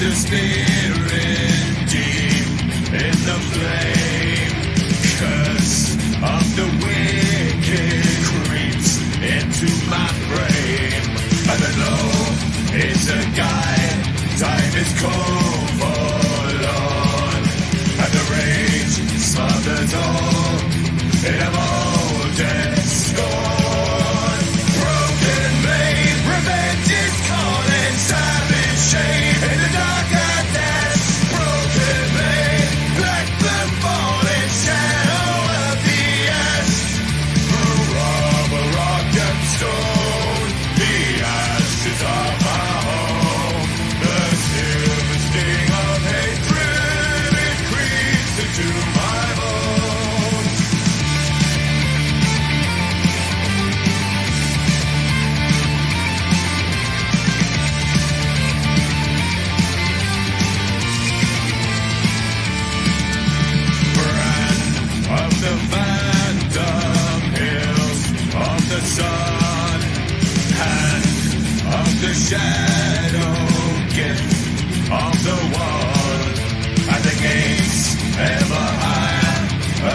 the spirit deep in the flame. Curse of the wicked creeps into my brain. And the law is a guide. Time is cold forlorn. And the rage smothers all in a molten scorn. Broken blade, revenge is calling. Savage shade in the darker depths. Broken blade, black blood falling, shadow of the ash. Rubber, rock and stone, the ashes of my home. The silver sting of hatred, it creeps into my bones. Brand of the phantom hills of the sun, hand of the shadow, gift of the one, and the gates ever higher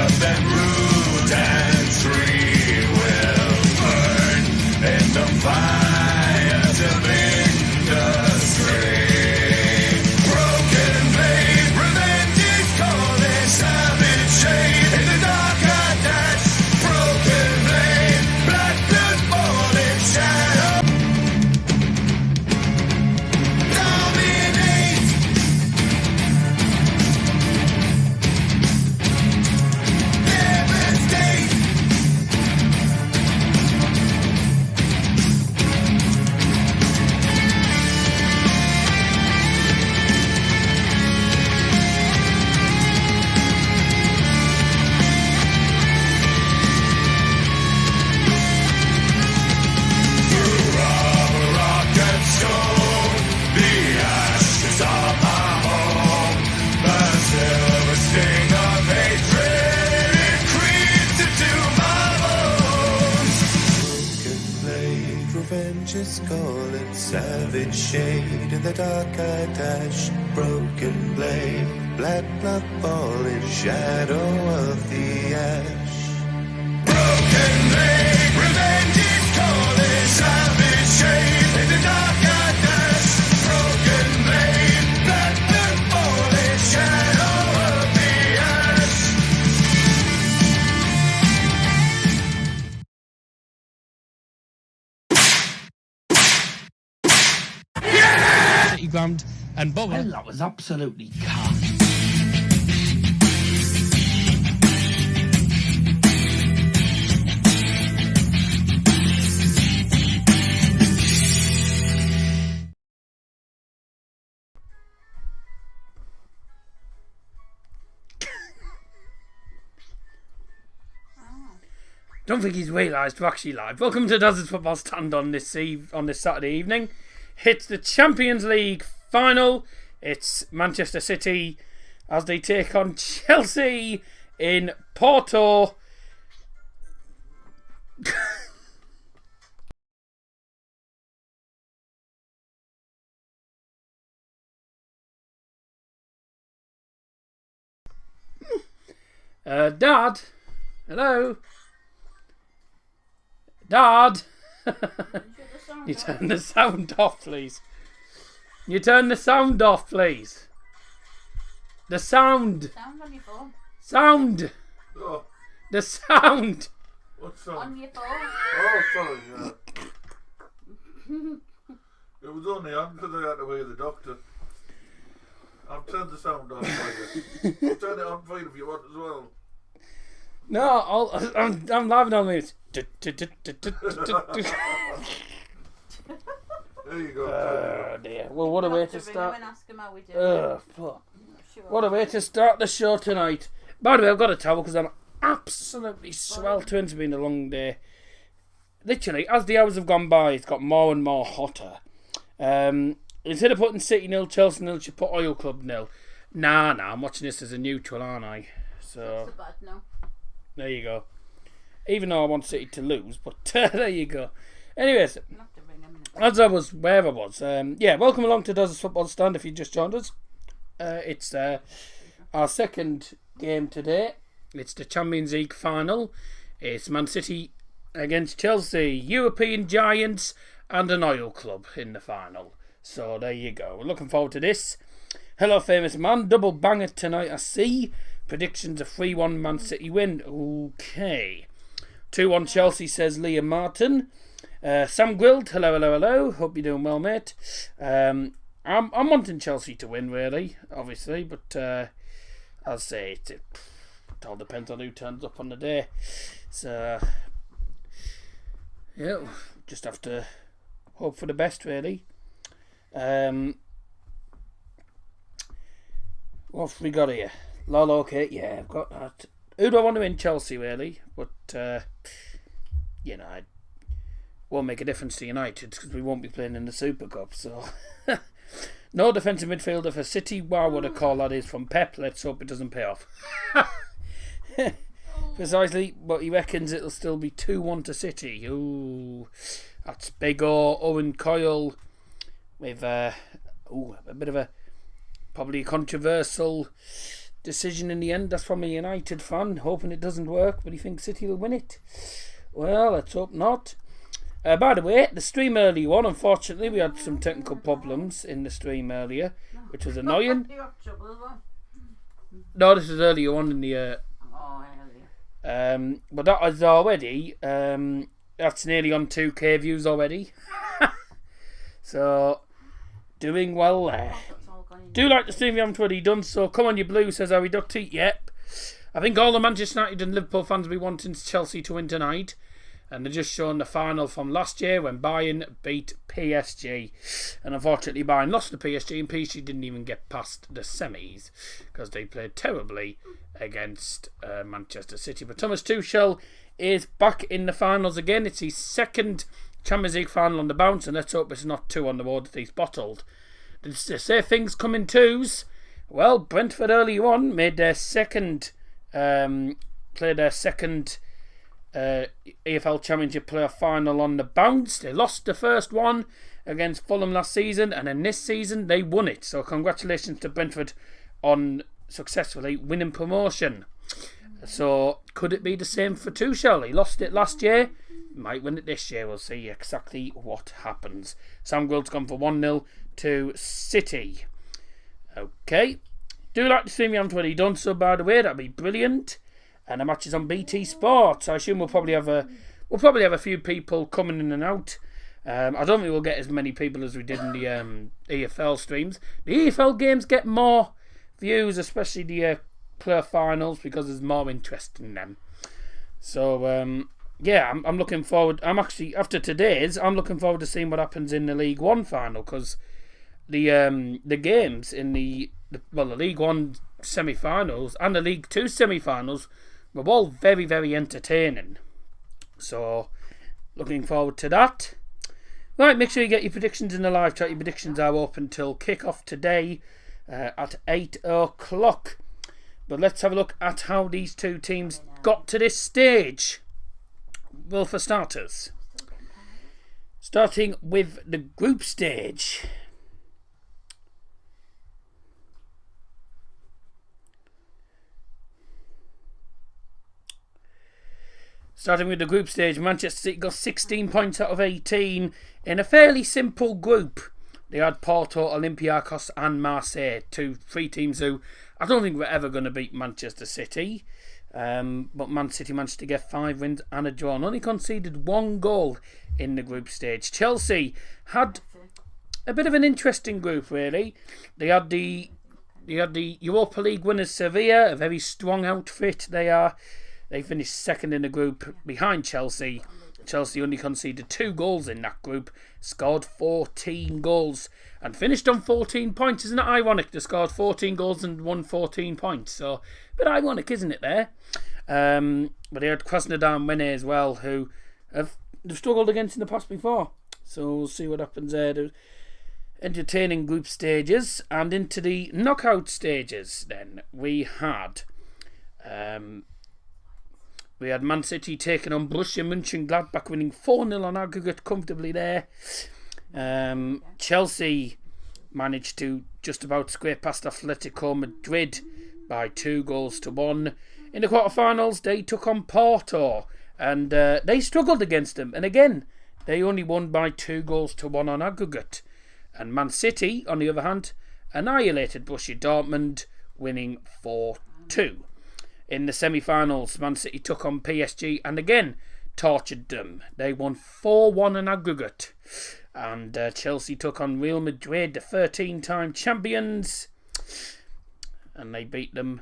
of that root and tree will burn in the fires of industry. Broken blade, revenge is calling. Savage shade in the darker depths. Broken blade, black blood falling, shadow. Dominate. Devastate. Through rubber, rock and stone, the ashes of my home. The silver sting of hatred, it creeps into my bones. Broken blade, revenge is calling. Savage shade in the dark I dash. Broken blade, black blood falling, shadow of the ash. Broken blade, revenge is calling. Savage shade in the dark I dash. Broken blade, black blood falling, shadow of the ash. City Ground and Bubba. Well, that was absolutely cock. Don't think he's realised we're actually live. Welcome to Does Football Stand on this Saturday evening. It's the Champions League Final. It's Manchester City as they take on Chelsea in Porto. Dad? Hello? Dad? You turn the sound off, please. You turn the sound off, please. The sound. Sound on your phone. Sound. Oh, The sound. what's that? On your phone. Oh, sorry, yeah. It was only on because I had to wear the doctor. I've turned the sound on for you. I'll turn it on for you if you want as well. No, I'm live and on this. There you go. Oh dear. Well, what a way to start. And ask him how we do. Fuck. Sure. What a way to start the show tonight. By the way, I've got a towel because I'm absolutely sweltering. It's been a long day. Literally, as the hours have gone by, it's got more and more hotter. Instead of putting City 0, Chelsea 0, you put Oil Club 0. Nah, I'm watching this as a neutral, aren't I? So That's a bad no. there you go. Even though I want City to lose, but there you go. Anyways, I'll have to ring him in a as I was, where I was, welcome along to Does Football Stand if you just joined us. It's our second game today. It's the Champions League Final. It's Man City against Chelsea, European giants and an oil club in the final. So there you go. We're looking forward to this. Hello, famous man. Double banger tonight, I see. Predictions a 3-1 Man City win. Okay. 2-1 Chelsea, says Liam Martin. Sam Grilled, hello. Hope you're doing well, mate. I'm wanting Chelsea to win, really, obviously, but I'll say it all depends on who turns up on the day. So, yeah, just have to hope for the best, really. What have we got here? Lol, okay, yeah, I've got that. Who do I want to win? Chelsea, really, but it won't make a difference to United because we won't be playing in the Super Cup. So, no defensive midfielder for City. Wow, what a call that is from Pep. Let's hope it doesn't pay off. Precisely, but he reckons it'll still be 2-1 to City. Ooh, that's big Owen Coyle with a bit of a probably controversial decision in the end. That's from a United fan, hoping it doesn't work, but he thinks City will win it. Well, let's hope not. By the way, the stream earlier on, unfortunately, we had some technical problems in the stream earlier, which was annoying. No, this was earlier on in the... but that was already... that's nearly on 2k views already. So, doing well there. Do like the stream if you haven't already done so. Come on, you blue, says Harry Ducty. Yep. I think all the Manchester United and Liverpool fans will be wanting Chelsea to win tonight. And they're just showing the final from last year when Bayern beat PSG. And unfortunately, Bayern lost to PSG and PSG didn't even get past the semis because they played terribly against Manchester City. But Thomas Tuchel is back in the finals again. It's his second Champions League final on the bounce, and let's hope it's not 2 on the road that he's bottled. Did they say things come in twos? Well, Brentford early on made their second, played their second EFL Championship playoff final on the bounce. They lost the first one against Fulham last season, and then this season they won it. So congratulations to Brentford on successfully winning promotion. So could it be the same for Tuchel? He lost it last year, might win it this year. We'll see exactly what happens. Sam Gould's gone for 1-0 to City. Okay, do like to stream you haven't already done so, by the way. That'd be brilliant. And the match is on BT Sports. I assume we'll probably have a few people coming in and out. I don't think we'll get as many people as we did in the EFL streams. The EFL games get more views, especially the playoff finals, because there's more interest in them. So I'm looking forward. I'm actually after today's. I'm looking forward to seeing what happens in the League One final because the games in the League One semi-finals and the League Two semi-finals were all very, very entertaining. So, looking forward to that. Right, make sure you get your predictions in the live chat. Your predictions are open till kick-off today at 8 o'clock. But let's have a look at how these two teams got to this stage. Well, for starters, starting with the group stage. Starting with the group stage, Manchester City got 16 points out of 18 in a fairly simple group. They had Porto, Olympiacos and Marseille, three teams who I don't think were ever going to beat Manchester City. But Man City managed to get 5 wins and a draw and only conceded 1 goal in the group stage. Chelsea had a bit of an interesting group, really. They had the Europa League winners Sevilla, a very strong outfit they are. They finished second in the group behind Chelsea. Chelsea only conceded 2 goals in that group, scored 14 goals and finished on 14 points. Isn't it ironic? They scored 14 goals and won 14 points. So, a bit ironic, isn't it there? But they had Krasnodar and Mene as well, who they've struggled against in the past before. So, we'll see what happens there. There's entertaining group stages. And into the knockout stages then, we had Man City taking on Borussia Mönchengladbach, winning 4-0 on aggregate comfortably there. Chelsea managed to just about scrape past Atletico Madrid by 2-1. In the quarterfinals, they took on Porto, and they struggled against them. And again, they only won by 2-1 on aggregate. And Man City, on the other hand, annihilated Borussia Dortmund, winning 4-2. In the semi-finals, Man City took on PSG and again tortured them. They won 4-1 on aggregate. And Chelsea took on Real Madrid, the 13-time champions, and they beat them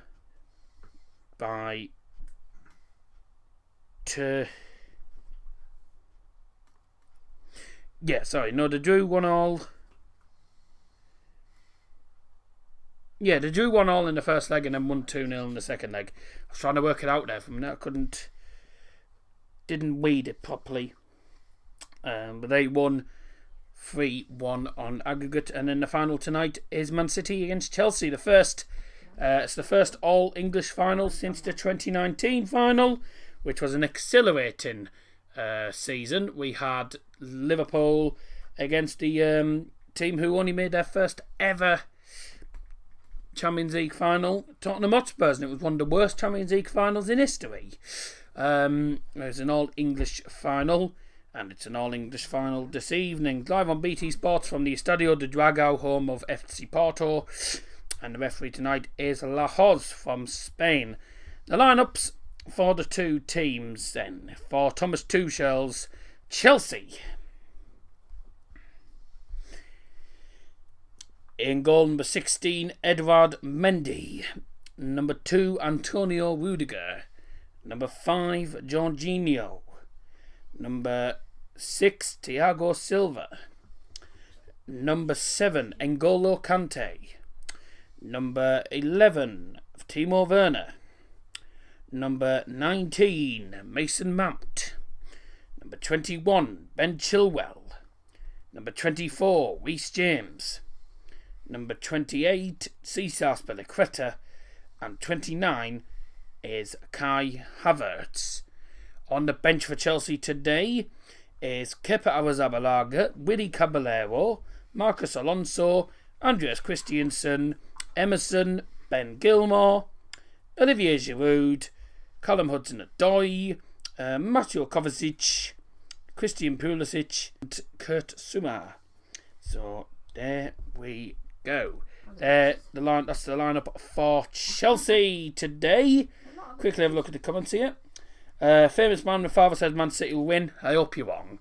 by they drew 1-1. Yeah, they drew 1-1 in the first leg and then won 2-0 in the second leg. I was trying to work it out there for a minute. I didn't weed it properly. But they won 3-1 on aggregate. And then the final tonight is Man City against Chelsea. It's the first all-English final since the 2019 final, which was an exhilarating season. We had Liverpool against the team who only made their first ever Champions League final, Tottenham Hotspurs, and it was one of the worst Champions League finals in history. It was an all-English final, and it's an all-English final this evening. Live on BT Sports from the Estadio de Dragao, home of FC Porto, and the referee tonight is Lahoz from Spain. The lineups for the two teams then. For Thomas Tuchel's Chelsea. In goal, number 16, Edouard Mendy. Number 2, Antonio Rudiger. Number 5, Jorginho. Number 6, Thiago Silva. Number 7, N'Golo Kante. Number 11, Timo Werner. Number 19, Mason Mount. Number 21, Ben Chilwell. Number 24, Reece James. Number 28, Cesar Spilicueta, and 29 is Kai Havertz. On the bench for Chelsea today is Kepa Arrizabalaga, Willy Caballero, Marcus Alonso, Andreas Christensen, Emerson, Ben Gilmore, Olivier Giroud, Callum Hudson-Odoi, Mateo Kovacic, Christian Pulisic, and Kurt Suma. So there we go. That's the lineup for Chelsea today. Quickly have a look at the comments here. Famous man, my father says Man City will win. I hope you're wrong.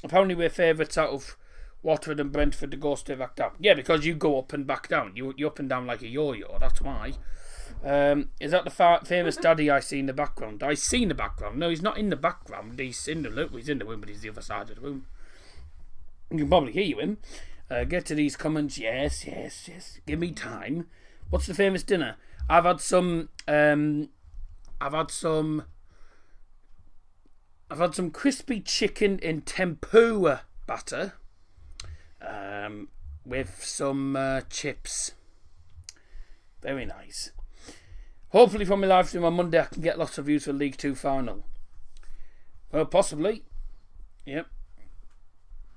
Apparently we're favourites out of Watford and Brentford to go straight back down. Yeah, because you go up and back down. You're up and down like a yo-yo. That's why. Is that the famous daddy I see in the background? I see in the background. No, he's not in the background. He's in the room, but he's the other side of the room. You can probably hear him. Get to these comments. Yes. Give me time. What's the famous dinner? I've had some crispy chicken in tempura batter, with some chips. Very nice. Hopefully from my live stream on Monday I can get lots of views for League 2 final. Well, possibly. Yep.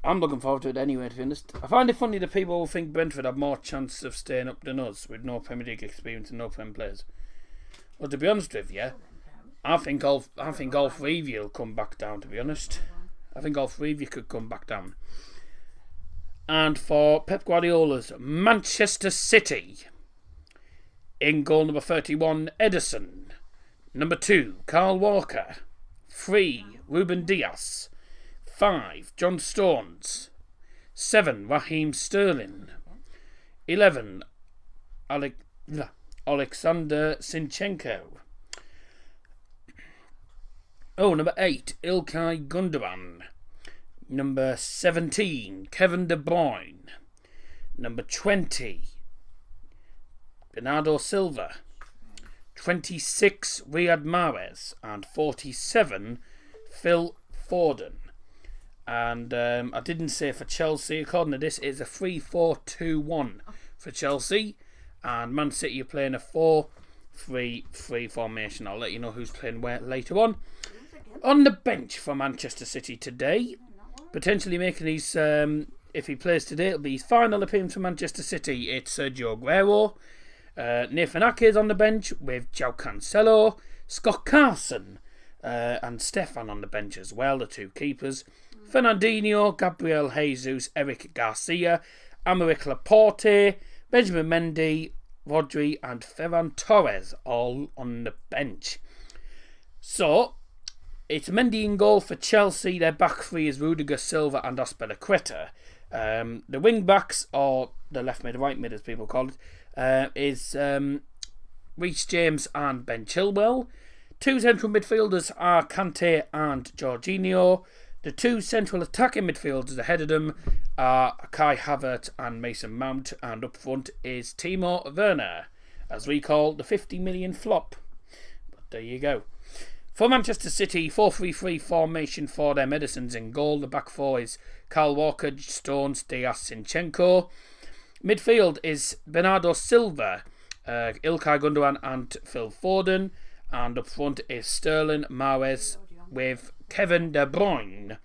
I'm looking forward to it anyway, to be honest. I find it funny that people will think Brentford have more chance of staying up than us with no Premier League experience and no Prem players. Well, to be honest with you, I think all three of you will come back down, to be honest. I think all three of you could come back down. And for Pep Guardiola's Manchester City, in goal number 31, Ederson. Number 2, Carl Walker. 3, Ruben Dias. 5, John Stones. 7, Raheem Sterling. 11, Alexander Zinchenko. Number 8, Ilkay Gundogan. Number 17, Kevin De Bruyne. Number 20, Bernardo Silva. 26, Riyad Mahrez. And 47, Phil Foden. And I didn't say for Chelsea, according to this, it's a 3-4-2-1 for Chelsea. And Man City are playing a 4-3-3 formation. I'll let you know who's playing where later on. On the bench for Manchester City today potentially making his, if he plays today, it'll be his final appearance for Manchester City. It's Sergio Aguero. Nathan Ake is on the bench with João Cancelo, Scott Carson, and Stefan on the bench as well, the two keepers. Fernandinho, Gabriel Jesus, Eric Garcia, Aymeric Laporte, Benjamin Mendy, Rodri and Ferran Torres all on the bench. So, it's Mendy in goal for Chelsea. Their back three is Rudiger, Silva and Azpilicueta. The wing backs, or the left mid, right mid as people call it, is Reece James and Ben Chilwell. Two central midfielders are Kante and Jorginho. The two central attacking midfielders ahead of them are Kai Havertz and Mason Mount, and up front is Timo Werner, as we call the 50 million flop. But there you go. For Manchester City, 4-3-3 formation for their medicines in goal. The back four is Kyle Walker, Stones, Diaz, Zinchenko. Midfield is Bernardo Silva, Ilkay Gundogan and Phil Foden. And up front is Sterling, Mahrez with Kevin De Bruyne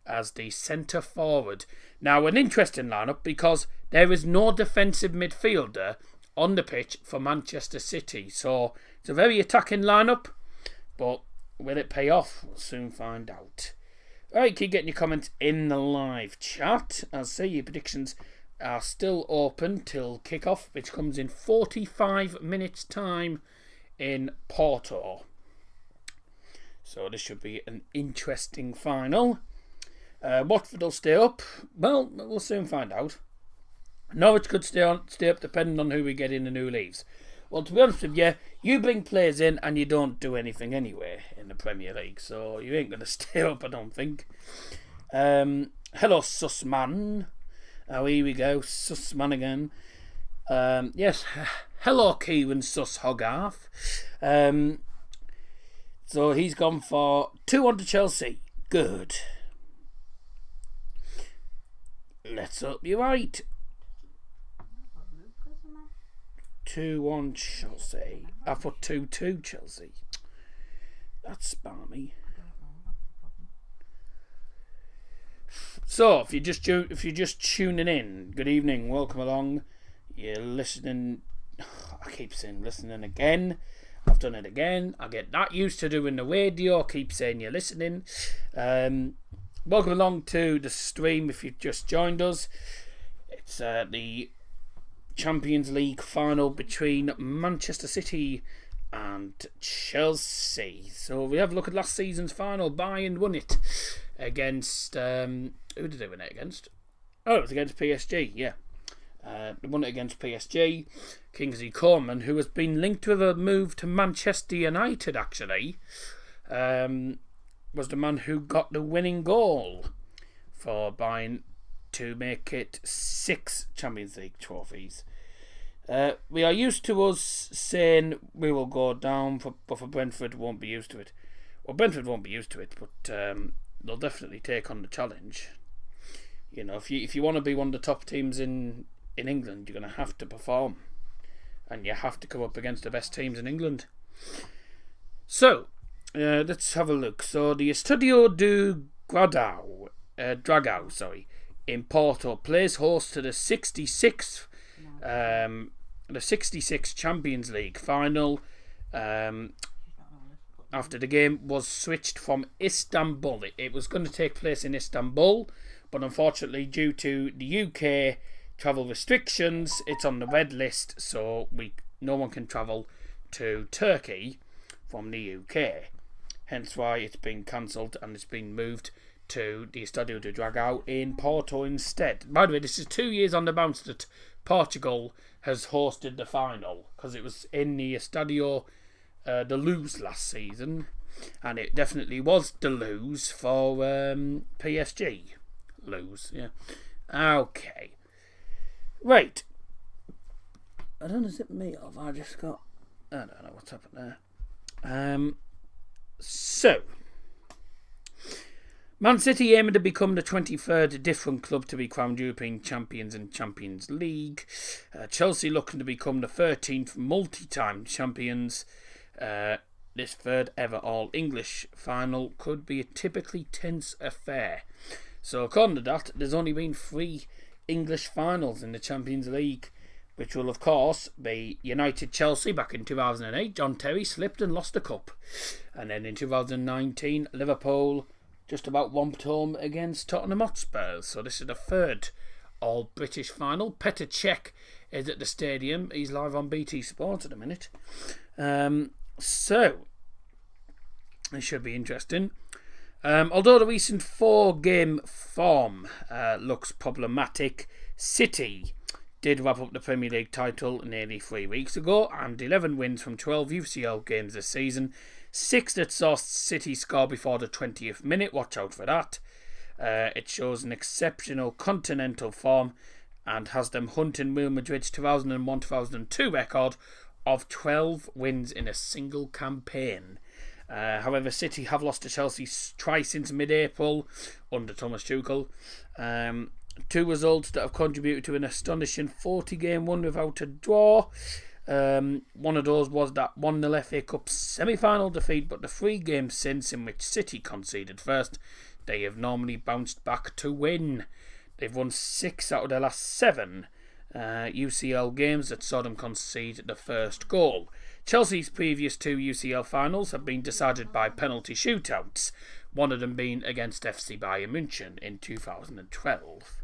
as the centre forward. Now, an interesting lineup because there is no defensive midfielder on the pitch for Manchester City. So it's a very attacking lineup, but will it pay off? We'll soon find out. Alright, keep getting your comments in the live chat. As I say, your predictions are still open till kick-off, which comes in 45 minutes time in Porto. So this should be an interesting final. Watford will stay up. Well, we'll soon find out. Norwich could stay up depending on who we get in and who leaves. Well, to be honest with you, you bring players in and you don't do anything anyway in the Premier League. So you ain't going to stay up, I don't think. Hello, Sussman. Oh, here we go. Sussman again. Yes, hello, Kieran Suss Hogarth. So he's gone for 2-1 to Chelsea. Good. Let's hope you're right. 2-1 Chelsea. I put 2-2 Chelsea. That's balmy. So if you're just tuning in, good evening, welcome along. You're listening. I keep saying listening again. I've done it again. I get that used to doing the radio. I keep saying you're listening. Welcome along to the stream if you've just joined us. It's the Champions League Final between Manchester City and Chelsea. So we have a look at last season's final. Bayern won it against... who did they win it against? Oh, it was against PSG, yeah. They won it against PSG. Kingsley Coman, who has been linked with a move to Manchester United, actually, was the man who got the winning goal for Bayern to make it 6 Champions League trophies. We are used to us saying we will go down, but for Brentford won't be used to it. Well, Brentford won't be used to it, but they'll definitely take on the challenge. You know, if you want to be one of the top teams in England, you're going to have to perform. And you have to come up against the best teams in England. So, let's have a look. So, the Estadio do Dragao, in Porto plays host to the 66th Champions League Final. After the game was switched from Istanbul. It was going to take place in Istanbul, but unfortunately, due to the UK travel restrictions, it's on the red list, so no one can travel to Turkey from the UK. Hence why it's been cancelled and it's been moved to the Estadio do Dragao in Porto instead. By the way, this is 2 years on the bounce that Portugal has hosted the final, because it was in the Estadio de Luz last season, and it definitely was the lose for PSG. Lose, yeah. Okay. Right. I don't know, is it me or have I just got... I don't know what's happened there. So, Man City aiming to become the 23rd different club to be crowned European champions in Champions League. Chelsea looking to become the 13th multi-time champions. This third ever all-English final could be a typically tense affair. So according to that, there's only been 3 English finals in the Champions League, which will of course be United Chelsea back in 2008. John Terry slipped and lost the cup. And then in 2019, Liverpool just about womped home against Tottenham Hotspur. So this is the 3rd all-British final. Petr Cech is at the stadium. He's live on BT Sport at the minute. So it should be interesting. Although the recent 4-game form looks problematic, City did wrap up the Premier League title nearly 3 weeks ago, and 11 wins from 12 UCL games this season. 6 that saw City score before the 20th minute. Watch out for that. It shows an exceptional continental form and has them hunting Real Madrid's 2001-2002 record of 12 wins in a single campaign. However, City have lost to Chelsea twice since mid-April under Thomas Tuchel. 2 results that have contributed to an astonishing 40-game run without a draw. One of those was that 1-0 FA Cup semi-final defeat, but the 3 games since in which City conceded first, they have normally bounced back to win. They've won 6 out of their last 7 UCL games that saw them concede the first goal. Chelsea's previous 2 UCL finals have been decided by penalty shootouts, one of them being against FC Bayern München in 2012.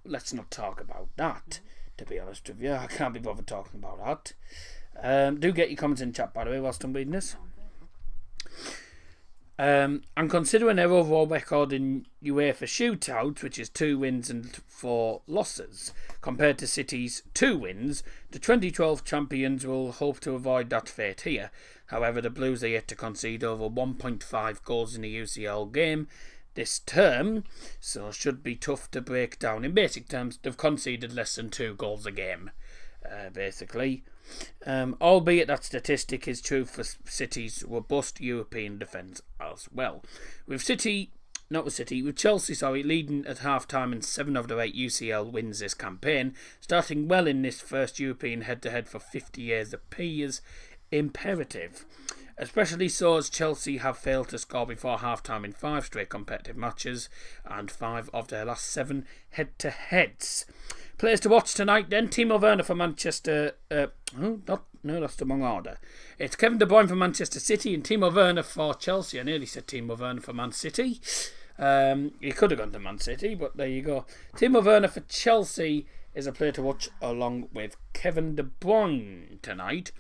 Let's not talk about that, to be honest with you. I can't be bothered talking about that. Do get your comments in chat, by the way, whilst I'm reading this. And considering their overall record in UEFA shootouts, which is 2 wins and 4 losses, compared to City's 2 wins, the 2012 champions will hope to avoid that fate here. However, the Blues are yet to concede over 1.5 goals in a UCL game this term, so should be tough to break down. In basic terms, they've conceded less than 2 goals a game, basically. Albeit that statistic is true for City's robust European defence as well. With Chelsea, leading at half-time in 7 of their 8 UCL wins this campaign, starting well in this first European head-to-head for 50 years appears imperative. Especially so as Chelsea have failed to score before half-time in 5 straight competitive matches and 5 of their last 7 head-to-heads. Players to watch tonight then: Timo Werner for Manchester... that's the wrong order. It's Kevin De Bruyne for Manchester City and Timo Werner for Chelsea. I nearly said Timo Werner for Man City. He could have gone to Man City, but there you go. Timo Werner for Chelsea is a player to watch along with Kevin De Bruyne tonight.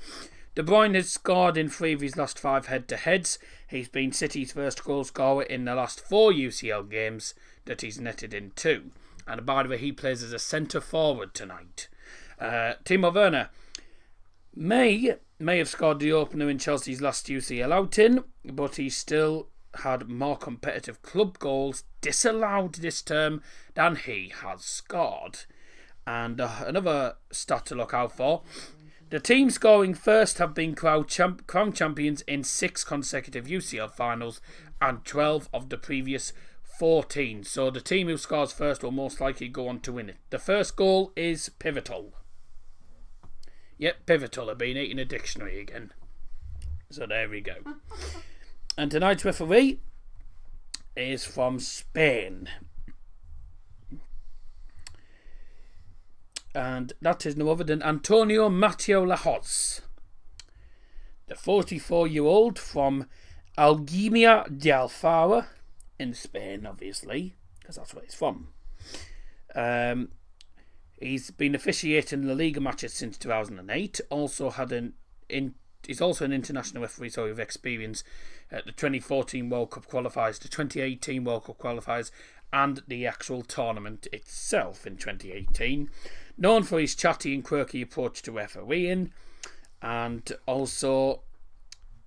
De Bruyne has scored in 3 of his last 5 head-to-heads. He's been City's first goal scorer in the last 4 UCL games that he's netted in 2. And by the way, he plays as a centre-forward tonight. Timo Werner may have scored the opener in Chelsea's last UCL outing, but he still had more competitive club goals disallowed this term than he has scored. And another stat to look out for: the team scoring first have been crowned champions in 6 consecutive UCL finals and 12 of the previous 14. So the team who scores first will most likely go on to win it. The first goal is pivotal. Yep, pivotal. I've been eating a dictionary again. So there we go. And tonight's referee is from Spain. And that is no other than Antonio Mateo Lahoz, the 44-year-old from Algímia de Alfara in Spain, obviously, because that's where he's from. He's been officiating La Liga matches since 2008. He's also an international referee, so with experience at the 2014 World Cup qualifiers, the 2018 World Cup qualifiers, and the actual tournament itself in 2018. Known for his chatty and quirky approach to refereeing, and also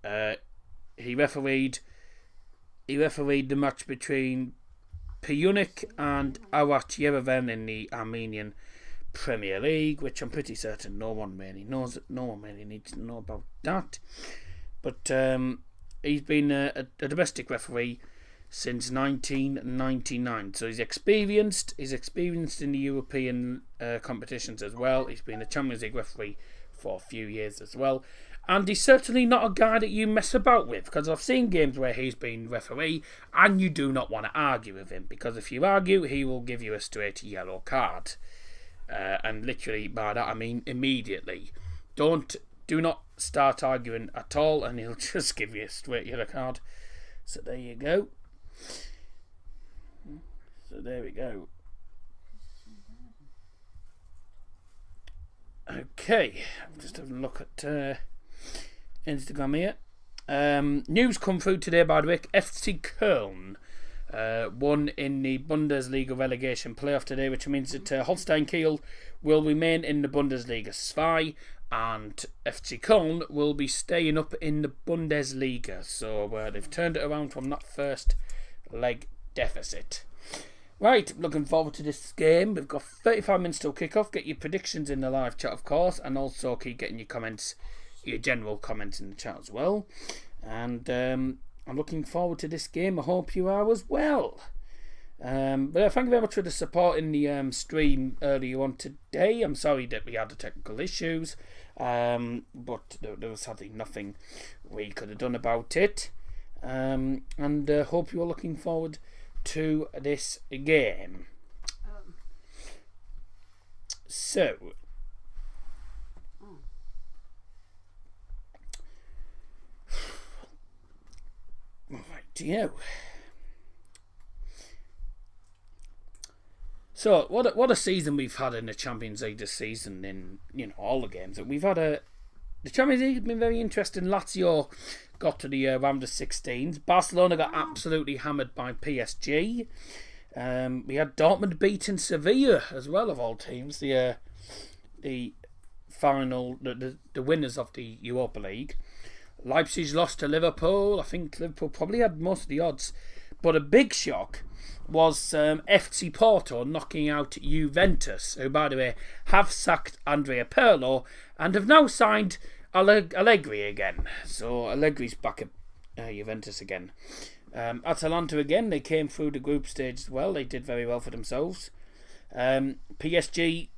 he refereed the match between Piyunik and Arat Yerevan in the Armenian Premier League, which I'm pretty certain no one really needs to know about that. But he's been a domestic referee since 1999, so he's experienced in the European competitions as well. He's been a Champions League referee for a few years as well, And he's certainly not a guy that you mess about with, because I've seen games where he's been referee and you do not want to argue with him, because if you argue, he will give you a straight yellow card. And literally by that I mean immediately. Do not start arguing at all and he'll just give you a straight yellow card. So there you go. So there we go. Okay, I'm just having a look at Instagram here. News come through today, by the way. FC Köln won in the Bundesliga relegation playoff today, which means that Holstein Kiel will remain in the Bundesliga 2 and FC Köln will be staying up in the Bundesliga. So they've turned it around from that first leg deficit. Right, looking forward to this game. We've got 35 minutes till kick-off. Get your predictions in the live chat, of course, and also keep getting your comments, your general comments in the chat as well. And I'm looking forward to this game. I hope you are as well. But thank you very much for the support in the stream earlier on today. I'm sorry that we had the technical issues, but there was sadly nothing we could have done about it. And hope you're looking forward to this game. So rightio. So what a season we've had in the Champions League this season. In all the games that we've had, the Champions League has been very interesting. Lazio got to the round of 16s. Barcelona got absolutely hammered by PSG. We had Dortmund beating Sevilla as well, of all teams. The final, the winners of the Europa League. Leipzig lost to Liverpool. I think Liverpool probably had most of the odds. But a big shock was FC Porto knocking out Juventus, who, by the way, have sacked Andrea Pirlo and have now signed Allegri again. So Allegri's back at Juventus again. Atalanta again, they came through the group stage as well. They did very well for themselves. PSG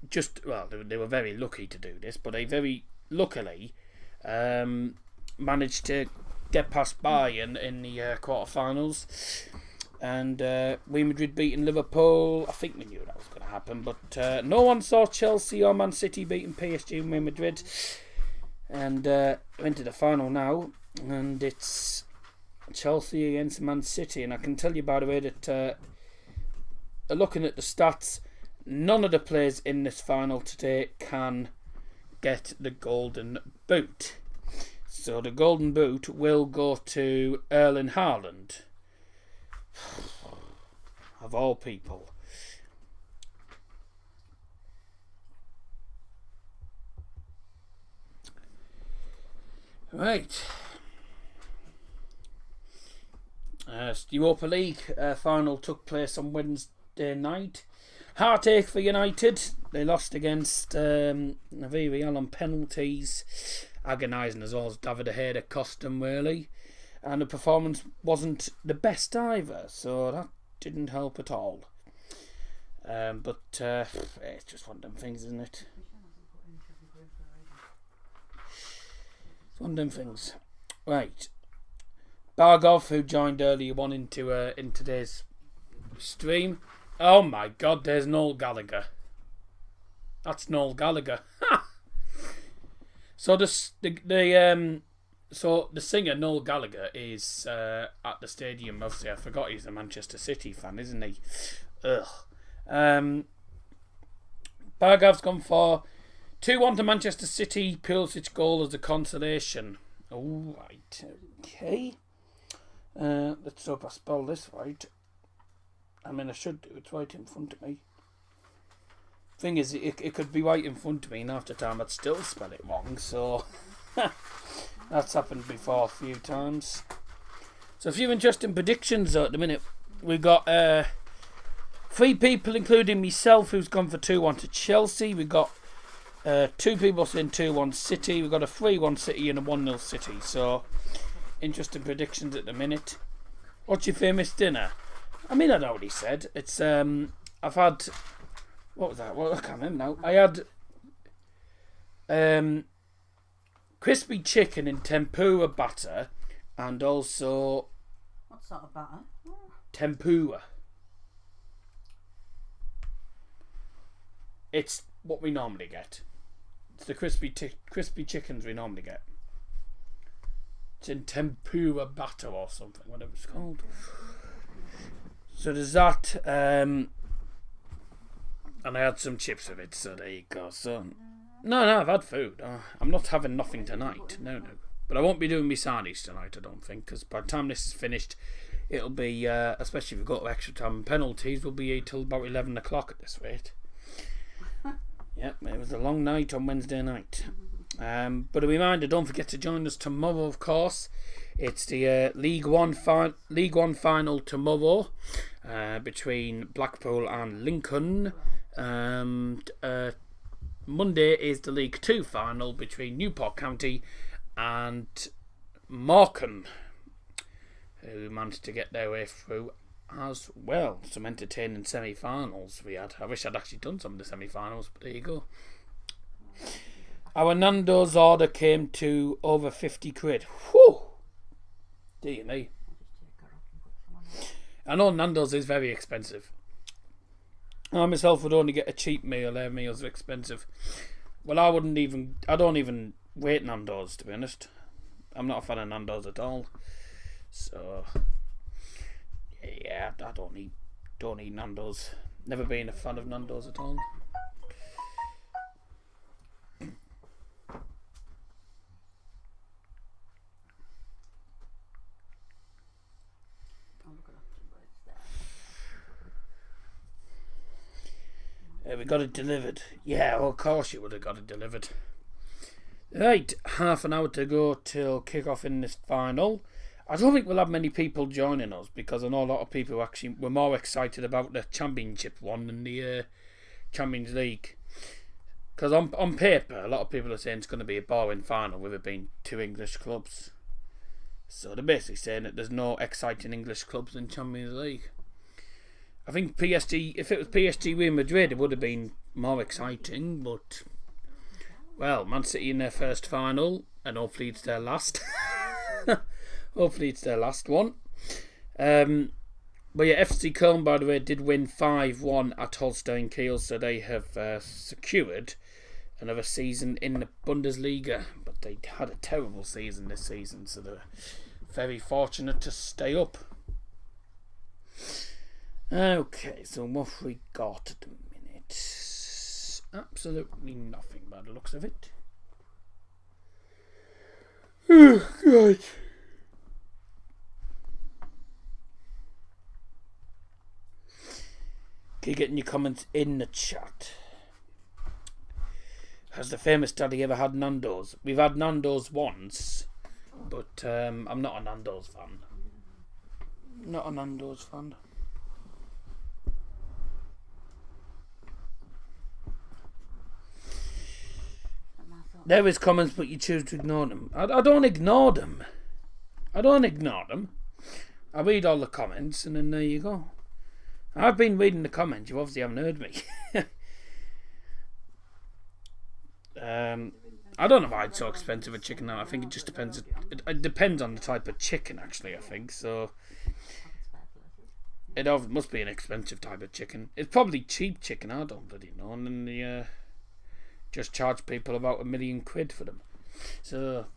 they were very lucky to do this, but they very luckily managed to get past Bayern in the quarterfinals. And Real Madrid beating Liverpool. I think we knew that was going to happen, but no one saw Chelsea or Man City beating PSG and Real Madrid. And went to the final now, and it's Chelsea against Man City. And I can tell you, by the way, that looking at the stats, none of the players in this final today can get the golden boot. So the golden boot will go to Erling Haaland, of all people. Right. Europa League final took place on Wednesday night. Heartache for United. They lost against Villarreal on penalties. Agonising as well as David De Gea cost them, really. And the performance wasn't the best either, so that didn't help at all. But it's just one of them things, isn't it? It's one of them things. Right. Bargov, who joined earlier on in today's stream. Oh my God, there's Noel Gallagher. That's Noel Gallagher. So the singer Noel Gallagher is at the stadium. Obviously, I forgot he's a Manchester City fan, isn't he? Ugh. Bargov's gone for 2-1 to Manchester City. Pulisic goal as a consolation. All right. Okay. Let's hope I spell this right. I mean, I should do. It's right in front of me. Thing is, it could be right in front of me, and after time I'd still spell it wrong. So that's happened before a few times. So a few interesting predictions at the minute. We got 3 people, including myself, who's gone for 2-1 to Chelsea. We got 2 people saying 2-1 City. We got a 3-1 City and a 1-0 City. So interesting predictions at the minute. What's your famous dinner? I mean, I'd already said it's. I've had. What was that? Well, I can't remember now. I had crispy chicken in tempura batter, and also What sort of batter? tempura. It's what we normally get. It's the crispy chickens we normally get. It's in tempura batter or something, whatever it's called. So there's that, and I had some chips with it, so there you go. So, no, I've had food. I'm not having nothing tonight, no. But I won't be doing my sardies tonight, I don't think, because by the time this is finished, it'll be, especially if we've got extra time and penalties, we'll be till about 11 o'clock at this rate. Yep, it was a long night on Wednesday night. But a reminder, don't forget to join us tomorrow, of course. It's the League One final tomorrow between Blackpool and Lincoln. Monday is the League Two final between Newport County and Morecambe, who managed to get their way through as well. Some entertaining semi-finals we had. I wish I'd actually done some of the semi-finals, but there you go. Our Nando's order came to over 50 quid. Whew! Dear me. I know Nando's is very expensive. I myself would only get a cheap meal. Their meals are expensive. Well, I don't even rate Nando's, to be honest. I'm not a fan of Nando's at all. So, yeah, I don't eat Nando's. Never been a fan of Nando's at all. We got it delivered. Yeah, well, of course you would have got it delivered. Right, half an hour to go till kick-off in this final. I don't think we'll have many people joining us because I know a lot of people actually were more excited about the Championship one than the Champions League. Because on paper, a lot of people are saying it's going to be a boring final with it being two English clubs. So they're basically saying that there's no exciting English clubs in Champions League. I think PSG, if it was PSG Real Madrid, it would have been more exciting, but, well, Man City in their first final, and hopefully it's their last. Hopefully it's their last one. But yeah, FC Köln, by the way, did win 5-1 at Holstein Kiel, so they have secured another season in the Bundesliga. But they had a terrible season this season, so they're very fortunate to stay up. Okay, so what have we got at the minute? Absolutely nothing by the looks of it. Oh, God. Keep getting your comments in the chat. Has the famous daddy ever had Nando's? We've had Nando's once, but I'm not a Nando's fan. Not a Nando's fan. There is comments, but you choose to ignore them. I don't ignore them. I I read all the comments, and then there you go. I've been reading the comments. You obviously haven't heard me. I don't know why it's so expensive a chicken now. I think it just depends. It depends on the type of chicken, actually, I think. So it must be an expensive type of chicken. It's probably cheap chicken. I don't bloody know. And then the just charge people about £1 million for them. So,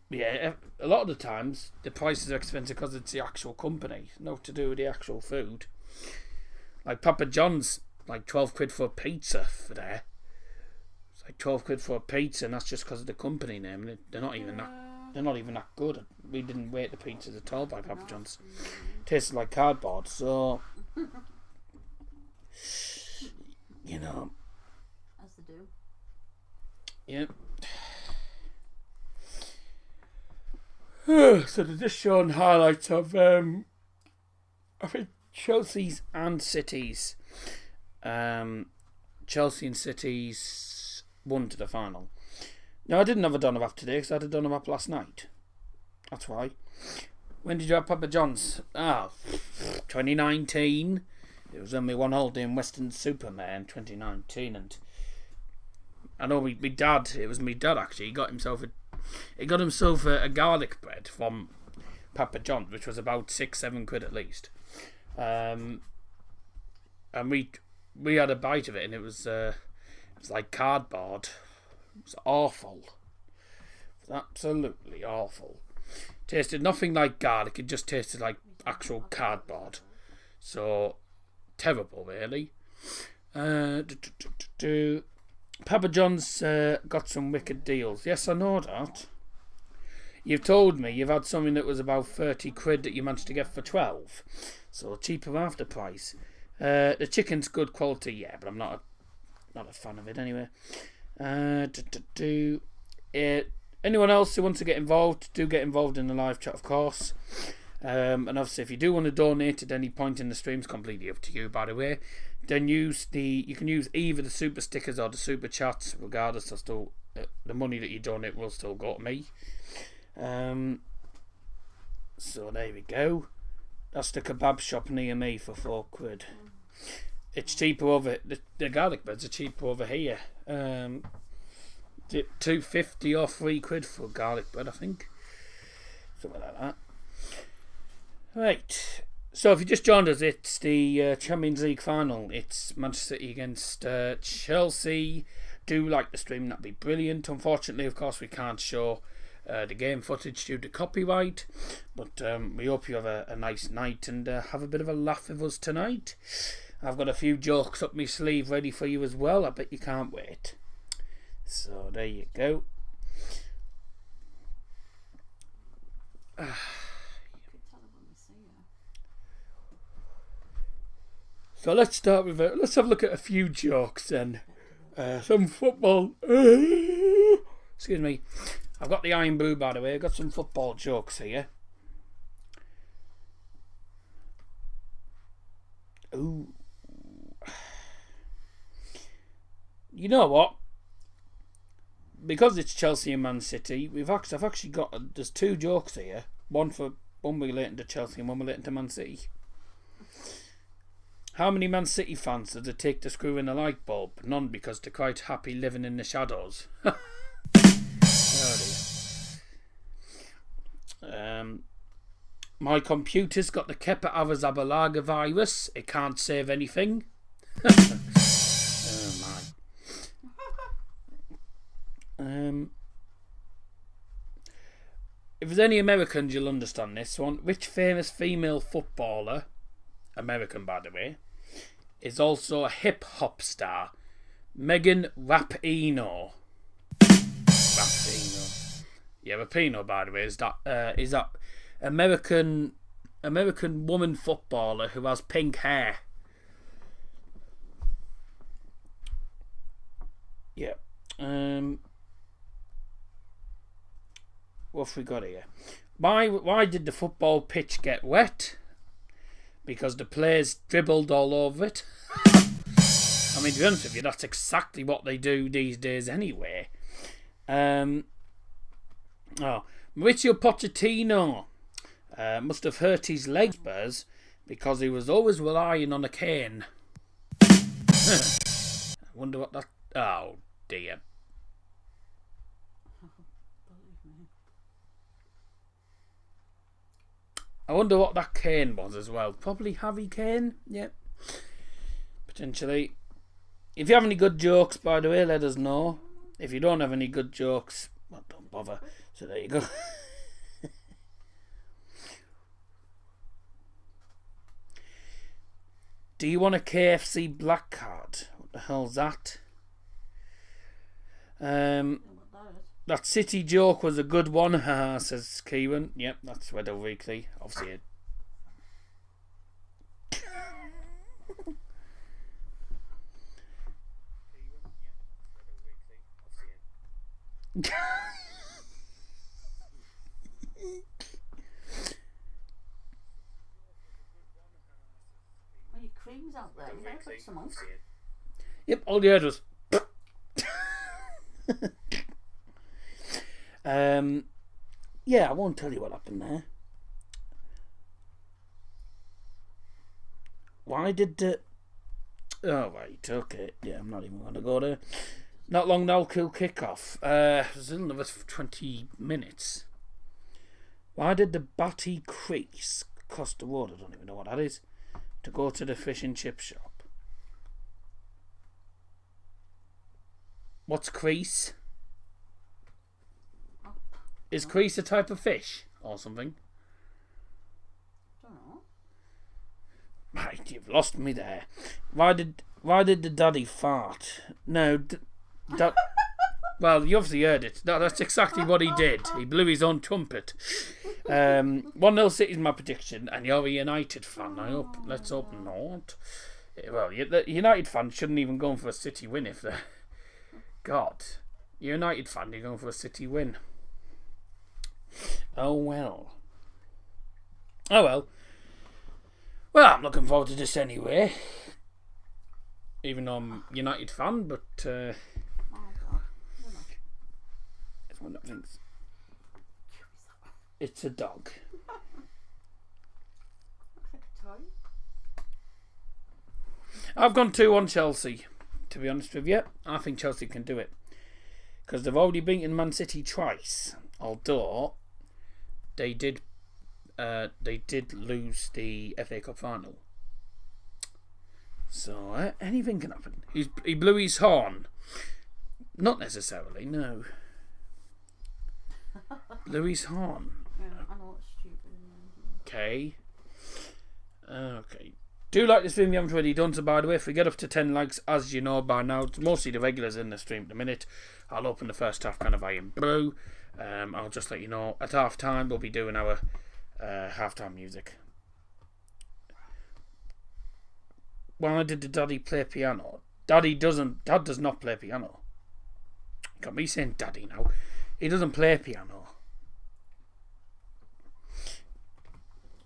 yeah, a lot of the times the prices are expensive because it's the actual company, not to do with the actual food. Like Papa John's, like 12 quid for a pizza for there. It's like 12 quid for a pizza, and that's just because of the company name. They're not even that good. We didn't rate the pizzas at all by Papa John's. Tasted like cardboard. So, you know. Do. Yep. So they're just showing highlights of I think Chelsea's and City's. Chelsea and City's won to the final. Now I didn't have a doner wrap today because I had a doner wrap last night. That's why. When did you have Papa John's? 2019. It was only one holiday in Western Supermare in 2019, and I know my dad. It was my dad actually. He got himself a garlic bread from Papa John's, which was about 6-7 quid at least. And we had a bite of it, and it was like cardboard. It was awful. It was absolutely awful. Tasted nothing like garlic. It just tasted like actual cardboard. So terrible, really. Papa John's got some wicked deals. Yes, I know that. You've told me you've had something that was about 30 quid that you managed to get for 12. So cheaper after price. The chicken's good quality, yeah, but I'm not a fan of it anyway. Anyone else who wants to get involved, do get involved in the live chat, of course. And obviously, if you do want to donate at any point in the stream, it's completely up to you, by the way. Then you can use either the super stickers or the super chats. Regardless, the money that you donate will still go to me. So there we go. That's the kebab shop near me for 4 quid. It's cheaper over the garlic breads are cheaper over here. $2.50 or 3 quid for garlic bread, I think. Something like that. Right. So if you just joined us, it's the Champions League Final. It's Manchester City against Chelsea. Do like the stream, that'd be brilliant. Unfortunately, of course, we can't show the game footage due to copyright. But we hope you have a nice night and have a bit of a laugh with us tonight. I've got a few jokes up my sleeve ready for you as well. I bet you can't wait. So there you go. So let's start with let's have a look at a few jokes then. Some football. Excuse me. I've got the Iron Brew, by the way. I've got some football jokes here. Ooh. You know what? Because it's Chelsea and Man City, I've actually got there's 2 jokes here. One relating to Chelsea and one relating to Man City. How many Man City fans does it take to screw in a light bulb? None, because they're quite happy living in the shadows. My computer's got the Kepa Arrizabalaga virus. It can't save anything. Oh my. If there's any Americans, you'll understand this one. Which famous female footballer, American by the way, is also a hip hop star? Megan Rapinoe. Rapinoe. Yeah, Rapinoe, by the way, is that American woman footballer who has pink hair. Yeah. What have we got here? Why did the football pitch get wet? Because the players dribbled all over it. I mean, to be honest with you, that's exactly what they do these days anyway. Mauricio Pochettino must have hurt his legs, Spurs, because he was always relying on a cane. I wonder what that... Oh, dear. I wonder what that cane was as well. Probably Harry Kane. Yep. Potentially. If you have any good jokes, by the way, let us know. If you don't have any good jokes, well, don't bother. So there you go. Do you want a KFC black card? What the hell's that? That City joke was a good one, says Kieran. Yep, that's Weather Weekly. Obviously it. Well, your cream's out there. You better put some on. Yep, all you heard was. Yeah, I won't tell you what happened there. Why did the... Oh, right, okay. Yeah, I'm not even going to go there. Not long now, cool kick-off. Still another 20 minutes. Why did the Batty Crease cost the road? I don't even know what that is. To go to the fish and chip shop. What's crease? Is crease a type of fish or something? Don't know. Right, you've lost me there. Why did the daddy fart? No, well, you obviously heard it. That's exactly what he did. He blew his own trumpet. 1-0 City's my prediction, and you're a United fan. Let's hope not. Well, the United fan shouldn't even go for a City win if they're... God. You're a United fan, you're going for a City win. Oh well. Well, I'm looking forward to this anyway. Even though I'm a United fan, but Oh God. it's one of the things. It's a dog. Looks like a toy. I've gone 2-1 Chelsea, to be honest with you. I think Chelsea can do it. Because they've already beaten Man City twice. Although they did lose the FA Cup final. So anything can happen. He blew his horn. Not necessarily, no. Blew his horn. Yeah, I know it's stupid. Okay. Do like this video if you haven't already done so, by the way. If we get up to 10 likes, as you know by now, it's mostly the regulars in the stream at the minute. I'll open the first half kind of iron blue. I'll just let you know at half time we'll be doing our halftime music. Why did the daddy play piano? Dad does not play piano. Got me saying daddy now. He doesn't play piano.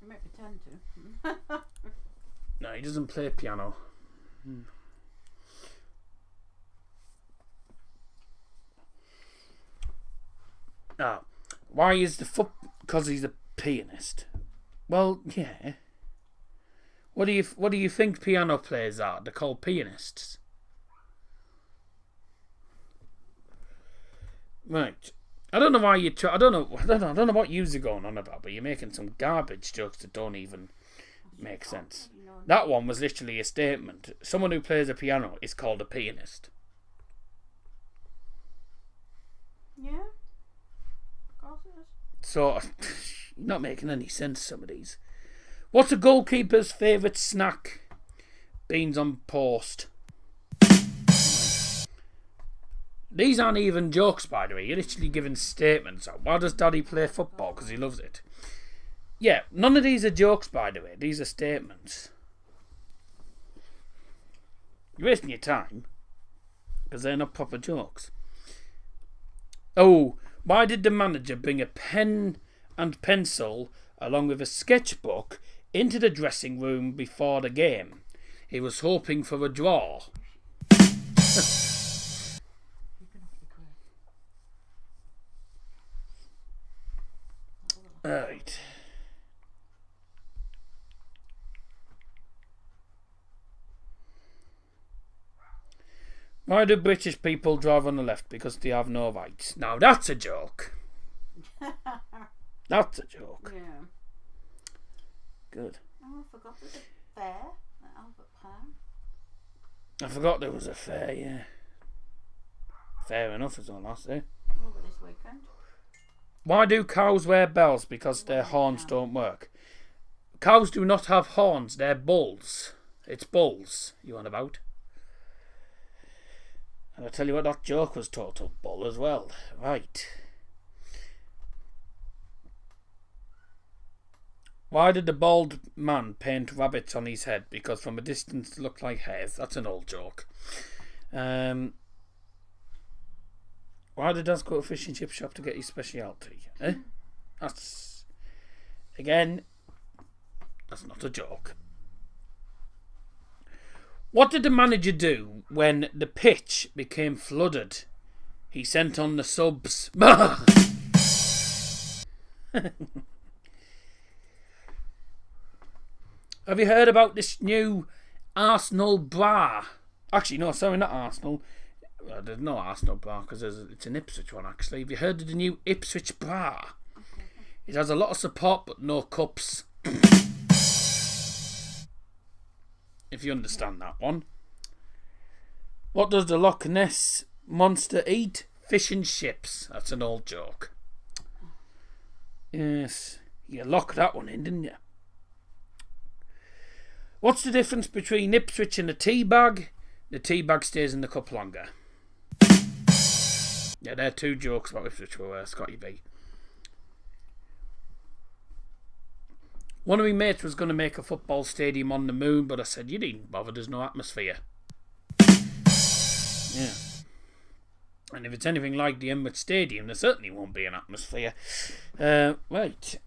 You might pretend to. No, he doesn't play piano. Why is the foot? Because he's a pianist. Well, yeah. What do you think piano players are? They're called pianists. Right. I don't know why you try. I don't know what you're going on about, but you're making some garbage jokes that don't even make sense. That one was literally a statement. Someone who plays a piano is called a pianist. Yeah. Of course it is. So, you're not making any sense, some of these. What's a goalkeeper's favourite snack? Beans on post. These aren't even jokes, by the way. You're literally giving statements. Why does Daddy play football? Because he loves it. Yeah, none of these are jokes, by the way. These are statements. You're wasting your time. Because they're not proper jokes. Oh, why did the manager bring a pen and pencil along with a sketchbook into the dressing room before the game? He was hoping for a draw. Right. Why do British people drive on the left? Because they have no rights. Now that's a joke. That's a joke. Yeah. Good. Oh, I forgot there's a fair at Albert Park. I forgot there was a fair, yeah. Fair enough is all I say. Over this weekend. Why do cows wear bells? Because their horns don't work. Cows do not have horns, they're bulls. It's bulls you on about. And I tell you what, that joke was total bull as well. Right. Why did the bald man paint rabbits on his head? Because from a distance it looked like hairs. That's an old joke. Why did Daz go to a fish and chip shop to get his speciality? That's... Again, that's not a joke. What did the manager do when the pitch became flooded? He sent on the subs. Have you heard about this new Arsenal bra? Actually, no, sorry, not Arsenal. Well, there's no Arsenal bar because it's an Ipswich one actually. Have you heard of the new Ipswich bar? It has a lot of support but no cups. If you understand that one. What does the Loch Ness monster eat? Fish and chips. That's an old joke. Yes. You locked that one in, didn't you? What's the difference between Ipswich and a tea bag? The tea bag stays in the cup longer. Yeah, they're two jokes about Ipswich for Scotty B. One of my mates was going to make a football stadium on the moon, but I said, you needn't bother, there's no atmosphere. Yeah. And if it's anything like the Emirates Stadium, there certainly won't be an atmosphere. Right.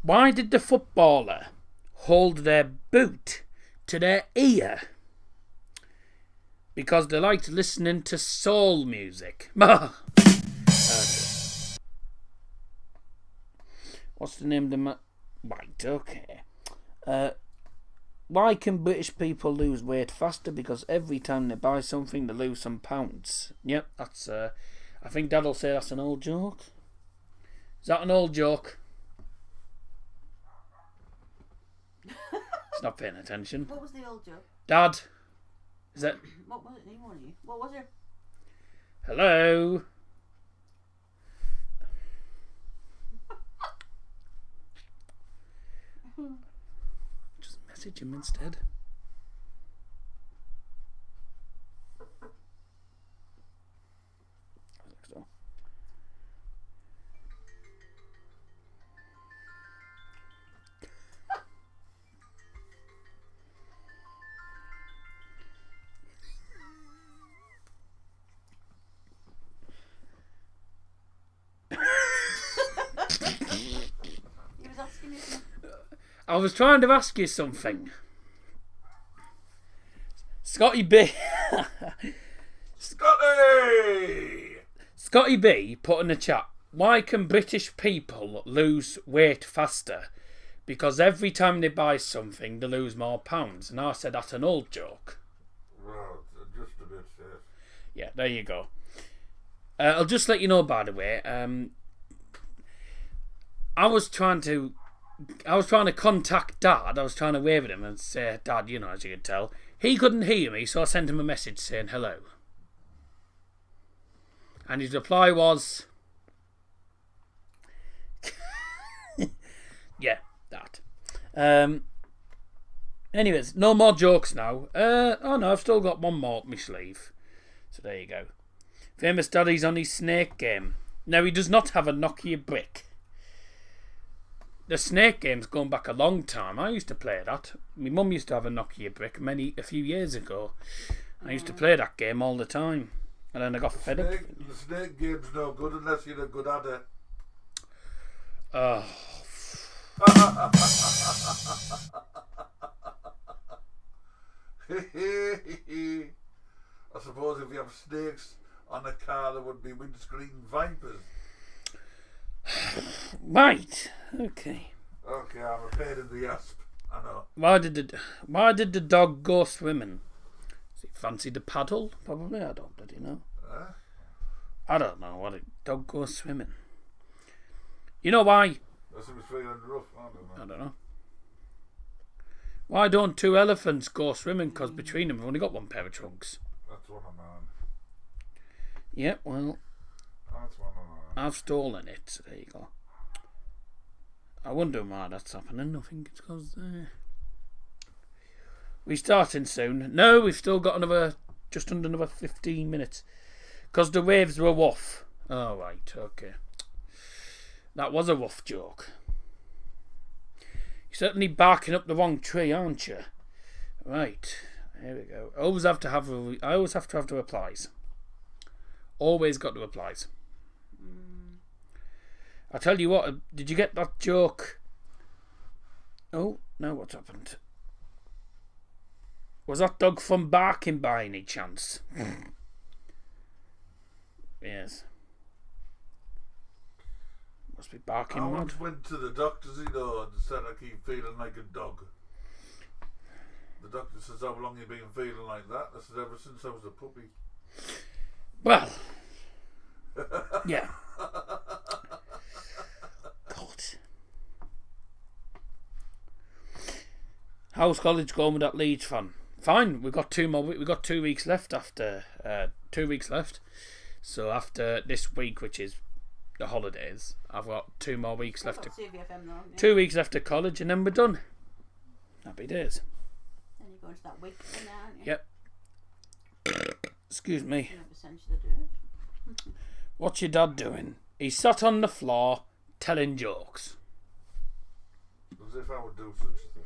Why did the footballer hold their boot to their ear? Because they liked listening to soul music. Okay. What's the name of the Right, okay. Why can British people lose weight faster? Because every time they buy something, they lose some pounds. Yep, that's. I think Dad'll say that's an old joke. Is that an old joke? It's not paying attention. What was the old joke? Dad, is that? What was it? What was it? Hello. Just message him instead. So. He was asking me something. I was trying to ask you something. Scotty B. Scotty B put in the chat, why can British people lose weight faster? Because every time they buy something, they lose more pounds. And I said, that's an old joke. Well, just a bit, yes. Yeah, there you go. I'll just let you know, by the way, I was trying to contact Dad. I was trying to wave at him and say, Dad, you know, as you can tell. He couldn't hear me, so I sent him a message saying hello. And his reply was... yeah, that. Anyways, no more jokes now. Oh no, I've still got one more up my sleeve. So there you go. Famous Daddy's on his snake game. Now, he does not have a Nokia brick. The snake game's going back a long time. I used to play that. My mum used to have a Nokia brick a few years ago. I used to play that game all the time. And then I got fed up. The snake game's no good unless you're a good at it. Oh. I suppose if you have snakes on a car, there would be windscreen vipers. Right. Okay. Okay, I'm a pain in the asp. I know. Why did the dog go swimming? Does he fancy the paddle? Probably. I don't bloody know. I don't know what a dog goes swimming. You know why? That's if it's feeling rough. I don't know. Why don't two elephants go swimming? Because between them, we've only got one pair of trunks. That's one of mine. Yeah, well, That's one of mine. I've stolen it. So there you go. I wonder why that's happening. I think it's because we're starting soon. No, we've still got just under another 15 minutes. Because the waves were off. Oh, right, okay. That was a rough joke. You're certainly barking up the wrong tree, aren't you? Right, here we go. I always have to have the replies. Always got the replies. I tell you what, did you get that joke? Oh, no, what's happened? Was that dog from barking by any chance? Yes. Must be barking I mad. once went to the doctor's, and said I keep feeling like a dog. The doctor says, how long you been feeling like that? I said, ever since I was a puppy. Well, yeah. God. How's college going with that Leeds fan? Fine. We've got 2 more. We've got 2 weeks left after 2 weeks left. So after this week, which is the holidays, I've got 2 more weeks left. 2 weeks left of college, and then we're done. Happy days. Then you're going to that week thing now, aren't you? Yep. Excuse me. You never sent you the dirt. What's your dad doing? He sat on the floor telling jokes. As if I would do such a thing.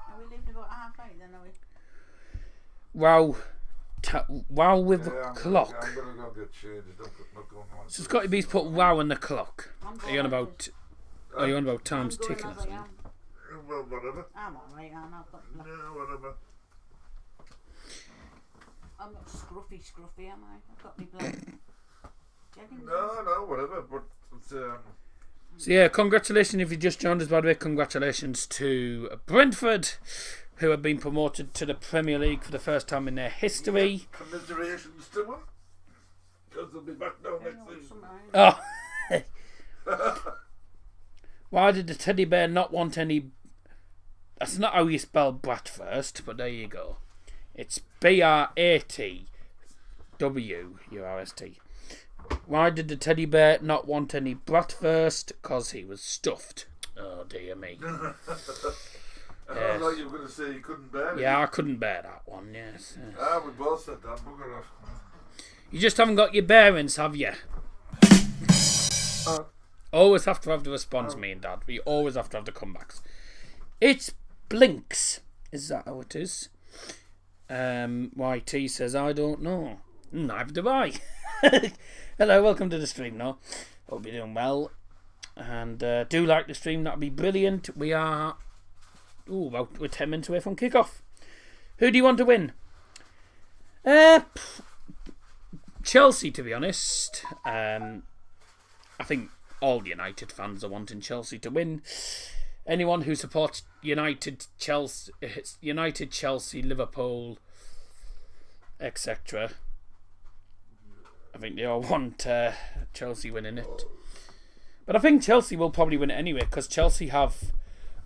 Are we leaving about 8:30 then, are we? Wow with the I'm clock. going to go get changed. Not going on. So it's got to be put wow in the clock. I'm Are you on going about? Are you on about I'm time's going ticking or as I something? am. Well, whatever. I'm alright, I've got Yeah, whatever. I'm not scruffy, am I? I've got me black jeggings. No, whatever. But it's, So yeah, congratulations if you just joined us, by the way. Congratulations to Brentford, who have been promoted to the Premier League for the first time in their history. commiserations to them. Because they'll be back down I next know it's season. Oh. Why did the teddy bear not want any... That's not how you spell brat first, but there you go. It's BRATWURST. Why did the teddy bear not want any brat first? Because he was stuffed. Oh dear me. I Yes. thought you were going to say you couldn't bear it. Yeah, I couldn't bear that one, yes. We both said that. Bugger off. You just haven't got your bearings, have you? Always have to have the response, me and Dad. We always have to have the comebacks. It's Blinks. Is that how it is? YT says, I don't know. Neither do I. Hello, welcome to the stream now. Hope you're doing well. And do like the stream, that'd be brilliant. We are we're 10 minutes away from kickoff. Who do you want to win? Chelsea, to be honest. I think all United fans are wanting Chelsea to win. Anyone who supports United, Chelsea, Liverpool, etc. I think they all want Chelsea winning it. But I think Chelsea will probably win it anyway, because Chelsea have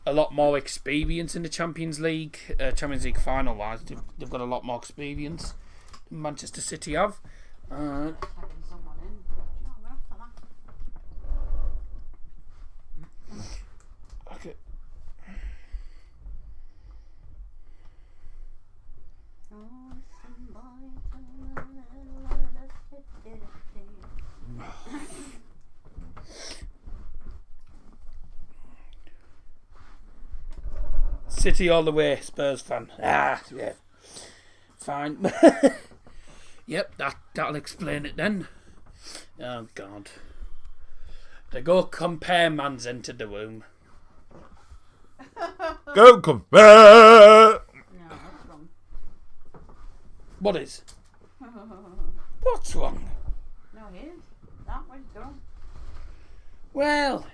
a lot more experience in the Champions League final wise. They've got a lot more experience than Manchester City have. Tagging someone in. Do you know, we're off for that. Okay. City all the way, Spurs fan. Yeah. Fine. Yep, that'll explain it then. Oh, God. They go compare man's entered the room. Go come. No, that's wrong. What is? What's wrong? No, it is. That one's done. Well,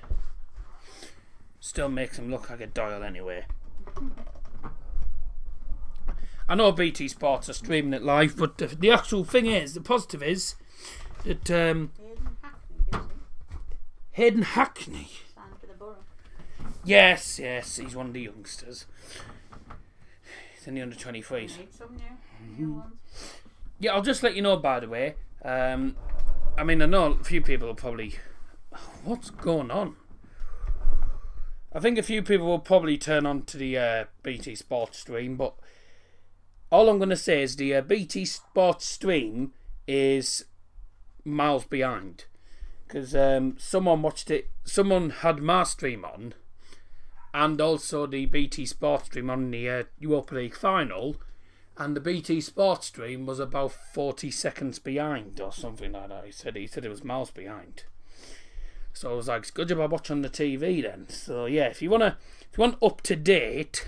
still makes him look like a Doyle anyway. I know BT Sports are streaming it live, but the actual thing is, the positive is that Hayden Hackney, gives it. Hayden Hackney. Signed for the Borough. Yes, he's one of the youngsters. He's in the under 23s. Need some new ones. Yeah, I'll just let you know, by the way. I mean, I know a few people will probably... What's going on? I think a few people will probably turn on to the BT Sports stream, but all I'm going to say is the BT Sports stream is miles behind. Because someone watched it, someone had my stream on, and also the BT Sports stream on the UEFA League Final, and the BT Sports stream was about 40 seconds behind, or something like that. He said it was miles behind. So I was like, it's good job I watch on the TV then. So yeah, if you want up to date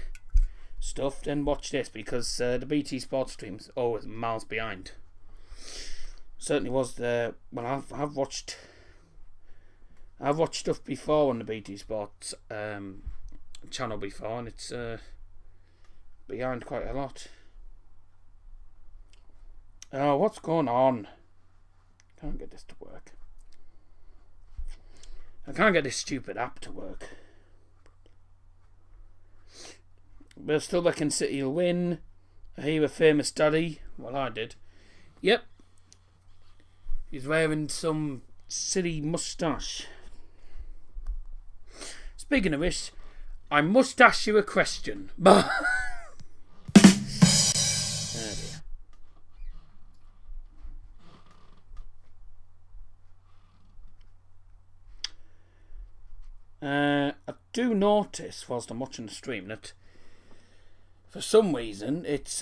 stuff, then watch this, because the BT Sports stream's always miles behind. Certainly was there. Well, I've watched stuff before on the BT Sports channel before, and it's behind quite a lot. Oh, what's going on? Can't get this to work. I can't get this stupid app to work. But still reckon City will win. I hear a famous daddy. Well, I did. Yep. He's wearing some silly moustache. Speaking of which, I must ask you a question. Oh dear. I do notice whilst I'm watching the stream that for some reason it's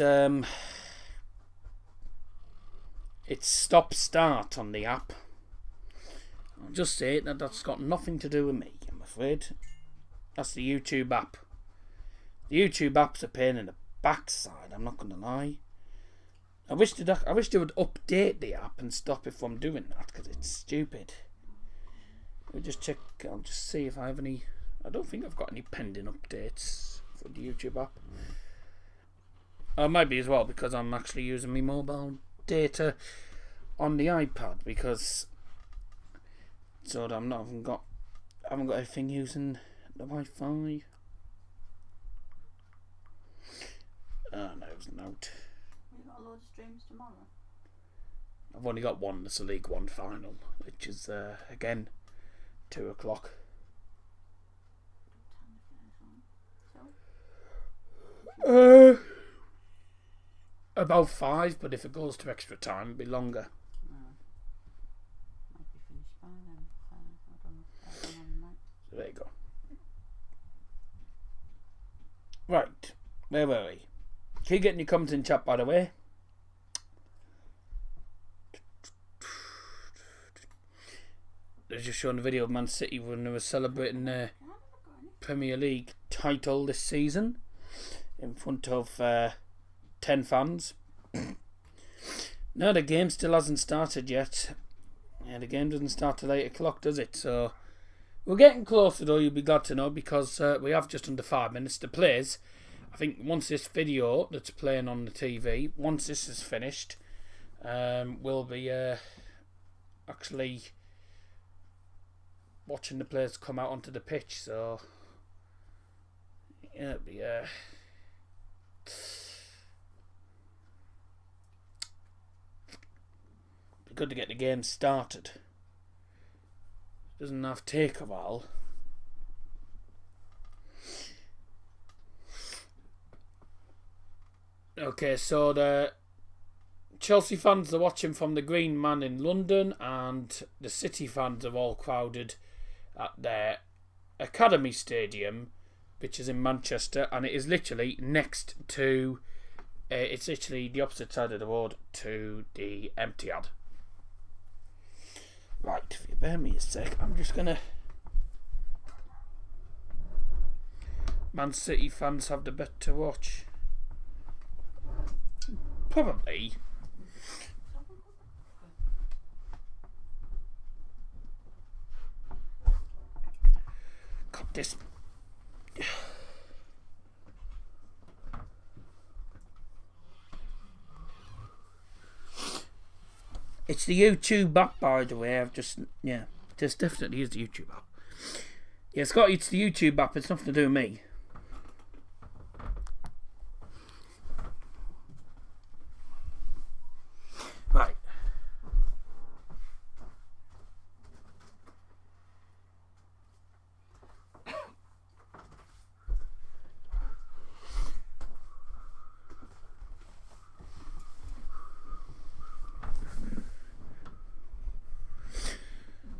stop start on the app. I'll just say that that's got nothing to do with me, I'm afraid. That's the YouTube app. The YouTube app's a pain in the backside, I'm not going to lie. I wish they would update the app and stop it from doing that, because it's stupid. We'll just check. I'll just see if I have any. I don't think I've got any pending updates for the YouTube app. It might be as well because I'm actually using my mobile data on the iPad, because so that I haven't got everything using the Wi-Fi. No, it's not. You've got a load of streams tomorrow. I've only got one. It's a League One final, which is again 2 o'clock. About 5, but if it goes to extra time, it'll be longer. Might be finished by then. I don't know. So there you go. Right, where were we? Keep getting your comments in chat, by the way. They're just showing a video of Man City when they were celebrating their Premier League title this season in front of 10 fans. No, the game still hasn't started yet. Yeah, the game doesn't start till 8 o'clock, does it? So we're getting closer, though, you'll be glad to know, because we have just under 5 minutes to play. I think once this video that's playing on the TV, once this is finished, we'll be actually watching the players come out onto the pitch. So yeah, it'll be good to get the game started. Doesn't have to take a while. Okay, so the Chelsea fans are watching from the Green Man in London, and the City fans are all crowded at their Academy Stadium, which is in Manchester, and it is literally next to. It's literally the opposite side of the road to the Etihad. Right, if you bear me a sec, I'm just gonna. Man City fans have the bet to watch. Probably. God, this. It's the YouTube app, by the way. This definitely is the YouTube app. Yeah, Scott, it's the YouTube app. It's nothing to do with me. Right.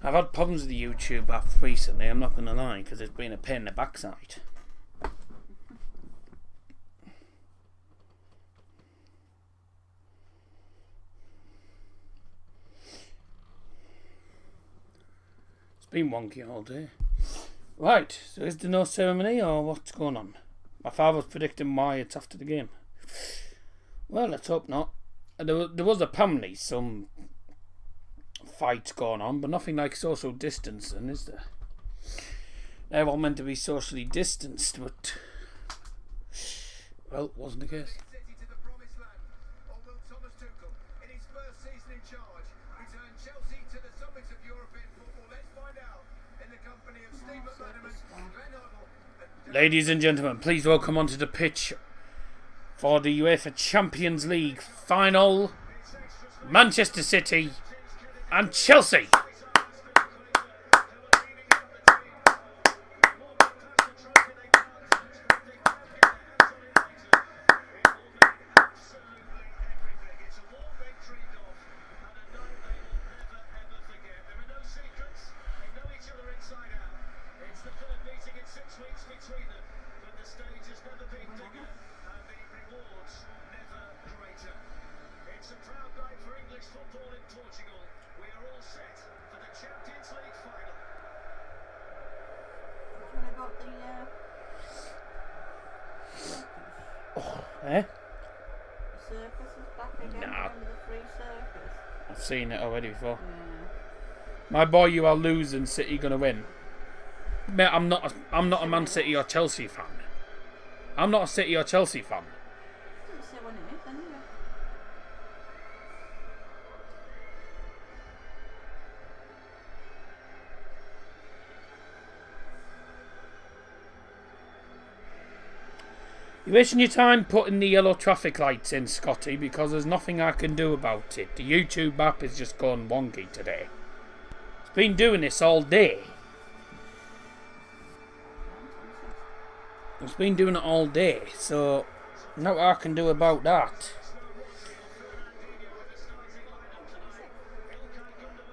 I've had problems with the YouTube app recently, I'm not going to lie, because it's been a pain in the backside. It's been wonky all day. Right, so is there no ceremony or what's going on? My father's predicting why it's after the game. Well, let's hope not. There was apparently some fights going on, but nothing like social distancing, is there? They're all meant to be socially distanced, but well, wasn't the case. Ladies and gentlemen, please welcome onto the pitch for the UEFA Champions League Final, Manchester City and Chelsea. Eh? Circus is back again. Nah. The free circus. I've seen it already before. Yeah. My boy, you are losing. City gonna win. Mate, I'm not a Man City or Chelsea fan. I'm not a City or Chelsea fan. Doesn't say when it is anyway. You're wasting your time putting the yellow traffic lights in, Scotty, because there's nothing I can do about it. The YouTube app is just going wonky today. It's been doing this all day. It's been doing it all day, so nothing I can do about that.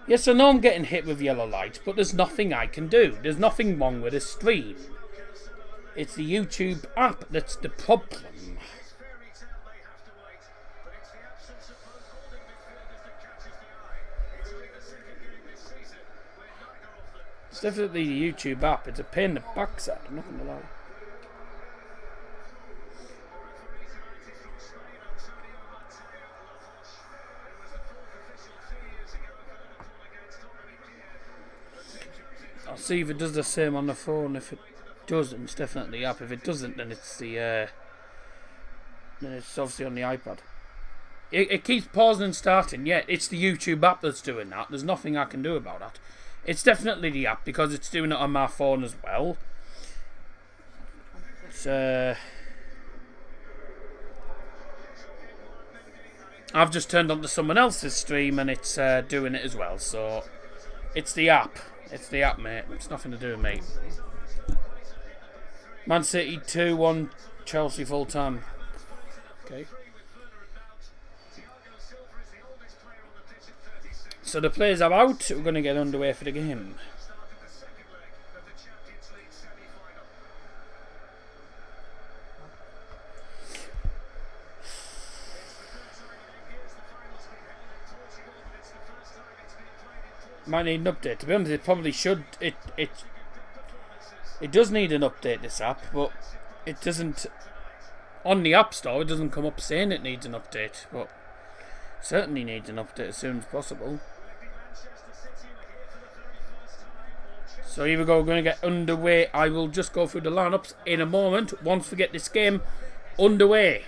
Yes, I know I'm getting hit with yellow lights, but there's nothing I can do. There's nothing wrong with the stream. It's the YouTube app that's the problem. It's definitely the YouTube app. It's a pain in the backside, I'm not going to lie. I'll see if it does the same on the phone. If it doesn't, it's definitely the app. If it doesn't, then it's the then it's obviously on the iPad. It keeps pausing and starting. Yeah, it's the YouTube app that's doing that. There's nothing I can do about that. It's definitely the app because it's doing it on my phone as well. It's I've just turned on to someone else's stream and it's doing it as well. So it's the app. It's the app, mate. It's nothing to do with me. Man City 2-1, Chelsea full time. Okay. So the players are out. We're going to get underway for the game. Might need an update. To be honest, it probably should. It does need an update, this app, but it doesn't. On the App Store, it doesn't come up saying it needs an update, but certainly needs an update as soon as possible. So here we go. We're going to get underway. I will just go through the lineups in a moment once we get this game underway.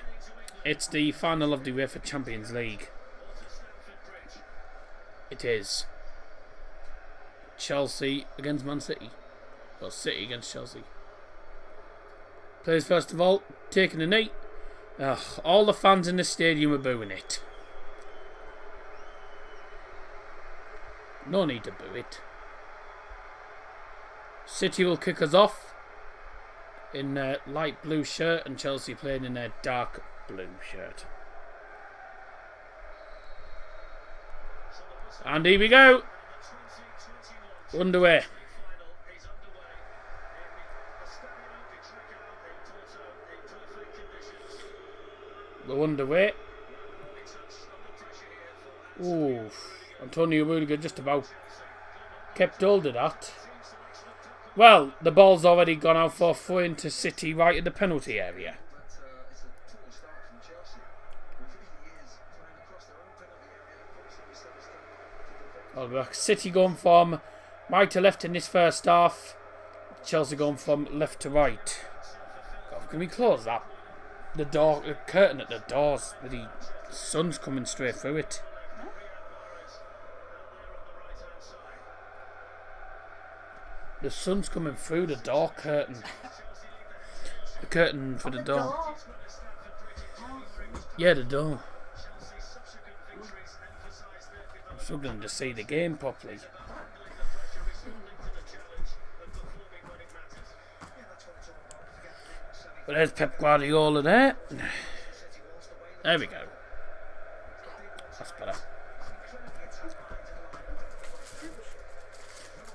It's the final of the UEFA Champions League. It is Chelsea against Man City. Well, City against Chelsea. Players first of all, taking a knee. All the fans in the stadium are booing it. No need to boo it. City will kick us off in a light blue shirt and Chelsea playing in a dark blue shirt. And here we go. Underway. We're underway. Ooh, Antonio Rudiger just about kept hold of that. Well, the ball's already gone out for a throw into City right at the penalty area. City going from right to left in this first half. Chelsea going from left to right. God, can we close that? The door, the curtain at the doors. The sun's coming straight through it. The sun's coming through the door curtain. The curtain for the door. Yeah, the door. I'm struggling to see the game properly. But there's Pep Guardiola there. There we go. That's better.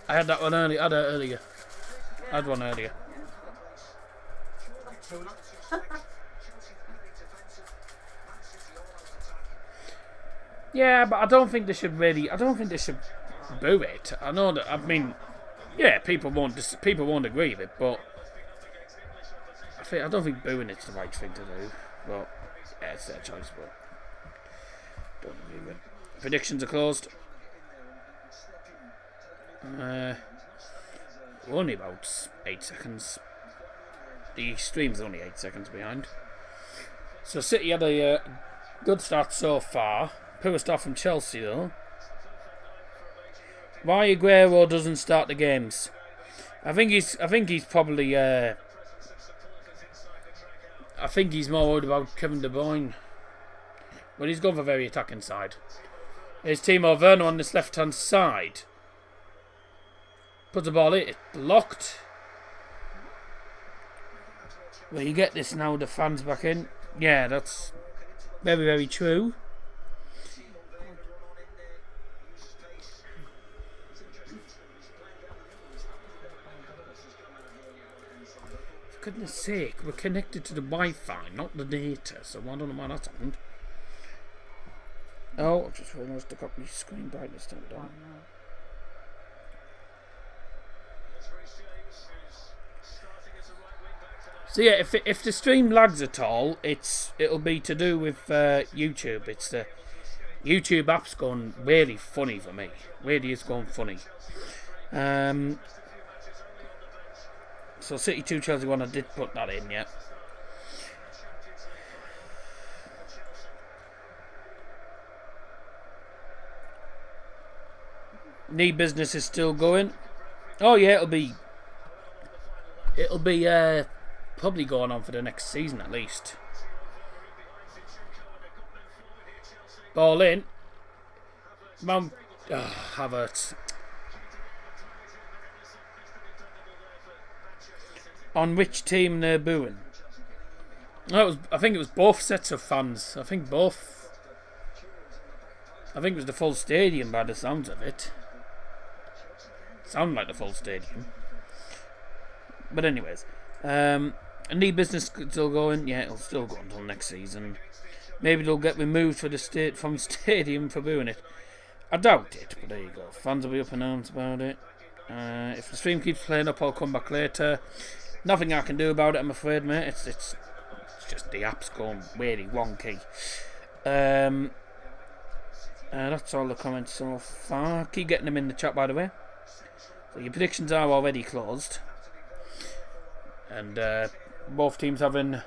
I had that one earlier. I had one earlier. Yeah, but I don't think they should boo it. I know that. I mean, yeah, people won't agree with it, but I don't think booing it's the right thing to do. But yeah, it's their choice. But don't agree with it. Predictions are closed. We're only about 8 seconds. The stream's only 8 seconds behind. So City had a good start so far. Poor start from Chelsea though. Why Aguero doesn't start the games? I think he's probably. I think he's more worried about Kevin De Bruyne. But he's gone for very attacking side. There's Timo Werner on this left hand side. Puts the ball in. It's blocked. Well, you get this now, the fans back in. Yeah, that's very, very true. For goodness sake, we're connected to the Wi-Fi, not the data, so I don't know why that's happened. Oh, I've just realised I got my screen brightness turned down. So yeah, if the stream lags at all, it'll be to do with YouTube. It's the YouTube app's gone really funny for me. Really is going funny. So City 2, Chelsea 1, I did put that in, yeah. Knee business is still going. Oh yeah, it'll be probably going on for the next season at least. Ball in. Mount Havertz. On which team they're booing? I think it was both sets of fans. I think it was the full stadium by the sounds of it. Sound like the full stadium. But anyways, knee business still going. Yeah, it'll still go until next season. Maybe they'll get removed from the stadium for booing it. I doubt it, but there you go. Fans will be up in arms about it. If the stream keeps playing up, I'll come back later. Nothing I can do about it, I'm afraid, mate. It's just the app's going really wonky. That's all the comments so far. Keep getting them in the chat, by the way. So your predictions are already closed. And both teams having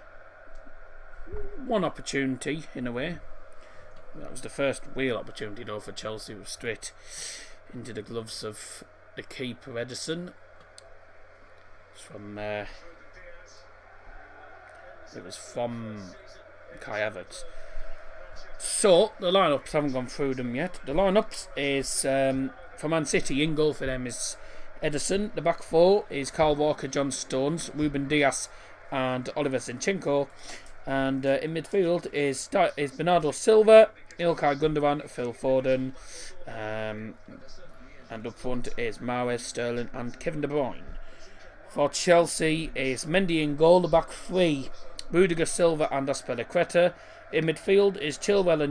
one opportunity, in a way. That was the first real opportunity, though, for Chelsea. It was straight into the gloves of the keeper, Ederson. It was from Kai Havertz. So, the lineups haven't gone through them yet. The lineups is for Man City, in goal for them is Ederson. The back four is Kyle Walker, John Stones, Ruben Dias and Oliver Zinchenko. And in midfield is Bernardo Silva, Ilkay Gundogan, Phil Foden. And up front is Mahrez, Sterling and Kevin De Bruyne. For Chelsea is Mendy in goal, the back three, Rudiger, Silva and Azpilicueta. In midfield is Chilwell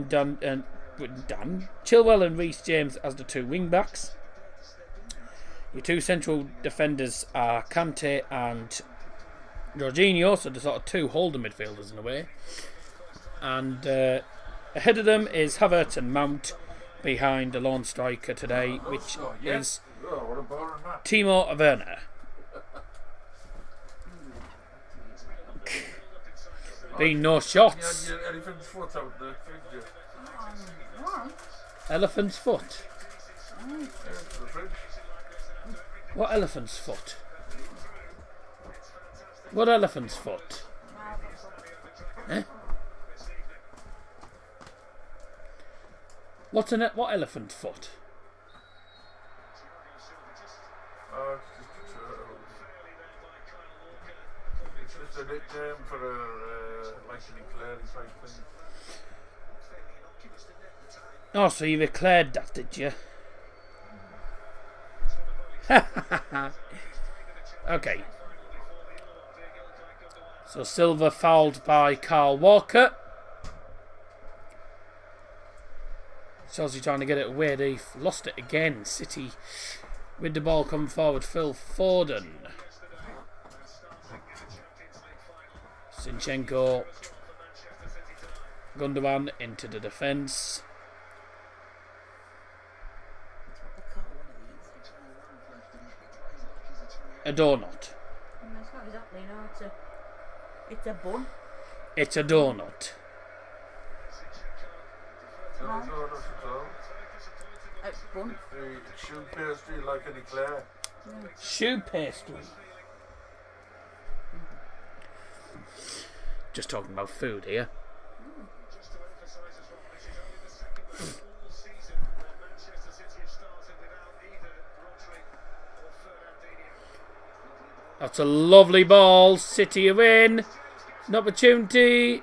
and Reece James as the two wing backs. Your two central defenders are Kante and Jorginho, so the sort of two holding midfielders in a way. And ahead of them is Havertz and Mount. behind the lone striker today, which is Oh, what a boring match. Timo Werner. Been no shots. You had your elephant's foot out there, didn't you? Elephant's foot. Yeah, to the fridge. What elephant's foot? What elephant's foot? Eh? What elephant foot? Oh, it's just a nickname for a like an eclair type thing. Oh, so you declared that, did you? Okay. So Silva fouled by Carl Walker. Chelsea trying to get it away. They've lost it again. City with the ball coming forward. Phil Foden. Zinchenko. Gundogan into the defence. A donut. It's not exactly, no. It's a bun. It's a donut. No, not at all. It's bun. The shoe pastry like an eclair. Shoe pastry. Just talking about food here. That's a lovely ball. City are in. An opportunity.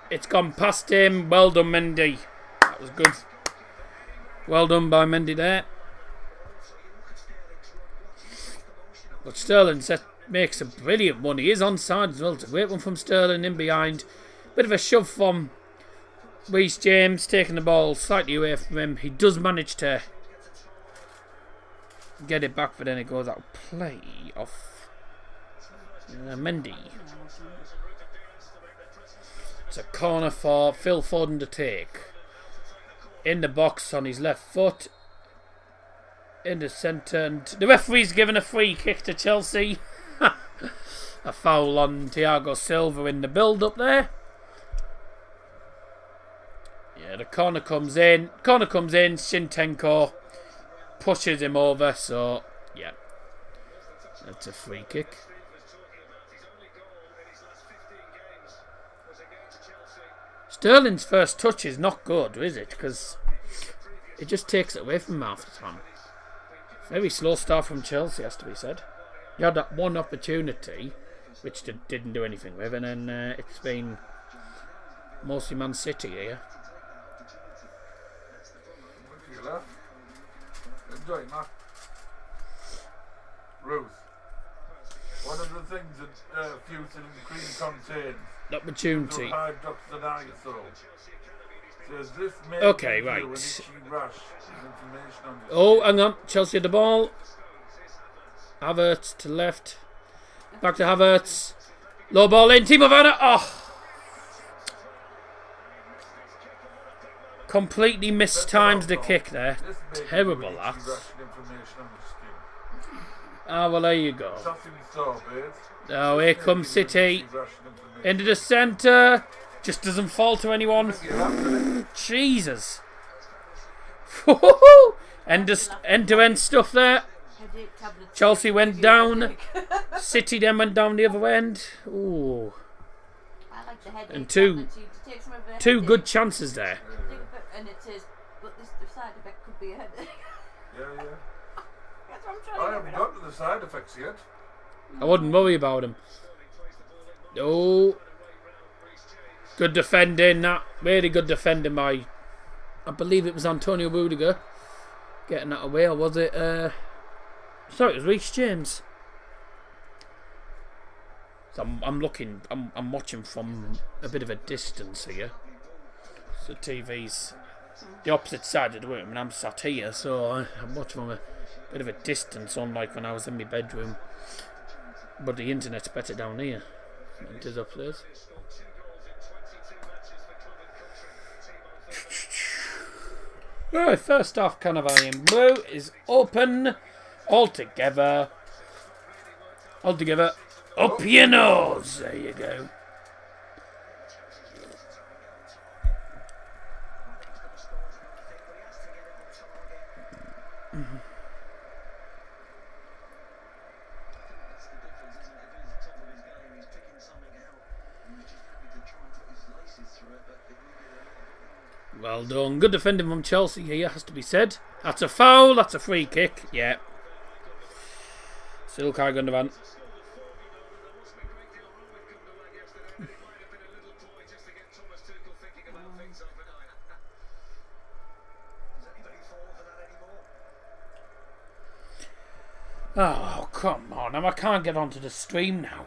It's gone past him. Well done, Mendy. That was good. Well done by Mendy there. But Sterling makes a brilliant one. He is onside as well. It's a great one from Sterling in behind. Bit of a shove from Reece James, taking the ball slightly away from him. He does manage to get it back, but then it goes out of play off Mendy. It's a corner for Phil Foden to take. In the box on his left foot. In the centre. And the referee's given a free kick to Chelsea. A foul on Thiago Silva in the build-up there. Yeah, the corner comes in. Zinchenko pushes him over. So, yeah. That's a free kick. Sterling's first touch is not good, is it? Because it just takes it away from him half the time. Very slow start from Chelsea, has to be said. You had that one opportunity, which didn't do anything with, and then it's been mostly Man City here. Enjoying that. Ruth, one of the things that Fusil and Cream contain. Opportunity. Okay, right. Oh, hang on. Chelsea had the ball. Havertz to the left. Back to Havertz. Low ball in. Timo Werner. Oh. Completely mistimed the kick there. Terrible that. Ah, well, there you go. Oh, here comes City. Into the centre. Just doesn't fall to anyone. Jesus. End-to-end stuff there. Chelsea went down. City then went down the other end. Ooh. And two good chances there. And it is, but the side effect could be a headache. Yeah. I haven't got to the side effects yet. I wouldn't worry about him. Oh. Good defending, that. Really good defending by, I believe it was Antonio Rudiger getting that away, or was it? Sorry, it was Reece James. So I'm watching from a bit of a distance here. So TV's the opposite side of the room, and I'm sat here, so I'm watching from a bit of a distance, unlike when I was in my bedroom. But the internet's better down here than it is upstairs. Right, first off, Cannavalian Blue is open. All together. Up your nose. There you go. Well done. Good defending from Chelsea here, has to be said. That's a foul. That's a free kick. Yeah. Still Kai Gundogan. Oh, come on. I can't get onto the stream now.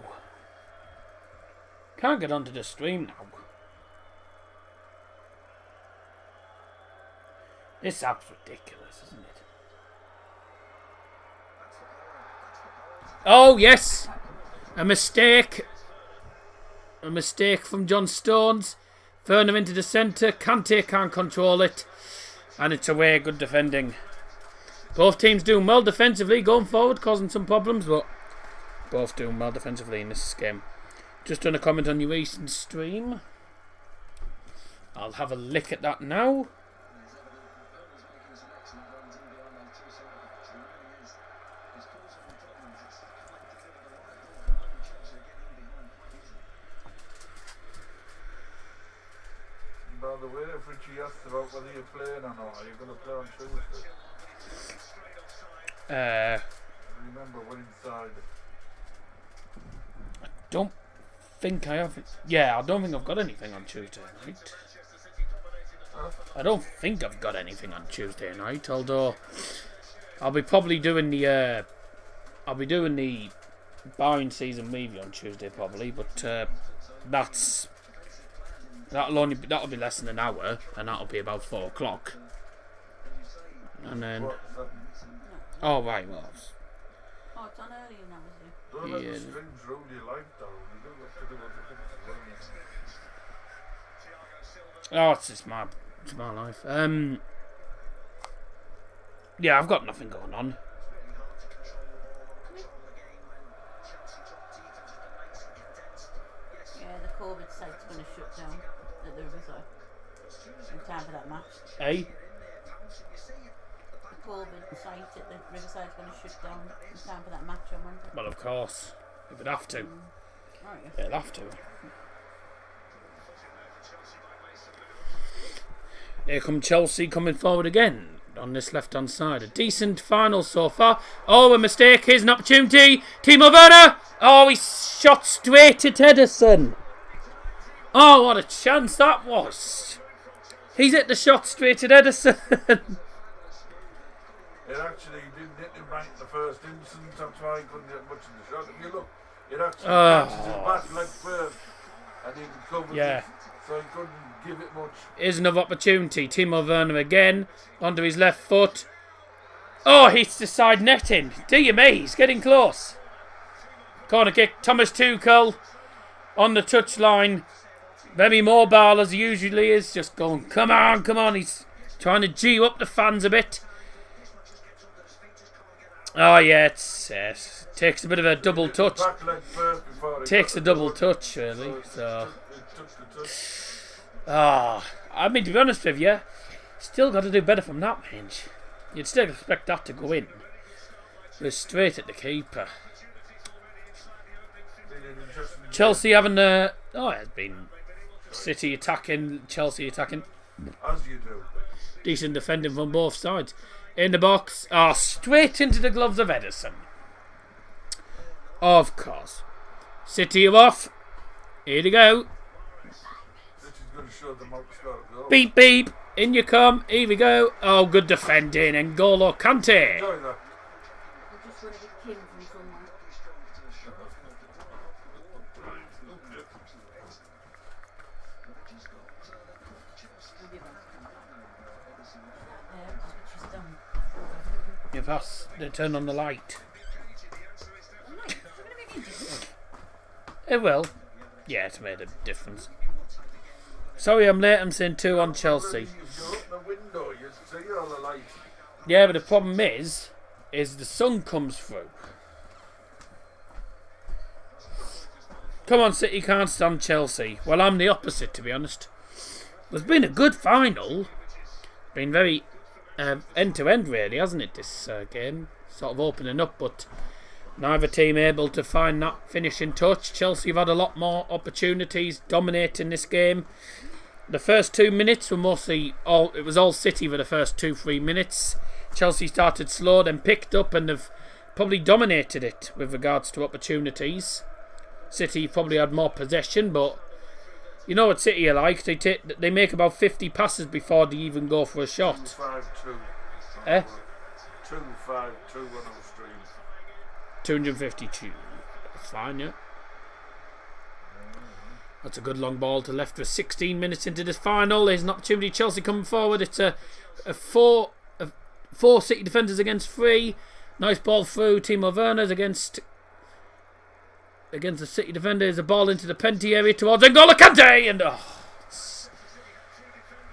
This app's ridiculous, isn't it? Oh, yes. A mistake. A mistake from John Stones. Werner into the centre. Kante can't control it. And it's away. Good defending. Both teams doing well defensively, going forward, causing some problems, but both doing well defensively in this game. Just done a comment on your recent stream. I'll have a lick at that now. By the way, if Richie asked about whether you're playing or not, are you going to play on Tuesday? Remember, we're inside. I don't think I have. Yeah, I don't think I've got anything on Tuesday night. I don't think I've got anything on Tuesday night. Although I'll be probably doing the buying season review on Tuesday probably, but that'll be less than an hour, and that'll be about 4 o'clock. And then. Oh, right, well. Oh, it's on earlier now, isn't it? Don't let the streams rule your life down. You don't have to do other things as well. Oh, it's my life. Yeah, I've got nothing going on. Yeah, the COVID site's going to shut down at the Riverside in time for that match. Eh? COVID site at the Riverside's going to shut down in time for that match on Wednesday. Well, of course. It would have to. Right, yes. It'll have to. Here come Chelsea coming forward again on this left-hand side. A decent final so far. Oh, a mistake. Here's an opportunity. Timo Werner. Oh, he shot straight at Ederson. Oh, what a chance that was. He's hit the shot straight at Ederson. It actually didn't hit him right in the first instance. That's why he couldn't get much in the shot. If you look, it actually catches his back leg first, and he covers it, so he couldn't give it much. Here's another opportunity. Timo Werner again onto his left foot. Oh, hits the side netting. Dear me, he's getting close. Corner kick. Thomas Tuchel on the touchline. Very mobile as he usually is. Just going, come on, come on. He's trying to G up the fans a bit. Oh yeah, it takes a bit of a double touch. Takes a double touch, really. So, I mean, to be honest with you, still got to do better from that range. You'd still expect that to go in. But straight at the keeper. Chelsea having it's been City attacking, Chelsea attacking. As you do. Decent defending from both sides. In the box. Oh, straight into the gloves of Ederson. Of course. City are off. Here they go. Beep, beep. In you come. Here we go. Oh, good defending. N'Golo Kante. You pass. They turn on the light. It will. Yeah, it's made a difference. Sorry I'm late. I'm saying 2 on Chelsea. If you open the window, you see all the light. Yeah, but the problem is the sun comes through. Come on, City can't stand Chelsea. Well, I'm the opposite, to be honest. It's been a good final. Been very end-to-end, really, hasn't it, this game? Sort of opening up, but neither team able to find that finishing touch. Chelsea have had a lot more opportunities, dominating this game. The first 2 minutes were mostly it was all City for the first 2-3 minutes. Chelsea started slow, then picked up, and have probably dominated it with regards to opportunities. City probably had more possession, but you know what City are like. They make about 50 passes before they even go for a shot. 252. 252 on our stream. 252. That's fine, yeah. That's a good long ball to left with 16 minutes into this final. There's an opportunity. Chelsea coming forward. It's a four City defenders against 3. Nice ball through. Timo Werner's against the City defenders. A ball into the penalty area towards N'Golo Kante, and it's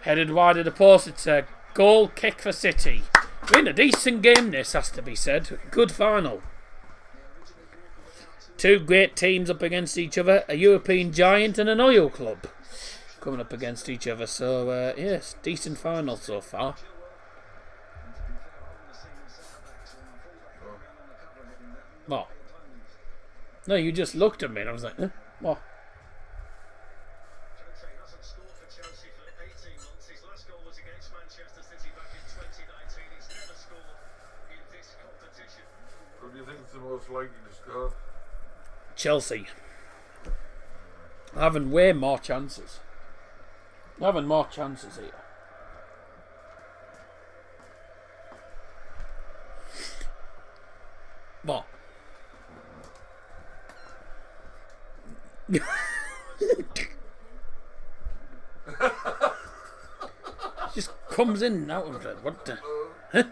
headed wide of the post. It's a goal kick for City. Been a decent game, this has to be said. Good final. Two great teams up against each other. A European giant and an oil club coming up against each other. So, yes, decent final so far. What? No, you just looked at me and I was like, huh? What? Who do you think is the most likely to score? Chelsea. Having way more chances. Having more chances here. What? Just comes in and out of it. What the? Huh?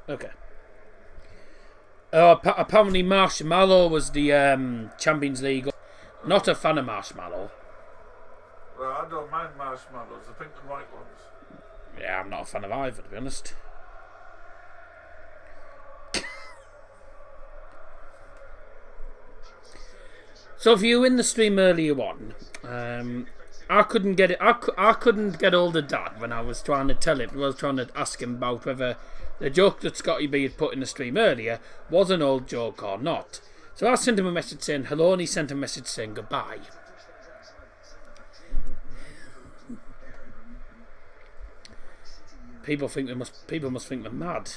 Okay. Apparently Marshmallow was the Champions League. Not a fan of Marshmallow. Well, I don't mind marshmallows, the pink and white ones. Yeah, I'm not a fan of either, to be honest. So if you were in the stream earlier on, I couldn't get it. I couldn't get hold of Dad when I was trying to tell him. I was trying to ask him about whether the joke that Scotty B had put in the stream earlier was an old joke or not. So I sent him a message saying hello, and he sent a message saying goodbye. People must think we're mad.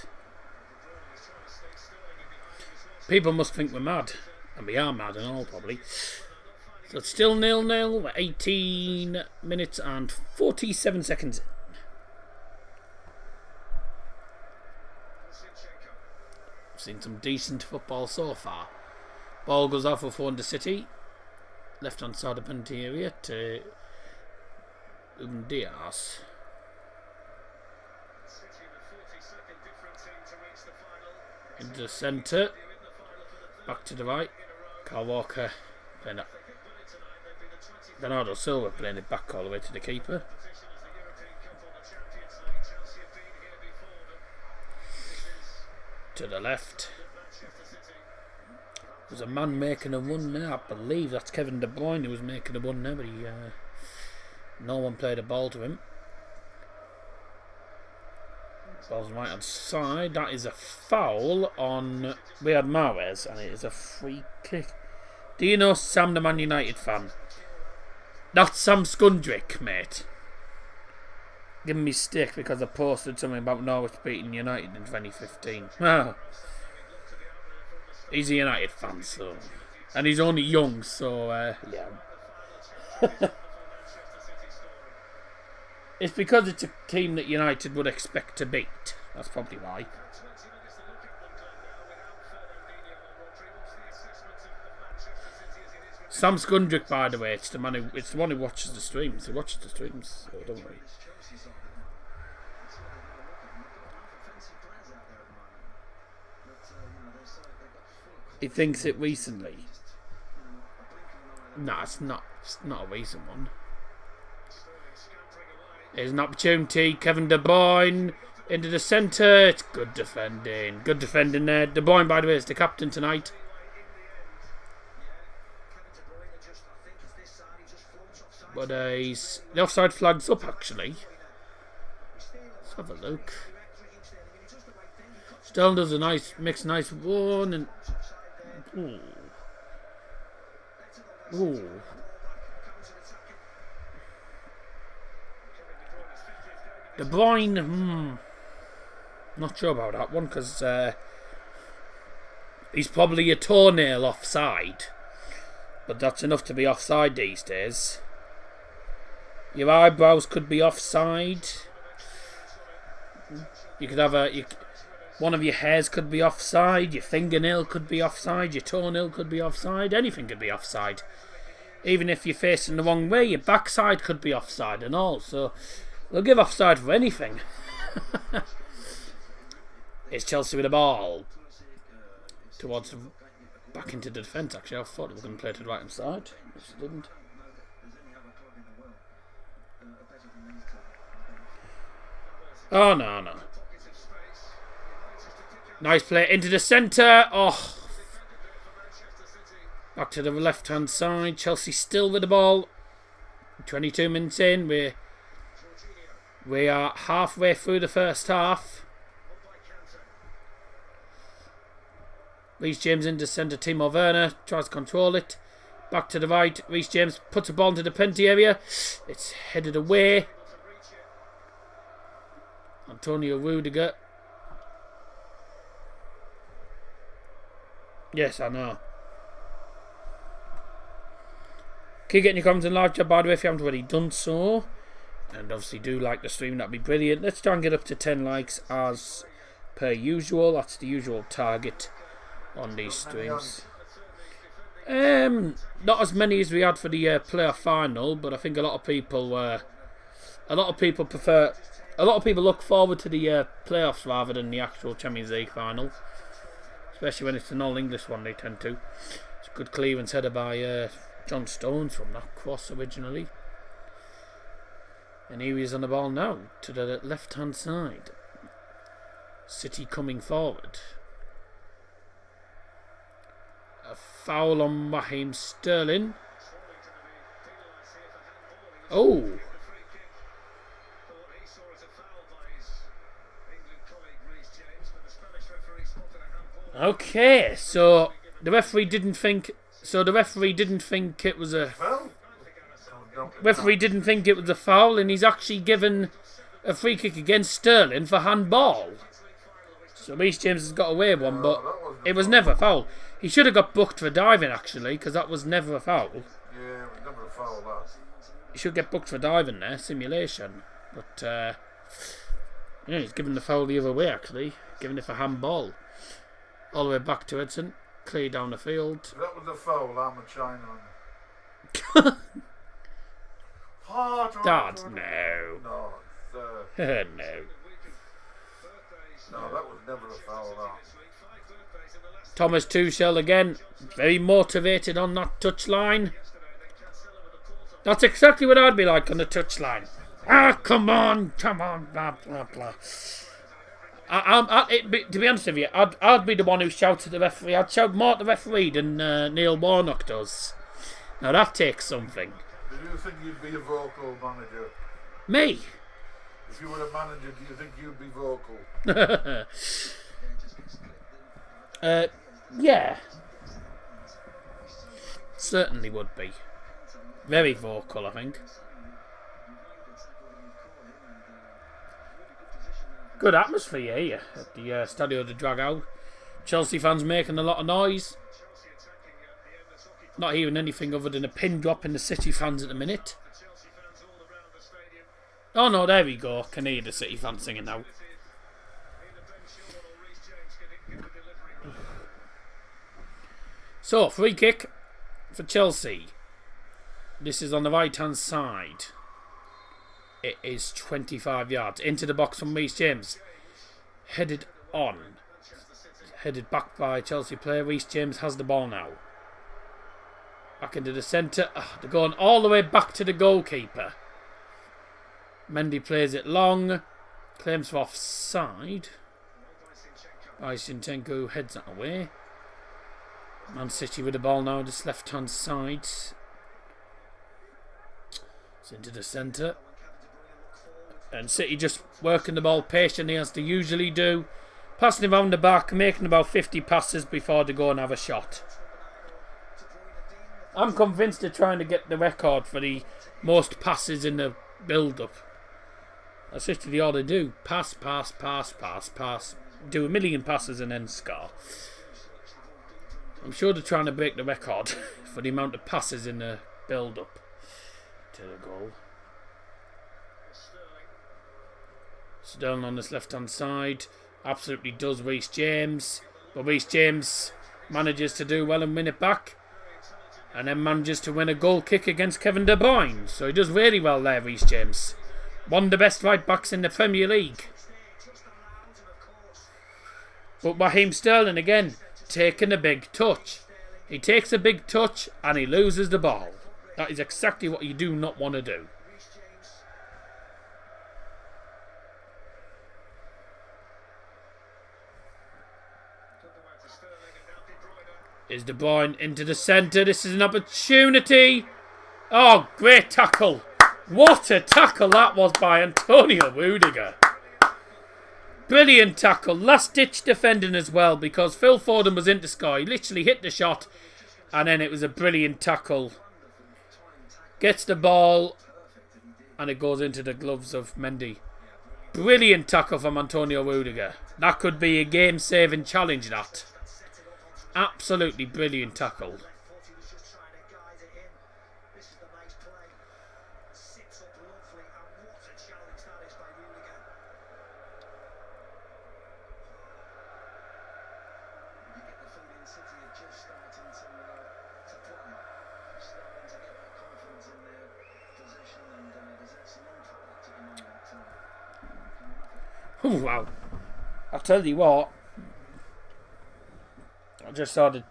People must think we're mad. And we are mad and all, probably. So it's still 0-0. We're 18 minutes and 47 seconds in. I've seen some decent football so far. Ball goes off for the City. Left hand side of the penalty area to Diaz. Into the centre. Back to the right. Kyle Walker playing it. Bernardo Silva playing it back all the way to the keeper. To the left. There's a man making a run there. I believe that's Kevin De Bruyne who was making a run there, but no one played a ball to him. Ball's right hand side. That is a foul on Riyad Mahrez, and it is a free kick. Do you know Sam, the Man United fan? That's Sam Skundrick, mate. Giving me stick because I posted something about Norwich beating United in 2015. Oh. He's a United fan, so, and he's only young, so yeah. It's because it's a team that United would expect to beat. That's probably why. Sam Skundrick, by the way, it's the one who watches the streams. He watches the streams, so don't worry. He thinks it recently. Nah, it's not. It's not a recent one. There's an opportunity. Kevin De Bruyne into the centre. It's good defending. Good defending there. De Bruyne, by the way, is the captain tonight. But the offside flag's up, actually. Let's have a look. Sterling does a makes a nice one, and ooh. De Bruyne, not sure about that one, because he's probably a toenail offside, but that's enough to be offside these days. Your eyebrows could be offside. You could have one of your hairs could be offside. Your fingernail could be offside. Your toenail could be offside. Anything could be offside. Even if you're facing the wrong way, your backside could be offside and all. So they'll give offside for anything. It's Chelsea with the ball towards back into the defence. Actually, I thought they were going to play to the right hand side. Yes, they didn't. Oh, no. Nice play into the centre. Oh. Back to the left-hand side. Chelsea still with the ball. 22 minutes in. We are halfway through the first half. Reece James into centre. Timo Werner tries to control it. Back to the right. Reece James puts the ball into the penalty area. It's headed away. Antonio Rudiger. Yes, I know. Keep getting your comments in live chat, by the way, if you haven't already done so. And obviously do like the stream, that'd be brilliant. Let's try and get up to 10 likes as per usual. That's the usual target on these streams. Not as many as we had for the playoff final, but I think a lot of people look forward to the playoffs rather than the actual Champions League final. Especially when it's an all-English one, they tend to. It's a good clearance header by John Stones from that cross originally. And here he is on the ball now, to the left-hand side. City coming forward. A foul on Raheem Sterling. Oh! Okay, so the referee didn't think it was a foul, and he's actually given a free kick against Sterling for handball. So Reece James has got away with one, but it was never a foul. He should have got booked for diving, actually, because that was never a foul. Yeah, it was never a foul, that. He should get booked for diving there, simulation. But yeah, he's given the foul the other way, actually, giving it for handball. All the way back to Edson, clear down the field. If that was a foul, I'm a China. Dad, no. No, No. No, that was never a foul, that. Thomas Tuchel again, very motivated on that touchline. That's exactly what I'd be like on the touchline. Come on, blah, blah, blah. To be honest with you, I'd be the one who shouts at the referee. I'd shout more at the referee than Neil Warnock does. Now that takes something. Do you think you'd be a vocal manager? Me? If you were a manager, do you think you'd be vocal? Yeah. Certainly would be. Very vocal, I think. Good atmosphere here at the Stadio de Dragao. Chelsea fans making a lot of noise. Not hearing anything other than a pin drop in the City fans at the minute. Oh no, there we go. Can hear the City fans singing now. So, free kick for Chelsea. This is on the right hand side. It is 25 yards. Into the box from Reece James. Headed on. Headed back by Chelsea player. Reece James has the ball now. Back into the centre. Oh, they're going all the way back to the goalkeeper. Mendy plays it long. Claims for offside. Zinchenko heads that away. Man City with the ball now, this left hand side. It's into the centre. And City just working the ball patiently as they usually do. Passing it around the back, making about 50 passes before they go and have a shot. I'm convinced they're trying to get the record for the most passes in the build-up. That's literally all they do. Pass, pass, pass, pass, pass. Do a million passes and then score. I'm sure they're trying to break the record for the amount of passes in the build-up to the goal. Sterling on this left-hand side. Absolutely does Reece James. But Reece James manages to do well and win it back. And then manages to win a goal kick against Kevin De Bruyne. So he does really well there, Reece James. One of the best right-backs in the Premier League. But Raheem Sterling again, taking a big touch. He takes a big touch and he loses the ball. That is exactly what you do not want to do. Is De Bruyne into the centre. This is an opportunity. Oh, great tackle. What a tackle that was by Antonio Rudiger. Brilliant tackle. Last ditch defending as well, because Phil Foden was into score. He literally hit the shot and then it was a brilliant tackle. Gets the ball and it goes into the gloves of Mendy. Brilliant tackle from Antonio Rudiger. That could be a game-saving challenge, that. Absolutely brilliant tackle. Oh, wow. I'll tell you what. I just saw the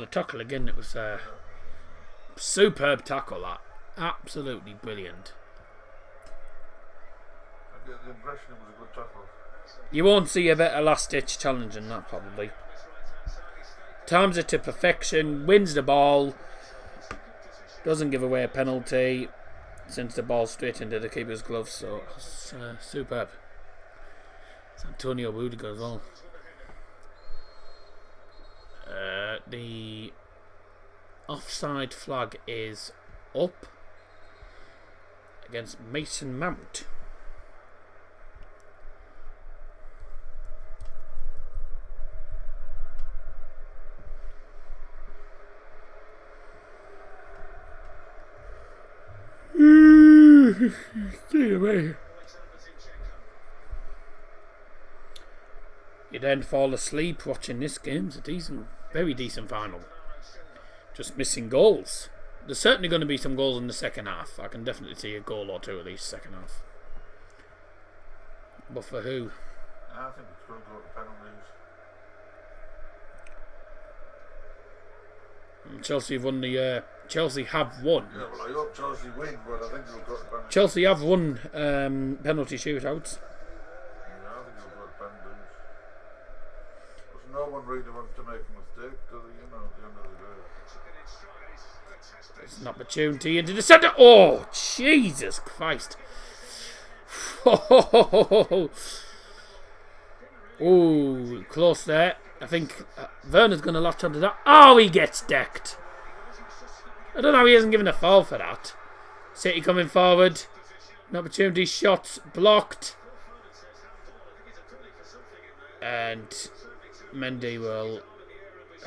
tackle again. It was a superb tackle, that. Absolutely brilliant. I get the impression it was a good tackle. You won't see a better last-ditch challenge than that, probably. Times it to perfection, wins the ball, doesn't give away a penalty, sends the ball straight into the keeper's gloves, so it's superb. It's Antonio Rudiger as well. The offside flag is up against Mason Mount. Stay away. You then fall asleep watching this game. It's a decent, very decent final. Just missing goals. There's certainly going to be some goals in the second half. I can definitely see a goal or two at least second half. But for who? I think it's going to go to penalties. Chelsea have won the. Chelsea have won. Yeah, well, I hope Chelsea win, but I think it'll go to penalties. Chelsea have won penalty shootouts. Yeah, I think it'll go to penalties. Because no one really wants to make a mistake, do they? You know, at the end of the day. It's an opportunity into the centre. Oh, Jesus Christ. Oh, close there. I think Werner's going to latch onto that. Oh, he gets decked. I don't know how he hasn't given a foul for that. City coming forward. An opportunity, shots blocked. And Mendy will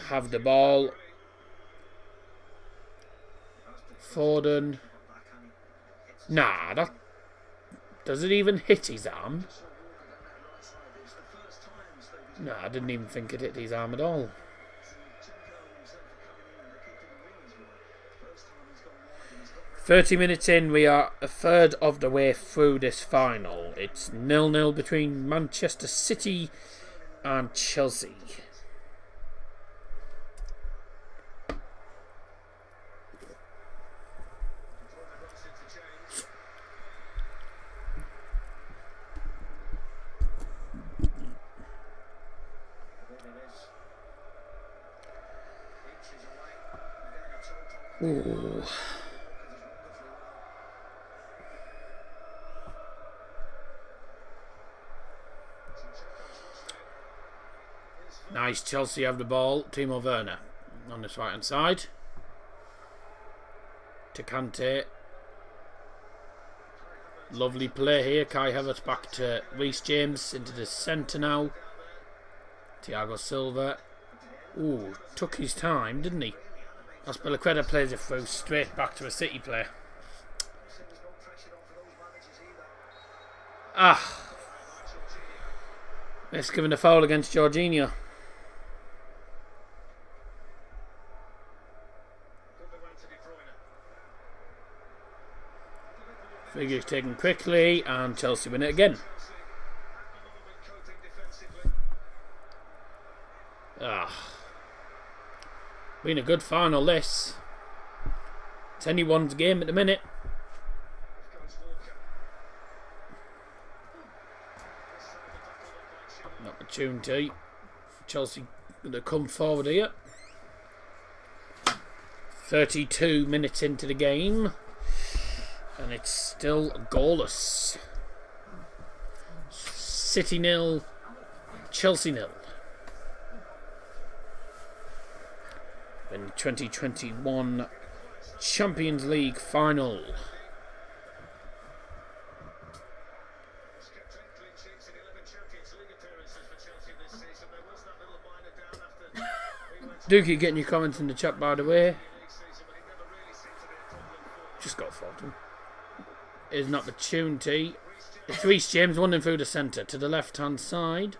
have the ball. Foden. Nah, that does it even hit his arm? Nah, I didn't even think it hit his arm at all. "30 minutes in, we are a third of the way through this final. It's 0-0 between Manchester City and Chelsea. Ooh. Nice. Chelsea have the ball. Timo Werner on this right hand side. To Kante. Lovely play here. Kai Havertz back to Reece James into the centre now. Thiago Silva. Ooh, took his time, didn't he? Azpilicueta plays it through straight back to a City player. It's given a foul against Jorginho. Figure taken quickly, and Chelsea win it again. Been a good final this. It's anyone's game at the minute. An opportunity. Chelsea going to come forward here. 32 minutes into the game. And it's still goalless. City 0, Chelsea 0. In 2021 Champions League Final. Dookie, getting your comments in the chat, by the way. Just got fault him. Is an opportunity. It's Reece James running through the centre to the left hand side.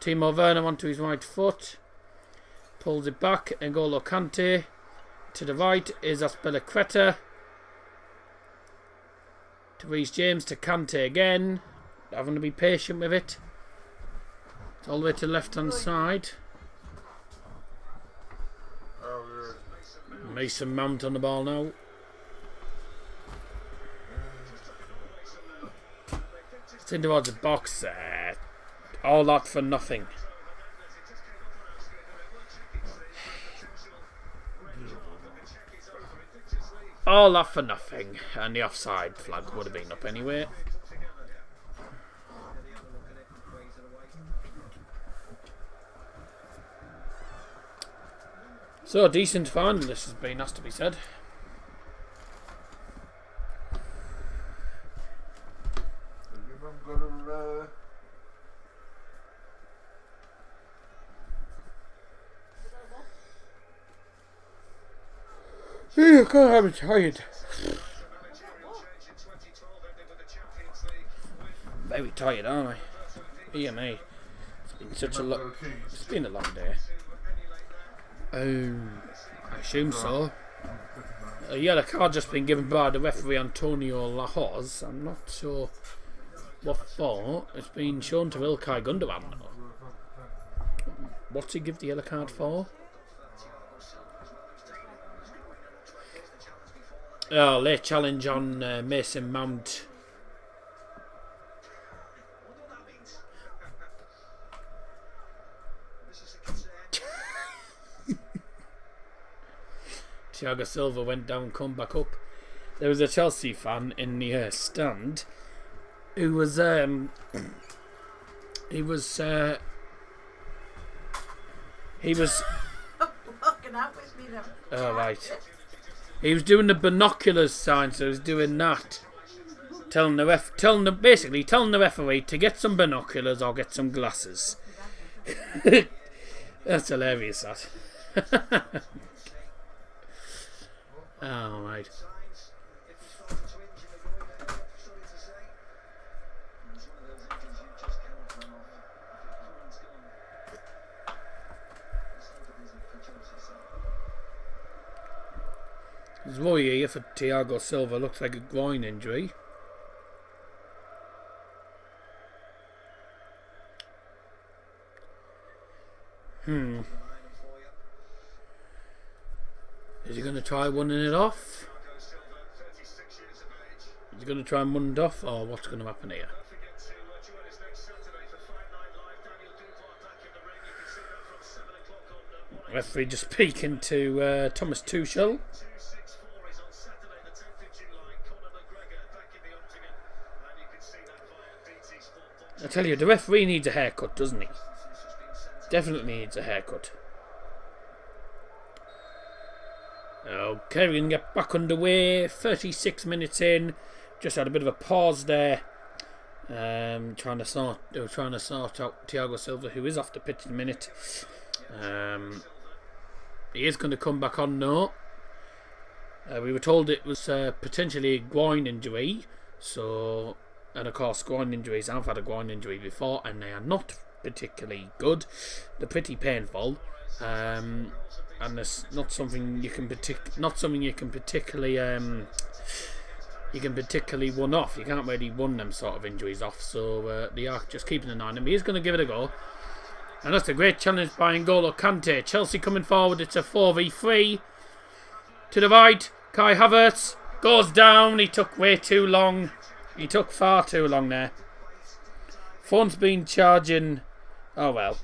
Timo Werner onto his right foot. Pulls it back. N'Golo Kante. To the right is Azpilicueta. To Reece James. To Kante again. Having to be patient with it. It's all the way to the left hand side. Mason Mount on the ball now. It's in towards the box. All that for nothing. All that for nothing. And the offside flag would have been up anyway. So, decent final this has been, has to be said. God, I'm tired. Very tired, aren't I? Yeah, mate. It's been such a long. It's been a long day. I assume so. A yellow card just been given by the referee Antonio Lahoz. I'm not sure what for. It's been shown to Ilkay Gundogan. What's he give the yellow card for? Oh, late challenge on Mason Mount. Thiago Silva went down, come back up. There was a Chelsea fan in the stand who was he was Fucking up with me now. oh right. He was doing the binoculars sign, so he was doing that. Telling the referee to get some binoculars or get some glasses. That's hilarious, that. Oh, right. There's worry here for Thiago Silva. Looks like a groin injury. Is he going to try running it off? Is he going to try and run it off? Or what's going to happen here? Referee just speaking to Thomas Tuchel. I tell you, the referee needs a haircut, doesn't he? Definitely needs a haircut. Okay, we're going to get back underway. 36 minutes in. Just had a bit of a pause there. Trying to sort out Thiago Silva, who is off the pitch in a minute. He is going to come back on now. We were told it was potentially a groin injury. So, and of course, groin injuries. I've had a groin injury before, and they are not particularly good. They're pretty painful. And it's not something you can particularly run off. You can't really run them sort of injuries off. So they are just keeping an eye on him. He's going to give it a go. And that's a great challenge by N'Golo Kante. Chelsea coming forward. It's a 4v3. To the right, Kai Havertz goes down. He took way too long. He took far too long there. Phone's been charging. Oh well.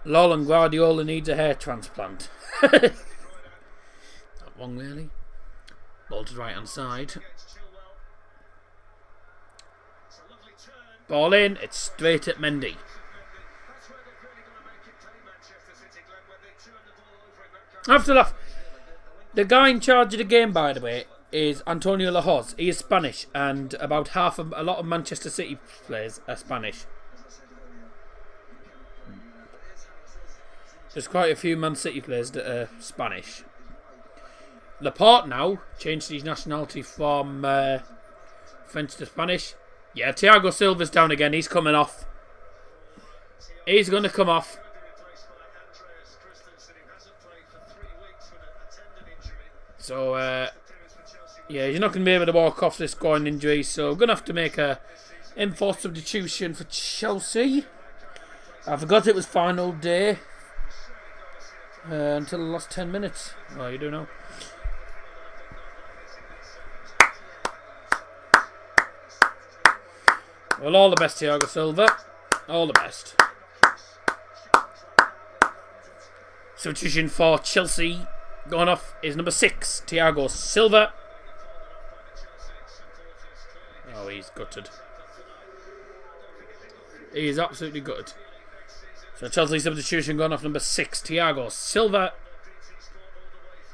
Lol and Guardiola needs a hair transplant. Not wrong really. Ball to the right hand side. Ball in, it's straight at Mendy. After that, the guy in charge of the game, by the way, is Antonio Lahoz. He is Spanish, and a lot of Manchester City players are Spanish. There's quite a few Man City players that are Spanish. Laporte now changed his nationality from French to Spanish. Yeah, Thiago Silva's down again. He's coming off. He's going to come off. So, yeah, he's not going to be able to walk off this groin injury. So, we're going to have to make a enforced substitution for Chelsea. I forgot it was final day. Until the last 10 minutes. Oh, you do know. Well, all the best, Thiago Silva. All the best. Substitution for Chelsea. Going off is number 6, Thiago Silva. Oh, he's gutted. He is absolutely gutted. So Chelsea substitution going off number 6, Thiago Silva.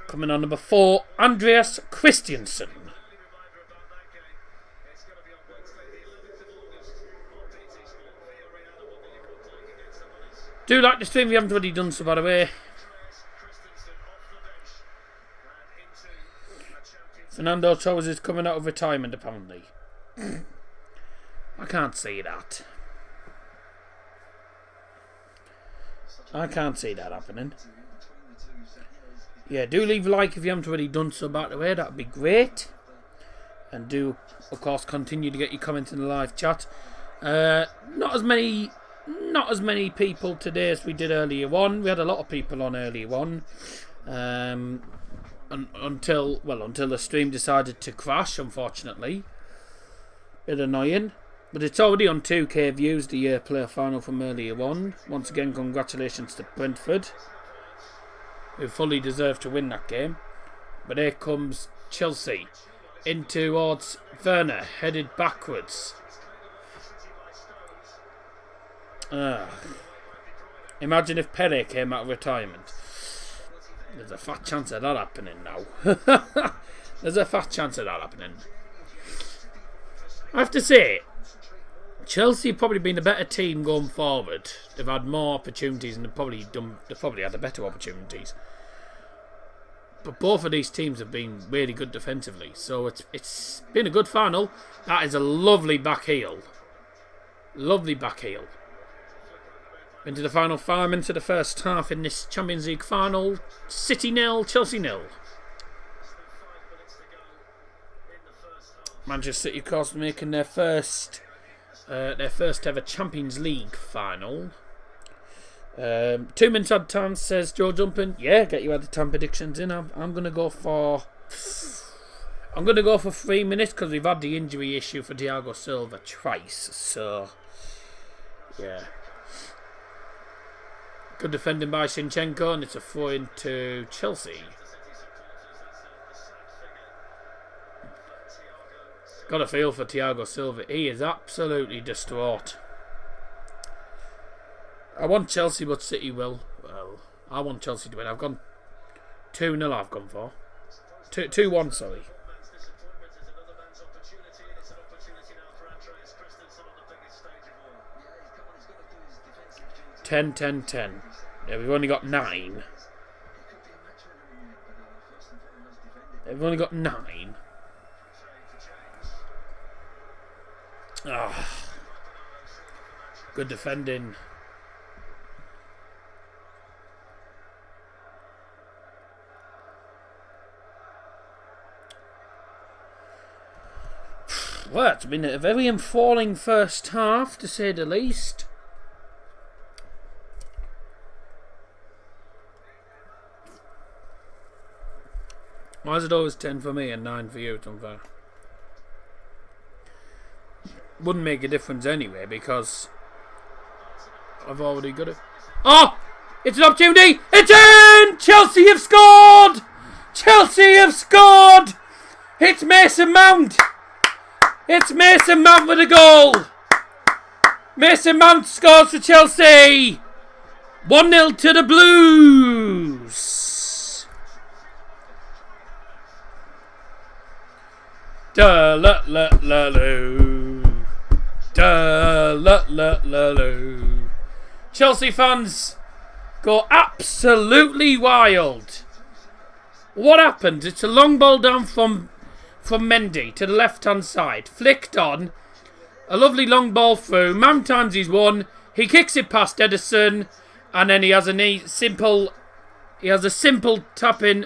Coming on number 4, Andreas Christensen. Do like the stream if you haven't already done so, by the way. Fernando Torres is coming out of retirement, apparently. I can't see that. I can't see that happening. Yeah, do leave a like if you haven't already done so, by the way. That would be great. And do, of course, continue to get your comments in the live chat. Not as many people today as we did earlier on. We had a lot of people on earlier on. Until the stream decided to crash, unfortunately. Bit annoying. But it's already on 2k views, the player final from earlier on. Once again, congratulations to Brentford, who fully deserved to win that game. But here comes Chelsea. In towards Werner, headed backwards. Imagine if Pele came out of retirement. There's a fat chance of that happening now. There's a fat chance of that happening. I have to say, Chelsea have probably been a better team going forward. They've had more opportunities and they've probably had the better opportunities. But both of these teams have been really good defensively. So it's been a good final. That is a lovely back heel. Lovely back heel. Into the final 5 minutes of the first half in this Champions League final. City 0, Chelsea 0. Manchester City, of course, making their first ever Champions League final. 2 minutes odd time, says Joe Jumping. Yeah, get you added time predictions in. I'm gonna go for 3 minutes because we've had the injury issue for Thiago Silva twice. So yeah. Good defending by Zinchenko, and it's a throw into Chelsea. Got a feel for Thiago Silva. He is absolutely distraught. I want Chelsea, but City will. Well, I want Chelsea to win. I've gone 2-0. I've gone for 2-1. Sorry. Ten. Yeah, we've only got 9. We've only got 9. Ah, good defending. Well, it's been a very enthralling first half, to say the least. Why is it always 10 for me and 9 for you? It's unfair. Wouldn't make a difference anyway, because I've already got it. Oh! It's an opportunity! It's in! Chelsea have scored! Chelsea have scored! It's Mason Mount! It's Mason Mount with a goal! Mason Mount scores for Chelsea! 1-0 to the Blues! Da-la-la-la-loo. Da-la-la-la-loo. Chelsea fans go absolutely wild. What happened? It's a long ball down from Mendy to the left-hand side. Flicked on. A lovely long ball through. Mount times he's won. He kicks it past Ederson. And then he has a simple tap in.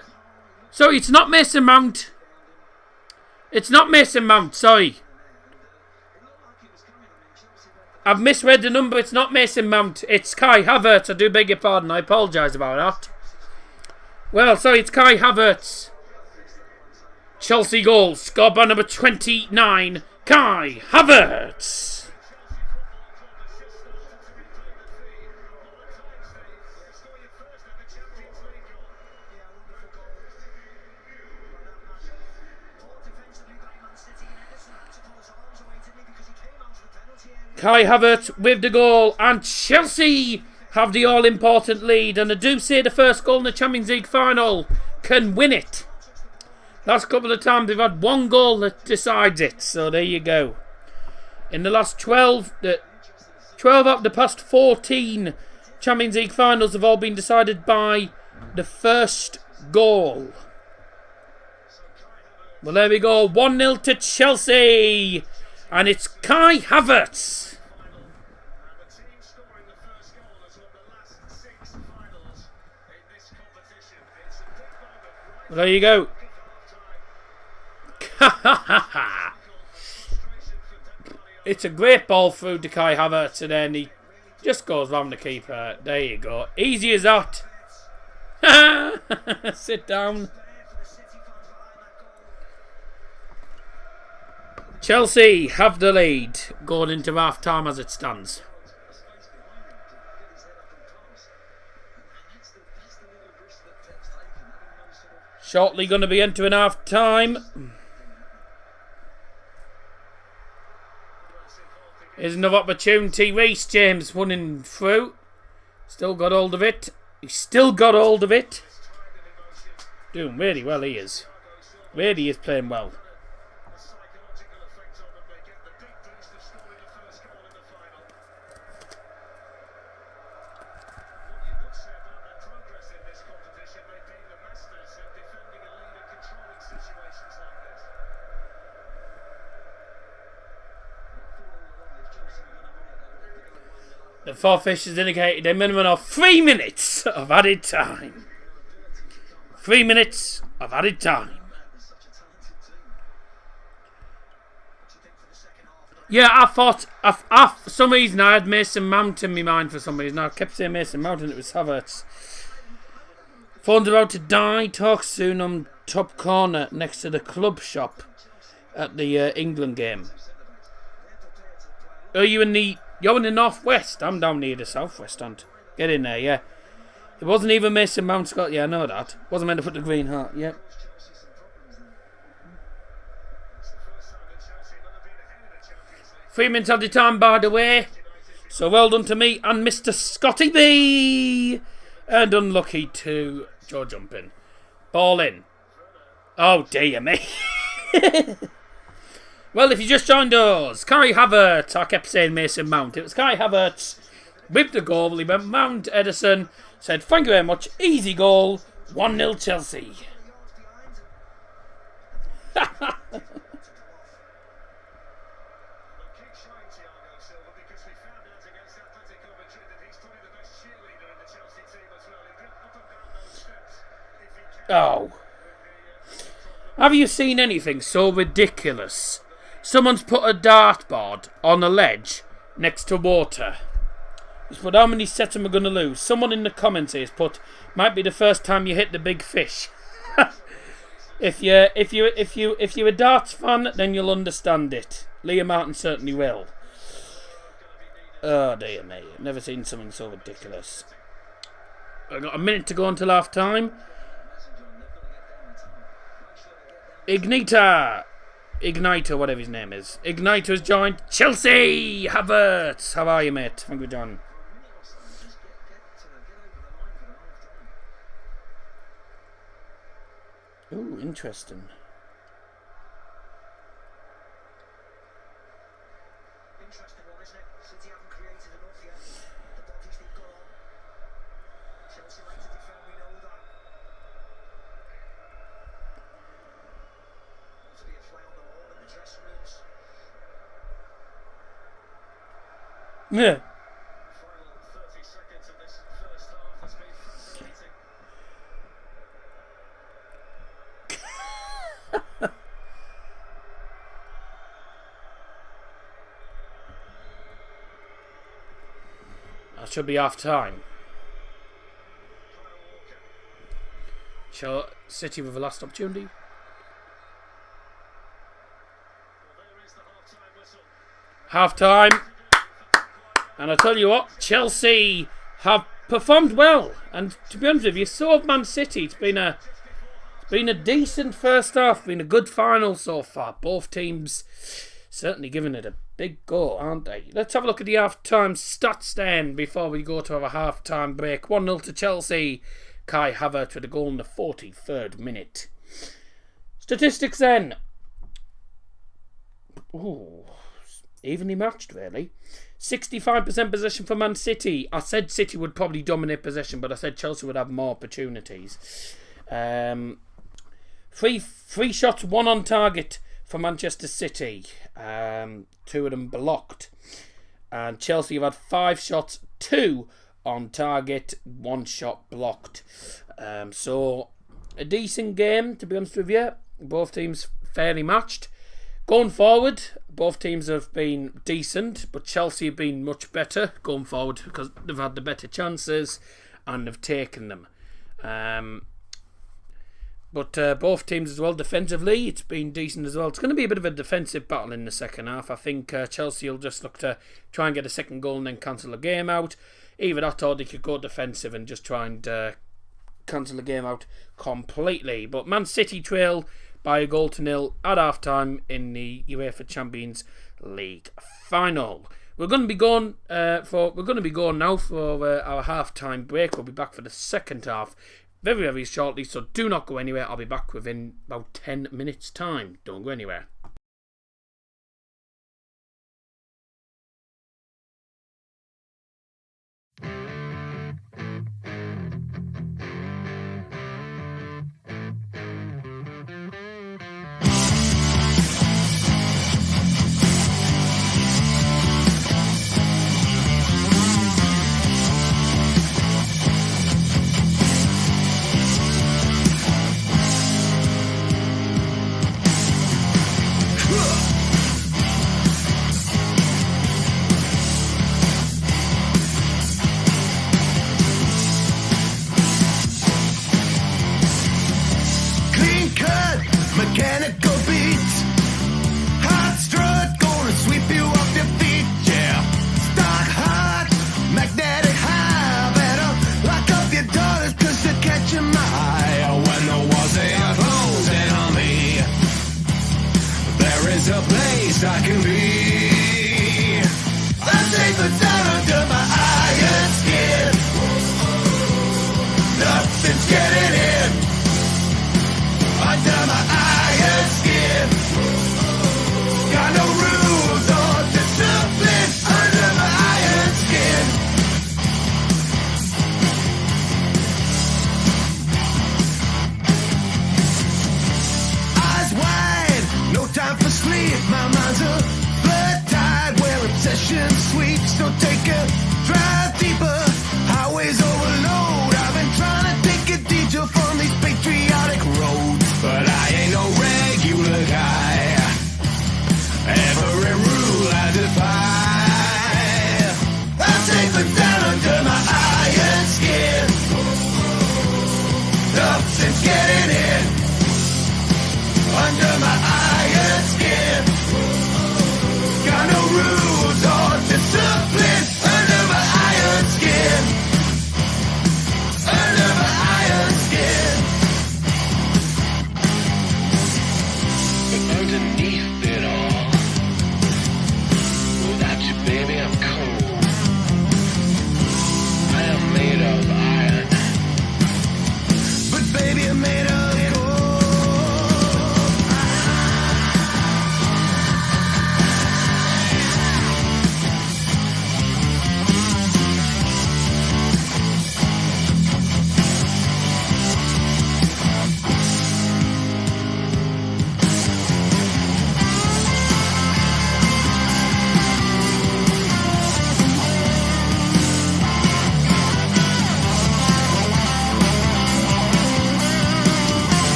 Sorry, it's not Mason Mount. It's not Mason Mount, sorry. I've misread the number. It's not Mason Mount. It's Kai Havertz. I do beg your pardon. I apologise about that. Well, sorry, it's Kai Havertz. Chelsea goal. Scored by number 29, Kai Havertz. Kai Havertz with the goal, and Chelsea have the all-important lead, and I do say the first goal in the Champions League Final can win it. Last couple of times they've had one goal that decides it, so there you go. In the last 12 out of the past 14 Champions League Finals have all been decided by the first goal. Well, there we go, 1-0 to Chelsea, and it's Kai Havertz. Well, there you go. It's a great ball through to Kai Havertz, and then he just goes round the keeper. There you go. Easy as that. Sit down. Chelsea have the lead going into half time as it stands. Shortly going to be entering half time. Here's another opportunity. Reece James running through. Still got hold of it. He's still got hold of it. Doing really well, he is. Really is playing well. The forfeit has indicated a minimum of 3 minutes of added time. 3 minutes of added time. Yeah, I thought, for some reason I had Mason Mount in my mind for some reason. I kept saying Mason Mount and it was Havertz. Phone's about to die. Talk soon on top corner next to the club shop at the England game. Are you in the... You're in the northwest. I'm down near the southwest. And get in there, yeah. It wasn't even Mason Mount Scott. Yeah, I know that. Wasn't meant to put the green heart. Yep. 3 minutes of the time, by the way. So well done to me and Mr. Scotty B. And unlucky to Joe Jumping. Ball in. Oh, dear me. Well, if you just joined us, Kai Havertz, I kept saying Mason Mount. It was Kai Havertz with the goal. He went Mount. Edison said, thank you very much. Easy goal. 1-0 Chelsea. Oh. Have you seen anything so ridiculous? Someone's put a dartboard on a ledge next to water. He's put, how many sets am I going to lose? Someone in the comments has put, might be the first time you hit the big fish. If you're a darts fan, then you'll understand it. Liam Martin certainly will. Oh dear me, I've never seen something so ridiculous. I've got a minute to go until half time. Igniter, whatever his name is. Igniter has joined. Chelsea Havertz. How are you, mate? Thank you, John. Ooh, interesting. Interesting one, isn't it? City haven't created enough yet. The bodies they've got on. Chelsea like to defend, we know that. To be a fly on the wall in the dressing rooms. Yeah. Final 30 seconds of this first half has been fascinating. That should be half time. City with the last opportunity. Half time. And I tell you what, Chelsea have performed well. And to be honest with you, so have Man City. It's been a decent first half, been a good final so far. Both teams certainly giving it a big go, aren't they? Let's have a look at the half-time stats then before we go to have a half-time break. 1-0 to Chelsea. Kai Havertz with a goal in the 43rd minute. Statistics then. Ooh, evenly matched really. 65% possession for Man City. I said City would probably dominate possession, but I said Chelsea would have more opportunities. Three shots, one on target for Manchester City. 2 of them blocked. And Chelsea have had 5 shots, 2 on target, 1 shot blocked. So a decent game, to be honest with you. Both teams fairly matched. Going forward, both teams have been decent, but Chelsea have been much better going forward because they've had the better chances and they've taken them. But both teams as well, defensively, it's been decent as well. It's going to be a bit of a defensive battle in the second half. I think Chelsea will just look to try and get a second goal and then cancel the game out. Either that or they could go defensive and just try and cancel the game out completely. But Man City trail by 1-0 at half-time in the UEFA Champions League Final. We're going to be going now for our half-time break. We'll be back for the second half very, very shortly, so do not go anywhere. I'll be back within about 10 minutes' time. Don't go anywhere. My mind's a flood tide where obsession's sweet. So take a drive deeper, highways overload. I've been trying to take a detour from these patriotic roads, but I ain't no regular guy. Every rule I defy. I'm safe down under my iron skin. Nothing's getting in under my iron skin. Got no rules or discipline under my iron skin. Under my iron skin. But underneath it all, without you, baby, I'm cold. I am made of iron. But baby, I'm made of gold.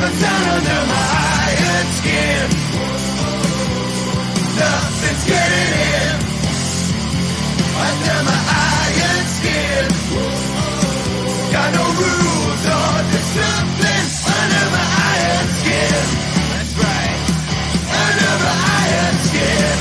Down under my iron skin. Nothing's getting in under my iron skin. Got no rules or discipline under my iron skin. That's right, under my iron skin.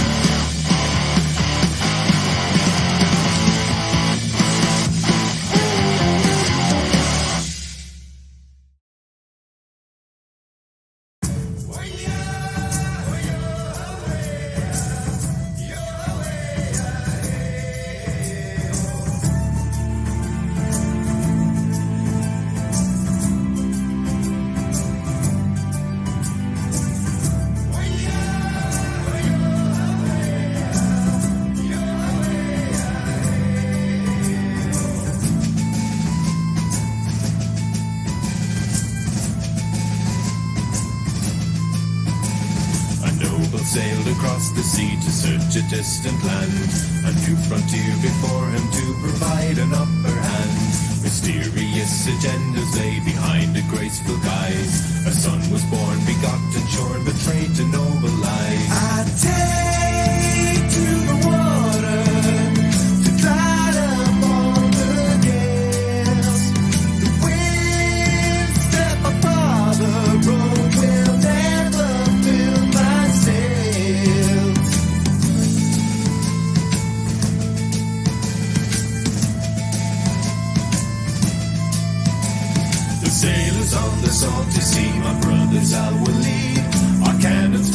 Sailed across the sea to search a distant land, a new frontier before him to provide an upper hand. Mysterious agendas lay behind a graceful guise. A son was born, begotten, shorn, betrayed to noble lies. I take to the water to glide upon the gales. The wind step my father road will never fill my sails. The sailors on the salty sea, my brothers I will lead. Our cannons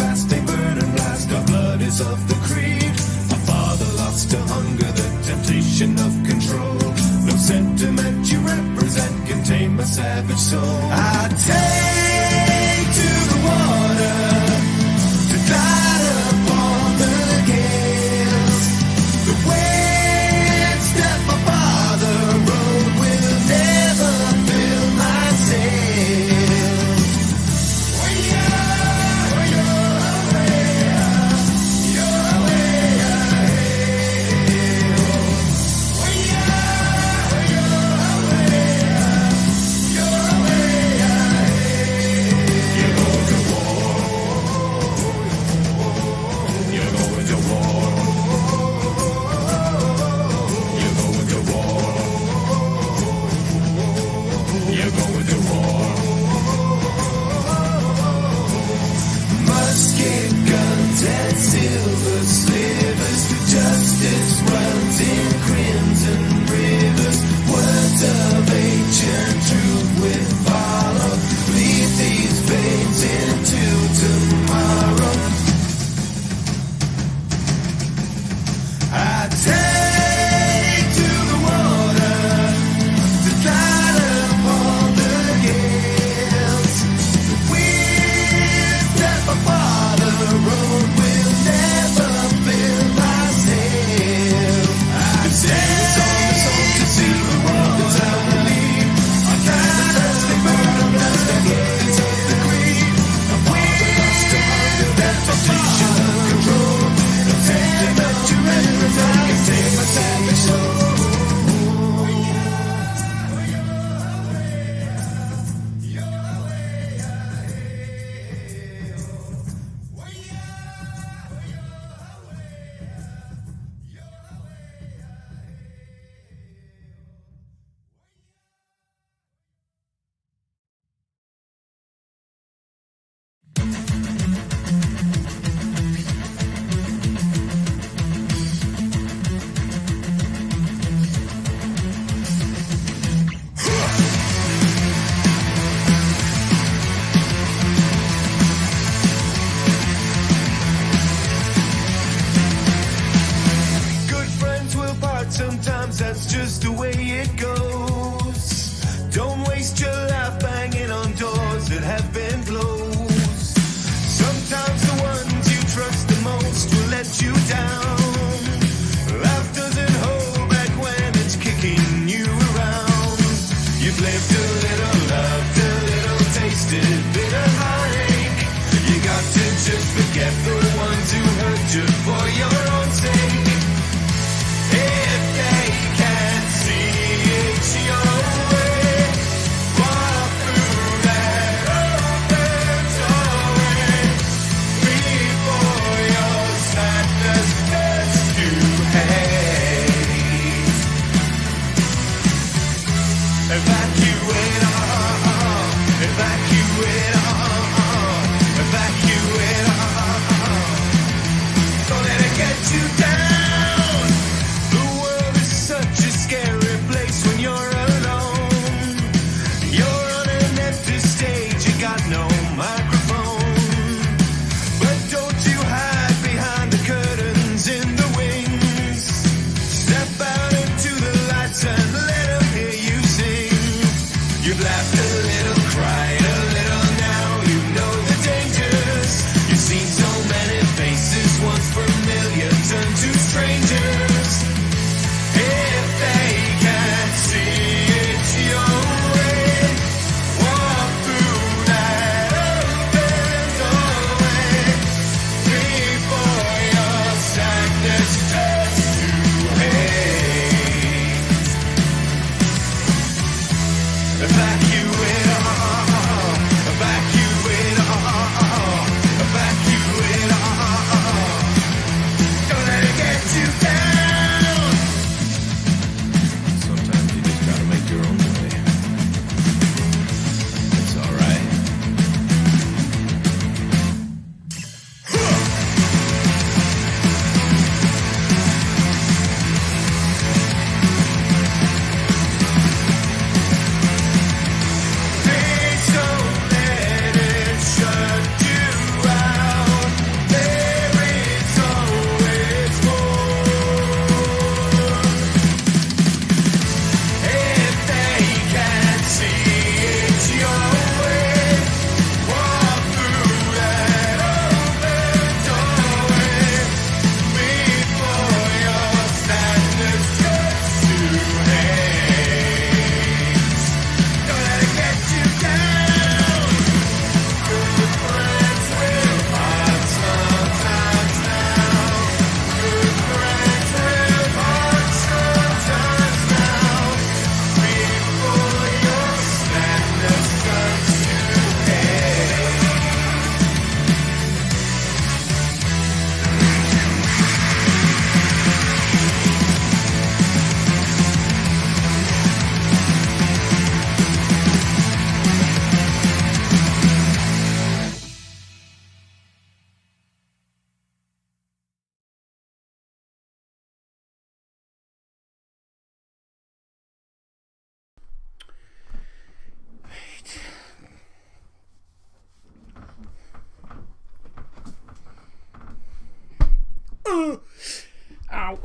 Ow.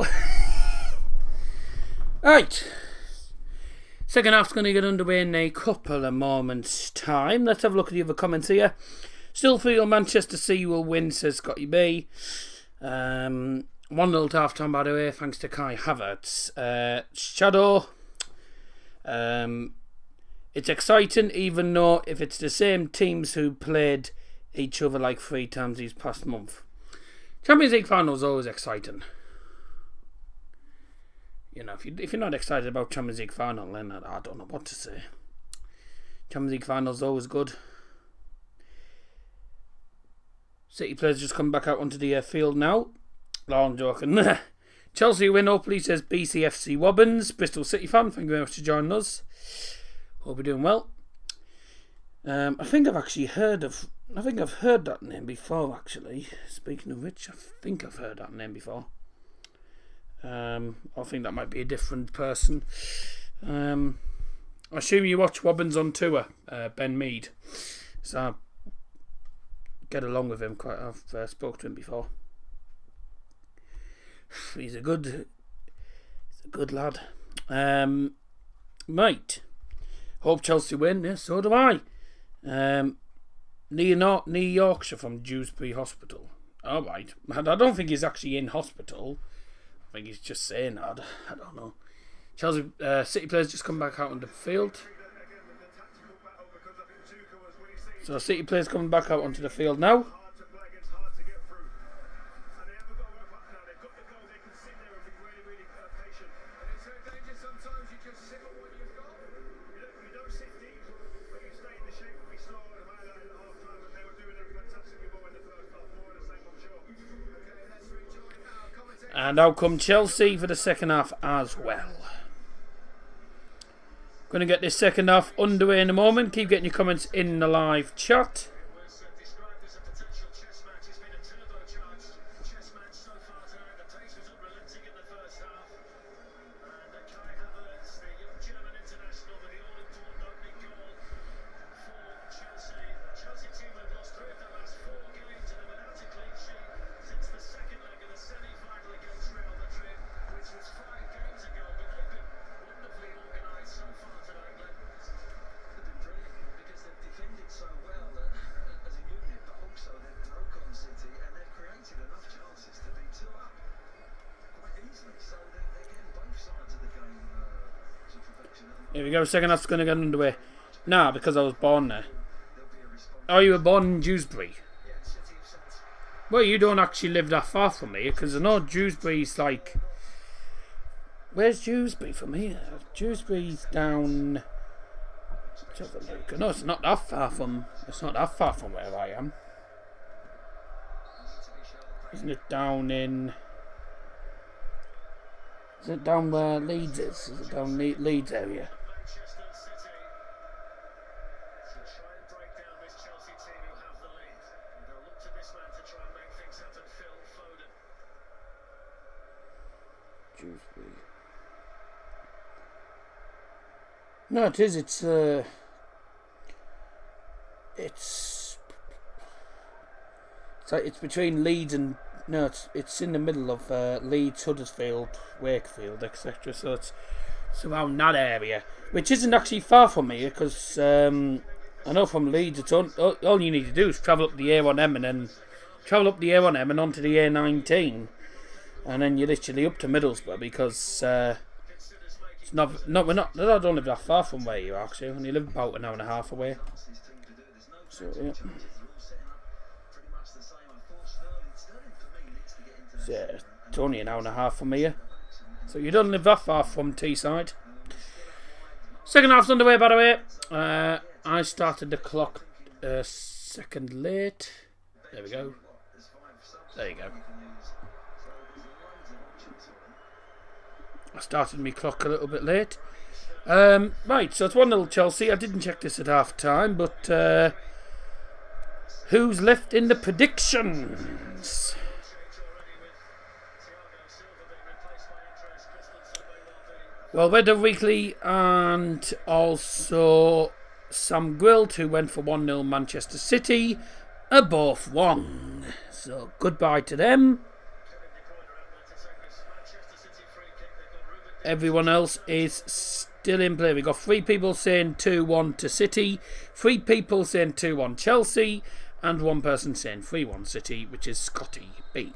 Right. Second half's going to get underway in a couple of moments' time. Let's have a look at the other comments here. Still feel Manchester City will win, says Scotty B. 1-0 to half time, by the way, thanks to Kai Havertz. Shadow. It's exciting, even though if it's the same teams who played each other like 3 times these past month. Champions League Final is always exciting. You know, if you're not excited about Champions League Final, then I don't know what to say. Champions League Final is always good. City players just come back out onto the field now. No, I'm joking. Chelsea win, hopefully, says BCFC Wobbins. Bristol City fan, thank you very much for joining us. Hope you're doing well. I think I've heard that name before, actually. Speaking of which, I think I've heard that name before. I think that might be a different person. I assume you watch Wobbins on tour, Ben Mead. So I get along with him quite. I've spoke to him before. He's a good lad. Right. Hope Chelsea win. Yeah, so do I. Near Yorkshire from Dewsbury Hospital. All right. I don't think he's actually in hospital. I think he's just saying that. I don't know. Chelsea City players just come back out on the field. So City players coming back out onto the field now. And out come Chelsea for the second half as well. Going to get this second half underway in a moment. Keep getting your comments in the live chat. Here we go, second half's going to get underway. Nah, because I was born there. Oh, you were born in Dewsbury? Well, you don't actually live that far from me, because I know Dewsbury's like... Where's Dewsbury from here? Dewsbury's down... Let's have a look. No, it's not that far from... It's not that far from where I am. Isn't it down in... Is it down where Leeds is? Is it down Leeds area? No, it is. It's like it's between Leeds and it's in the middle of Leeds, Huddersfield, Wakefield, etc. So it's around that area, which isn't actually far from me because I know from Leeds, it's all you need to do is travel up the A1M and then travel up the A1M and onto the A19, and then you're literally up to Middlesbrough because. I don't live that far from where you are, actually. I only live about an hour and a half away. So, yeah. So, it's only an hour and a half from here. So, you don't live that far from Teesside. Second half's underway, by the way. I started the clock a second late. There we go. There you go. I started my clock a little bit late. Right, so it's 1-0 Chelsea. I didn't check this at half time, but who's left in the predictions? Well, Weather Weekly and also Sam Gwilt, who went for 1-0 Manchester City, are both wrong. So goodbye to them. Everyone else is still in play. We've got 3 people saying 2-1 to City, 3 people saying 2-1 Chelsea, and 1 person saying 3-1 City, which is Scotty B.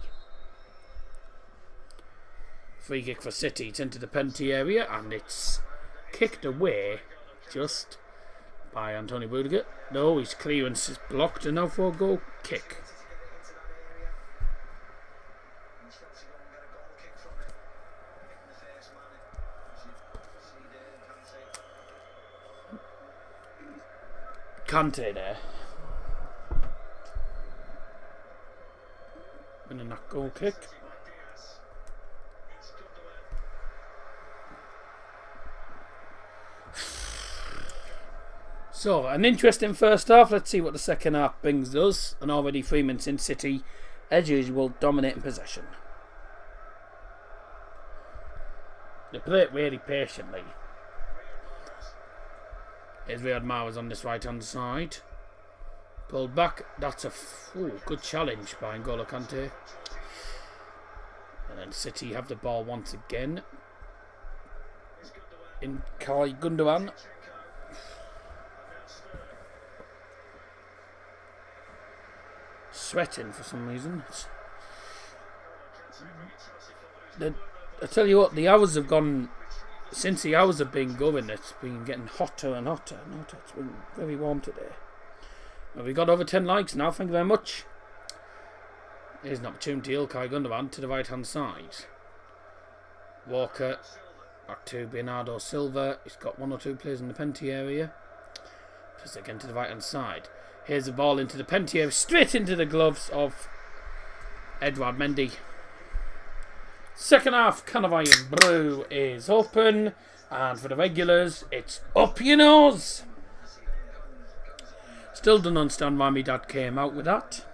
Free kick for City. It's into the penalty area, and it's kicked away just by Antonio Rudiger. No, his clearance is blocked, and now for a goal kick. Kante there. Winning that goal kick. So, an interesting first half. Let's see what the second half brings us. And already 3 minutes in, City, as usual, dominating possession. They play it really patiently. Here's Riyad Mahrez on this right hand side. Pulled back. That's a good challenge by N'Golo Kante. And then City have the ball once again. In Kai Gundogan. Sweating for some reason. I tell you what, the hours have gone. Since the hours have been going, it's been getting hotter and hotter and hotter. It's been very warm today. Well, we got over 10 likes now, thank you very much. Here's an opportunity, Ilkay Gundogan to the right hand side. Walker back to Bernardo Silva. He's got 1 or 2 players in the penalty area. Just again to the right hand side. Here's the ball into the penalty area, straight into the gloves of Edouard Mendy. Second half, can of iron brew is open, and for the regulars, it's up your nose. Still don't understand why my dad came out with that,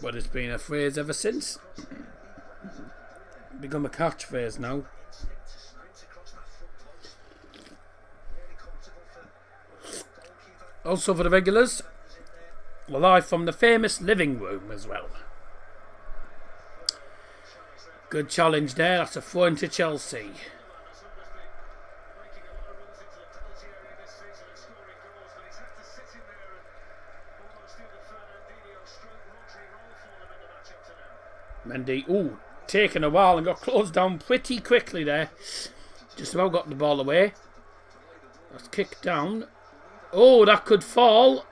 but it's been a phrase ever since. Become a catchphrase now. Also for the regulars, we're live from the famous living room as well. Good challenge there. That's a throw into Chelsea. Mendy, taken a while and got closed down pretty quickly there. Just about got the ball away. That's kicked down. Oh, that could fall.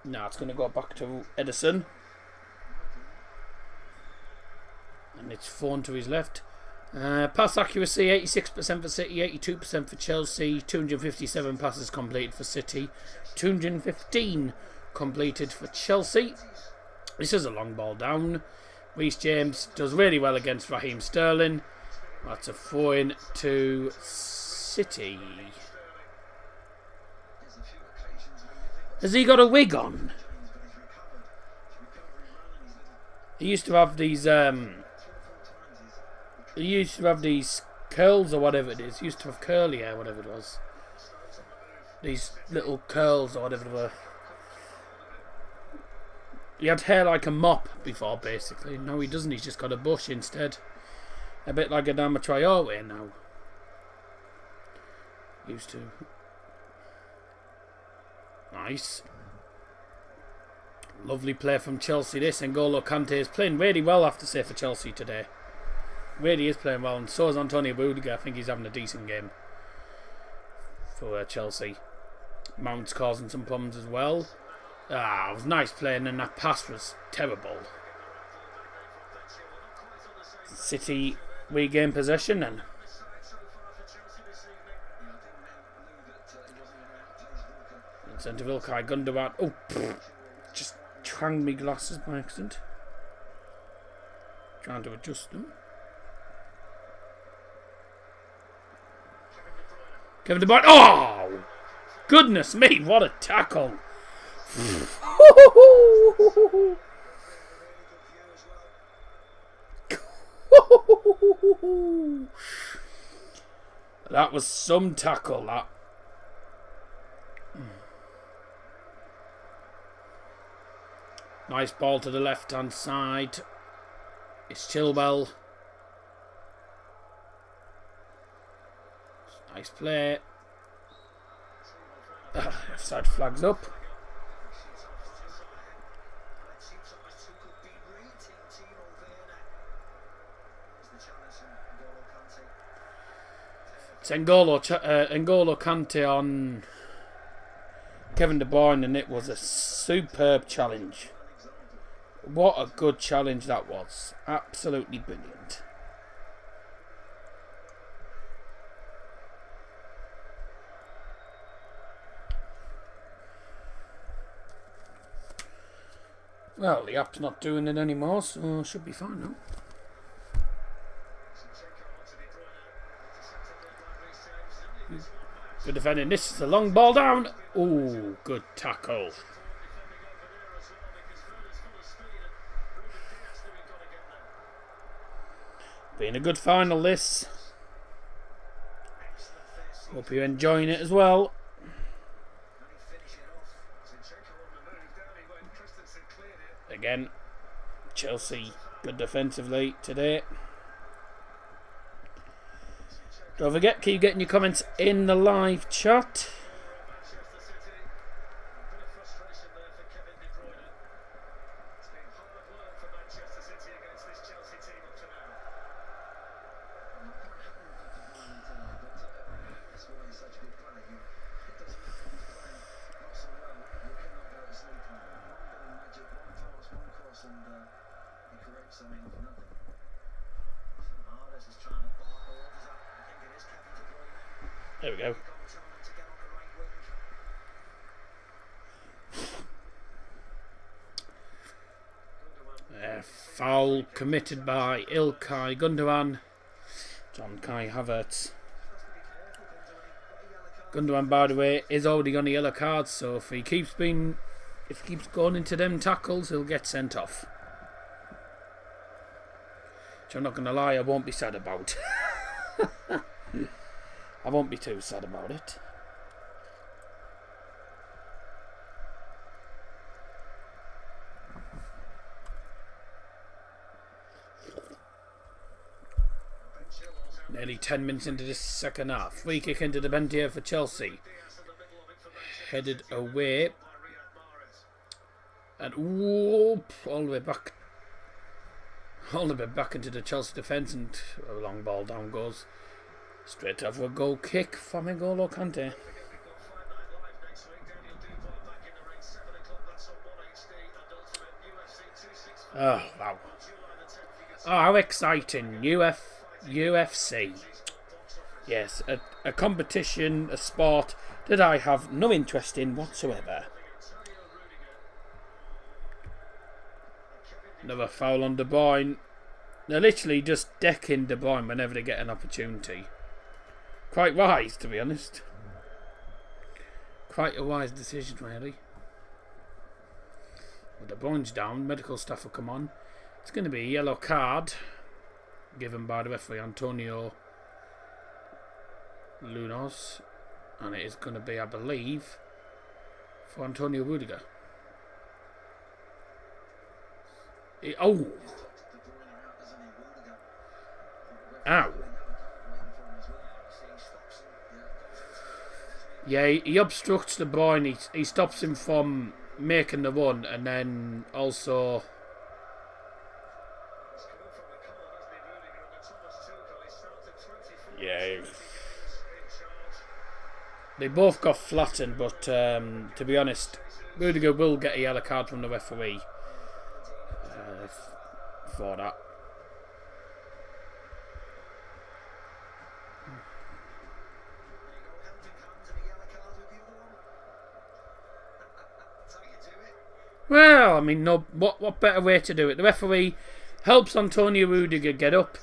No, it's going to go back to Edison. And it's thrown to his left. Pass accuracy 86% for City, 82% for Chelsea, 257 passes completed for City, 215 completed for Chelsea. This is a long ball down. Reece James does really well against Raheem Sterling. That's a throw in to City. Has he got a wig on? He used to have these curls or whatever it is. He used to have curly hair, whatever it was. These little curls or whatever they were. He had hair like a mop before, basically. No, he doesn't. He's just got a bush instead. A bit like Adama Traore now. Used to. Nice. Lovely play from Chelsea this. N'Golo Kante is playing really well, I have to say, for Chelsea today. Really is playing well, and so is Antonio Rudiger. I think he's having a decent game for Chelsea. Mount's causing some problems as well. It was nice playing, and that pass was terrible. City regain possession then. In centre of Ilkay Gundogan. Just twanged me glasses by accident. Trying to adjust them. Kevin De Bruyne. Oh! Goodness me, what a tackle! That was some tackle, that. Nice ball to the left hand side. It's Chilwell. Nice play. Offside flags up. It's N'Golo Kante on Kevin De Bruyne, and it was a superb challenge. What a good challenge that was. Absolutely brilliant. Well, the app's not doing it anymore, so should be fine now. Good defending. This is a long ball down. Ooh, good tackle. Been a good final, this. Hope you're enjoying it as well. Again, Chelsea good defensively today. Don't forget, keep getting your comments in the live chat. There we go. Foul committed by Ilkay Gundogan. John Kai Havertz. Gundogan, by the way, is already on the yellow card, so if he keeps going into them tackles, he'll get sent off. Which I'm not going to lie, I won't be sad about. I won't be too sad about it. Nearly 10 minutes into this second half. Free kick into the bend here for Chelsea. Headed away. And whoop, all the way back. All the way back into the Chelsea defence, and a long ball down goes. Straight over a goal kick from N'Golo Kante. Oh, wow. Oh, how exciting. UFC. Yes, a competition, a sport that I have no interest in whatsoever. Another foul on De Bruyne. They're literally just decking De Bruyne whenever they get an opportunity. Quite wise, to be honest. Quite a wise decision, really. With De Bruyne's down, medical staff will come on. It's going to be a yellow card given by the referee Antonio Lunos, and it is going to be, I believe, for Antonio Rudiger. Oh! Ow! Yeah, he obstructs De Bruyne. He stops him from making the run, and then also... Yeah. They both got flattened, but to be honest, Rudiger will get a yellow card from the referee for that. Well, I mean, no. What better way to do it? The referee helps Antonio Rudiger get up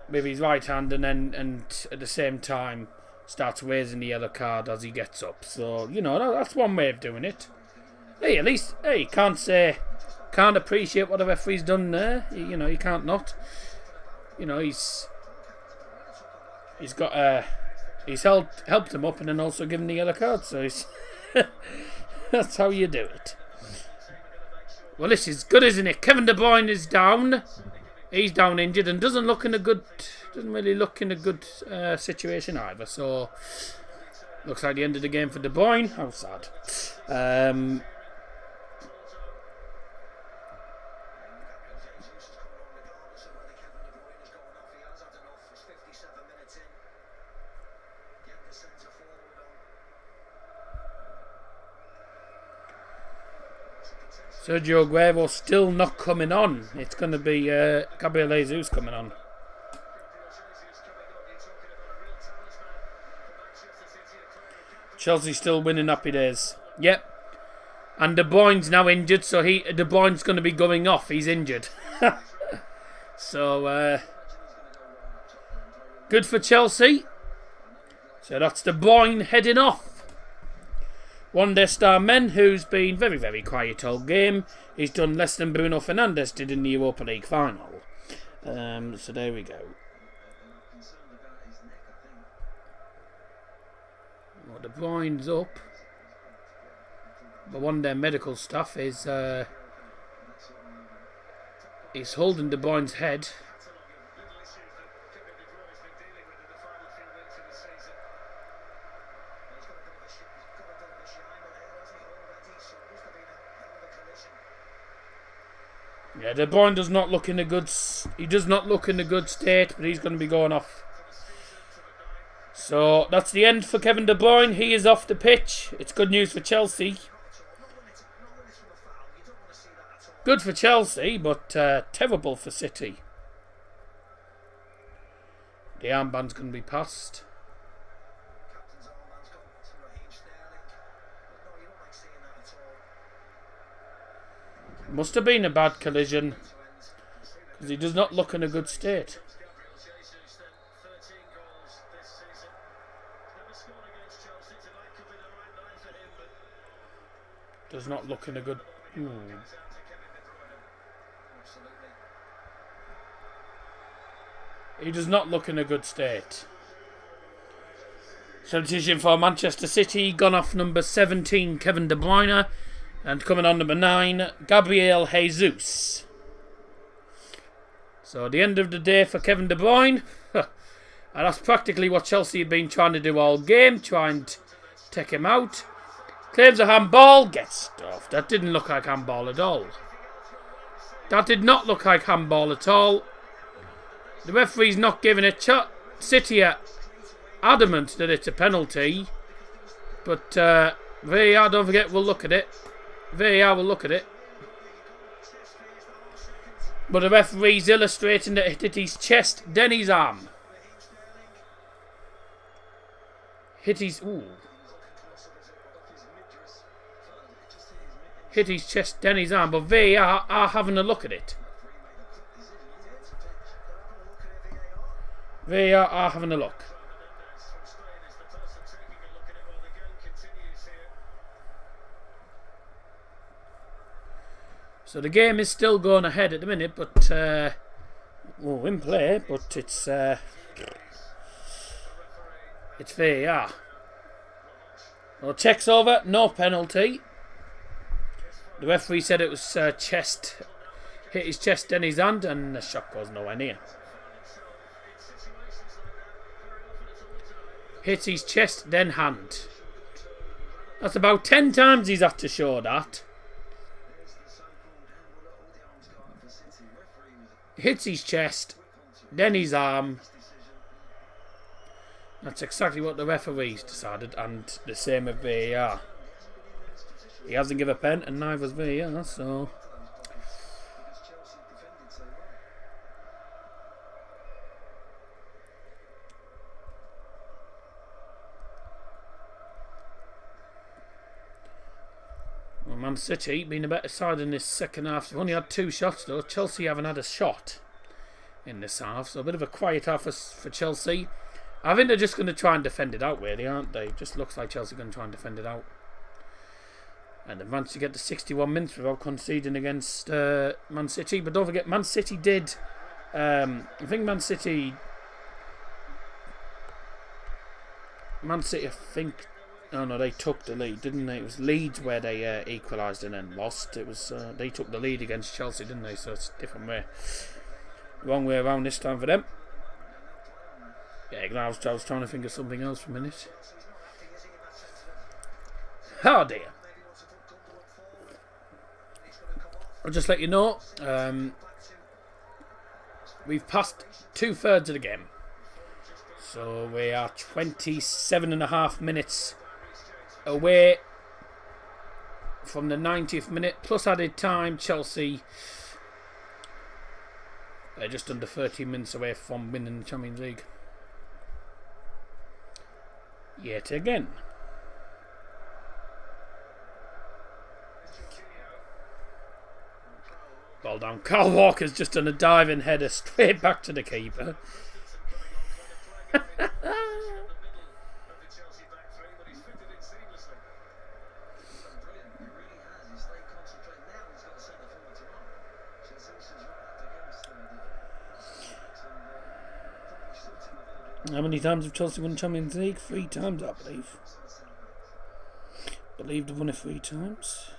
with his right hand, and at the same time starts raising the yellow card as he gets up. So you know that's one way of doing it. Hey, at least can't appreciate what the referee's done there. You know, you can't not. You know, he's helped him up and then also given the yellow card. So he's. That's how you do it. Well, this is good, isn't it? Kevin De Bruyne is down. He's down injured and doesn't really look in a good situation either. So looks like the end of the game for De Bruyne. How sad. Sergio Aguero still not coming on. It's going to be Gabriel Jesus coming on. Chelsea still winning happy days. Yep. And De Bruyne's now injured, so De Bruyne's going to be going off. He's injured. So, good for Chelsea. So that's De Bruyne heading off. One of their star men, who's been very, very quiet all game. He's done less than Bruno Fernandes did in the Europa League Final. So there we go. Well, De Bruyne's up. But one of their medical staff is he's holding De Bruyne's head. Yeah, De Bruyne does not look in a good. He does not look in a good state, but he's going to be going off. So that's the end for Kevin De Bruyne. He is off the pitch. It's good news for Chelsea. Good for Chelsea, but terrible for City. The armband's going to be passed. Must have been a bad collision, because he does not look in a good state. Does not look in a good... He does not look in a good state. Substitution for Manchester City, gone off number 17, Kevin De Bruyne. And coming on number 9, Gabriel Jesus. So the end of the day for Kevin De Bruyne. And that's practically what Chelsea have been trying to do all game. Trying to take him out. Claims a handball. Gets stuffed. That didn't look like handball at all. That did not look like handball at all. The referee's not giving it. City are adamant that it's a penalty. But VAR, don't forget, we'll look at it. VAR will look at it. But the referee's illustrating that it hit his chest, then his arm. Hit his... Ooh. Hit his chest, then his arm. But VAR are having a look at it. VAR are having a look. So the game is still going ahead at the minute, but well, in play, but it's VAR. Well, checks over, no penalty. The referee said it was chest, hit his chest, then his hand, and the shot goes nowhere near. Hit his chest, then hand. That's about 10 times he's had to show that. Hits his chest, then his arm. That's exactly what the referees decided, and the same with VAR. He hasn't given a pen, and neither's VAR, so... Well, Man City been a better side in this second half. They've only had 2 shots though. Chelsea haven't had a shot in this half, so a bit of a quiet half for Chelsea. I think they're just going to try and defend it out, really, aren't they? Just looks like Chelsea are going to try and defend it out. And they've managed to get to 61 minutes without conceding against Man City. But don't forget, Man City did... I think Man City, I think... Oh no, they took the lead, didn't they? It was Leeds where they equalised and then lost. It was they took the lead against Chelsea, didn't they? So it's a different way. Wrong way around this time for them. Yeah, I was trying to think of something else for a minute. Oh dear. I'll just let you know, we've passed 2/3 of the game. So we are 27.5 minutes away from the 90th minute. Plus added time, Chelsea are just under 13 minutes away from winning the Champions League. Yet again. Ball down. Carl Walker's just done a diving header straight back to the keeper. How many times have Chelsea won the Champions League? 3 times, I believe. I believe they've won it 3 times.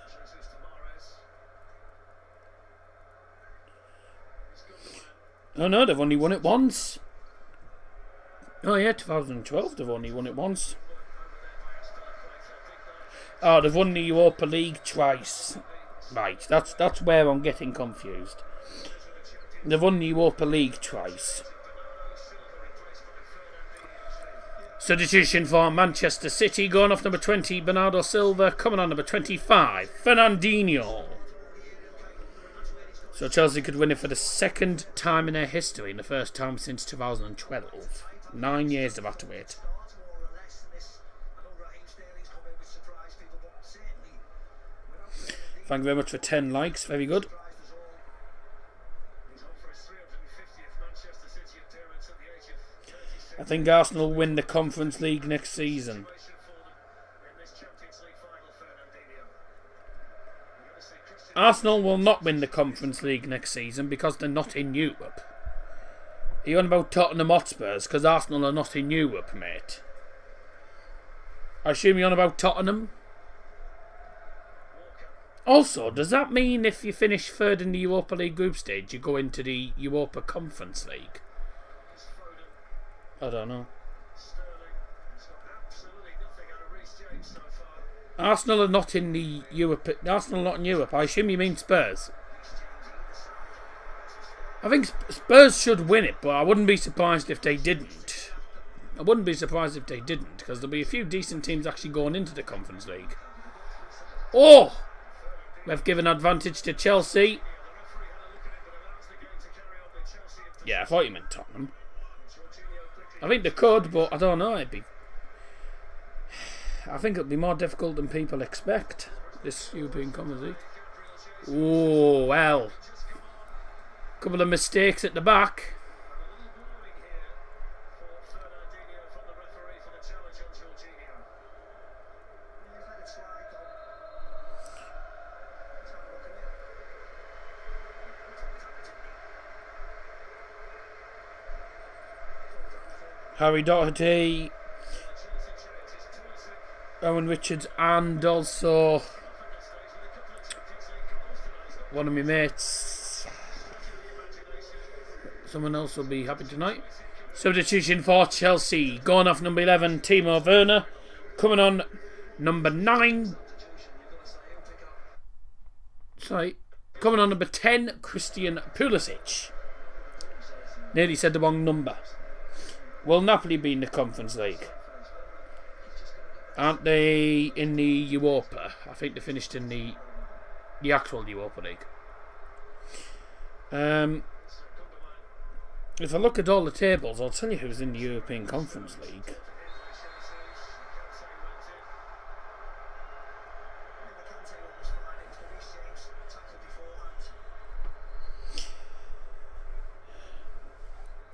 Oh no, they've only won it once. Oh yeah, 2012 they've only won it once. Oh, they've won the Europa League twice. Right, that's where I'm getting confused. They've won the Europa League twice. Substitution for Manchester City, going off number 20, Bernardo Silva, coming on number 25, Fernandinho. So Chelsea could win it for the 2nd time in their history, and the 1st time since 2012. 9 years they've had to wait. Thank you very much for 10 likes, very good. I think Arsenal will win the Conference League next season. Arsenal will not win the Conference League next season because they're not in Europe. Are you on about Tottenham Hotspurs? Because Arsenal are not in Europe, mate. I assume you're on about Tottenham? Also, does that mean if you finish 3rd in the Europa League group stage, you go into the Europa Conference League? I don't know. Arsenal are not in the Europe. Arsenal are not in Europe. I assume you mean Spurs. I think Spurs should win it, but I wouldn't be surprised if they didn't. I wouldn't be surprised if they didn't, because there'll be a few decent teams actually going into the Conference League. Oh! We've given advantage to Chelsea. Yeah, I thought you meant Tottenham. I think they could, but I don't know. I think it'll be more difficult than people expect, this European Conference League. Oh, well. Couple of mistakes at the back. Harry Doherty, Owen Richards, and also one of my mates. Someone else will be happy tonight. Substitution for Chelsea, going off number 11, Timo Werner, coming on number 9. Coming on number 10, Christian Pulisic. Nearly said the wrong number. Will Napoli be in the Conference League? Aren't they in the Europa? I think they finished in the actual Europa League. If I look at all the tables, I'll tell you who's in the European Conference League.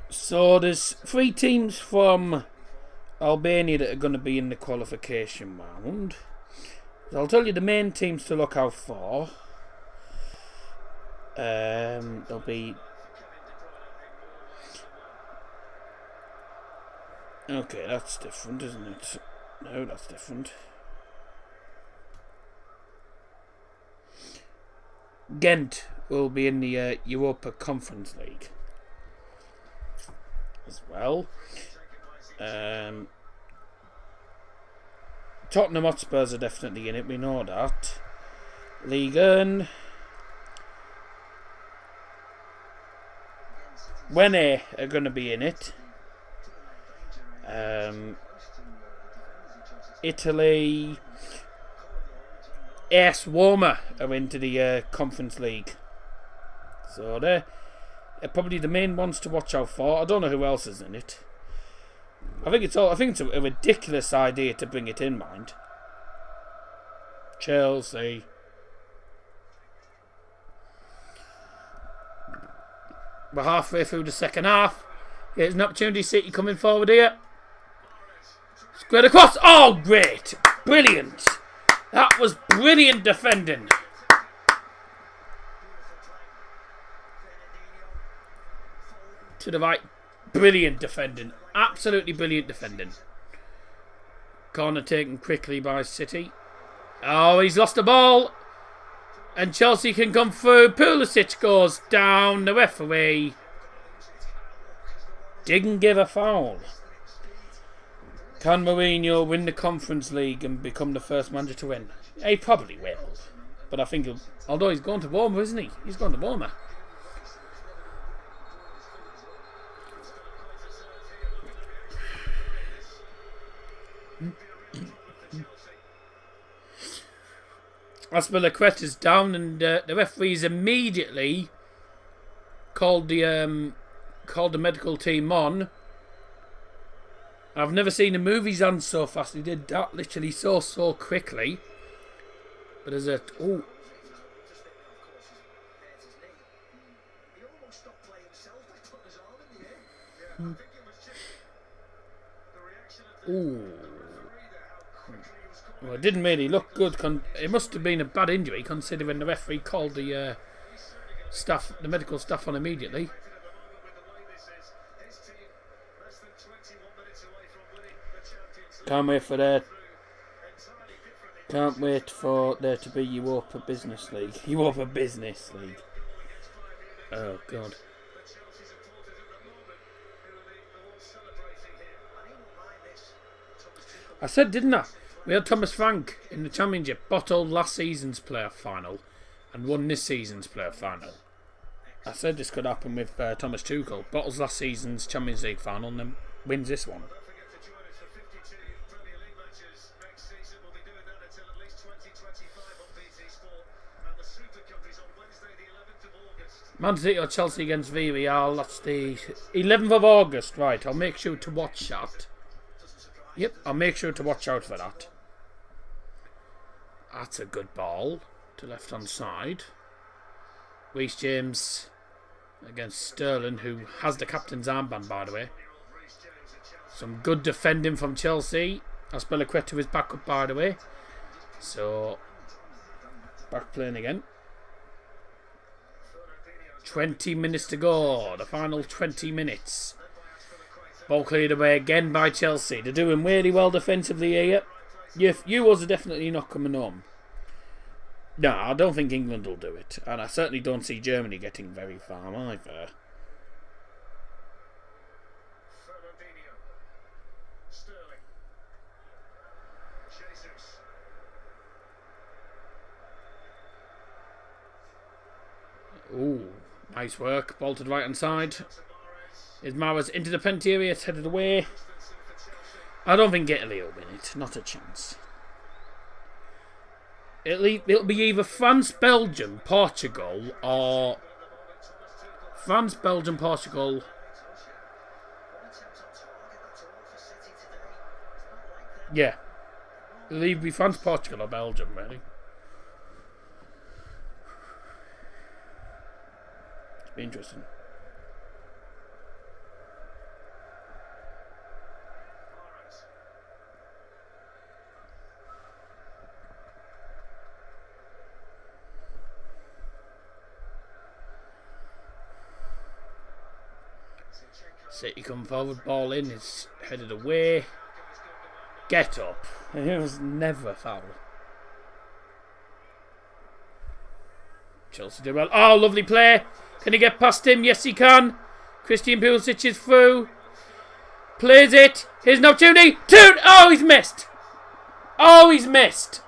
So there's 3 teams from Albania that are going to be in the qualification round. So I'll tell you the main teams to look out for. There'll be... Okay, that's different, isn't it? No, that's different. Ghent will be in the Europa Conference League. as well. Tottenham Hotspurs are definitely in it, we know that. Ligue 1. Wene are going to be in it. Italy. AS Roma are into the Conference League. So they're probably the main ones to watch out for. I don't know who else is in it. I think it's a ridiculous idea to bring it in mind. Chelsea. We're halfway through the second half. Here's an opportunity. City coming forward here. Squared across. Oh, great. Brilliant. That was brilliant defending. To the right. Brilliant defending. Absolutely brilliant defending. Corner taken quickly by City. Oh, he's lost the ball. And Chelsea can come through. Pulisic goes down. The referee didn't give a foul. Can Mourinho win the Conference League and become the first manager to win? He probably will. But I think although he's going to Roma, isn't he? He's going to Roma. Aspilicueta's down, and the referees immediately called the medical team on. I've never seen a movie done so fast. He did that literally so quickly. But there's a well, it didn't really look good. It must have been a bad injury, considering the referee called the medical staff on immediately. Can't wait for there to be UEFA Business League. UEFA Business League. Oh God. I said, didn't I? We had Thomas Frank in the Championship, bottled last season's playoff final and won this season's playoff final. I said this could happen with Thomas Tuchel. Bottles last season's Champions League final and then wins this one. Man City or Chelsea against Villarreal, that's the 11th of August. Right, I'll make sure to watch that. Yep, I'll make sure to watch out for that. That's a good ball to left hand side. Reece James against Sterling, who has the captain's armband, by the way. Some good defending from Chelsea. Aspilicueta is back up, by the way. So, back playing again. 20 minutes to go. The final 20 minutes. Ball cleared away again by Chelsea. They're doing really well defensively here. Euros are definitely not coming home. No, I don't think England will do it. And I certainly don't see Germany getting very far either. Ooh, nice work. Ball to the right hand side. Is Mahrez into the penalty area? It's headed away. I don't think Italy will win it. Not a chance. It'll be either France, Belgium, Portugal, or France, Belgium, Portugal. Yeah. It'll either be France, Portugal, or Belgium, really. It'll be interesting. City come forward, ball in, is headed away. Get up. It was never a foul. Chelsea do well. Oh, lovely play. Can he get past him? Yes, he can. Christian Pulisic is through. Plays it. Here's an opportunity. Oh, he's missed. Oh, he's missed.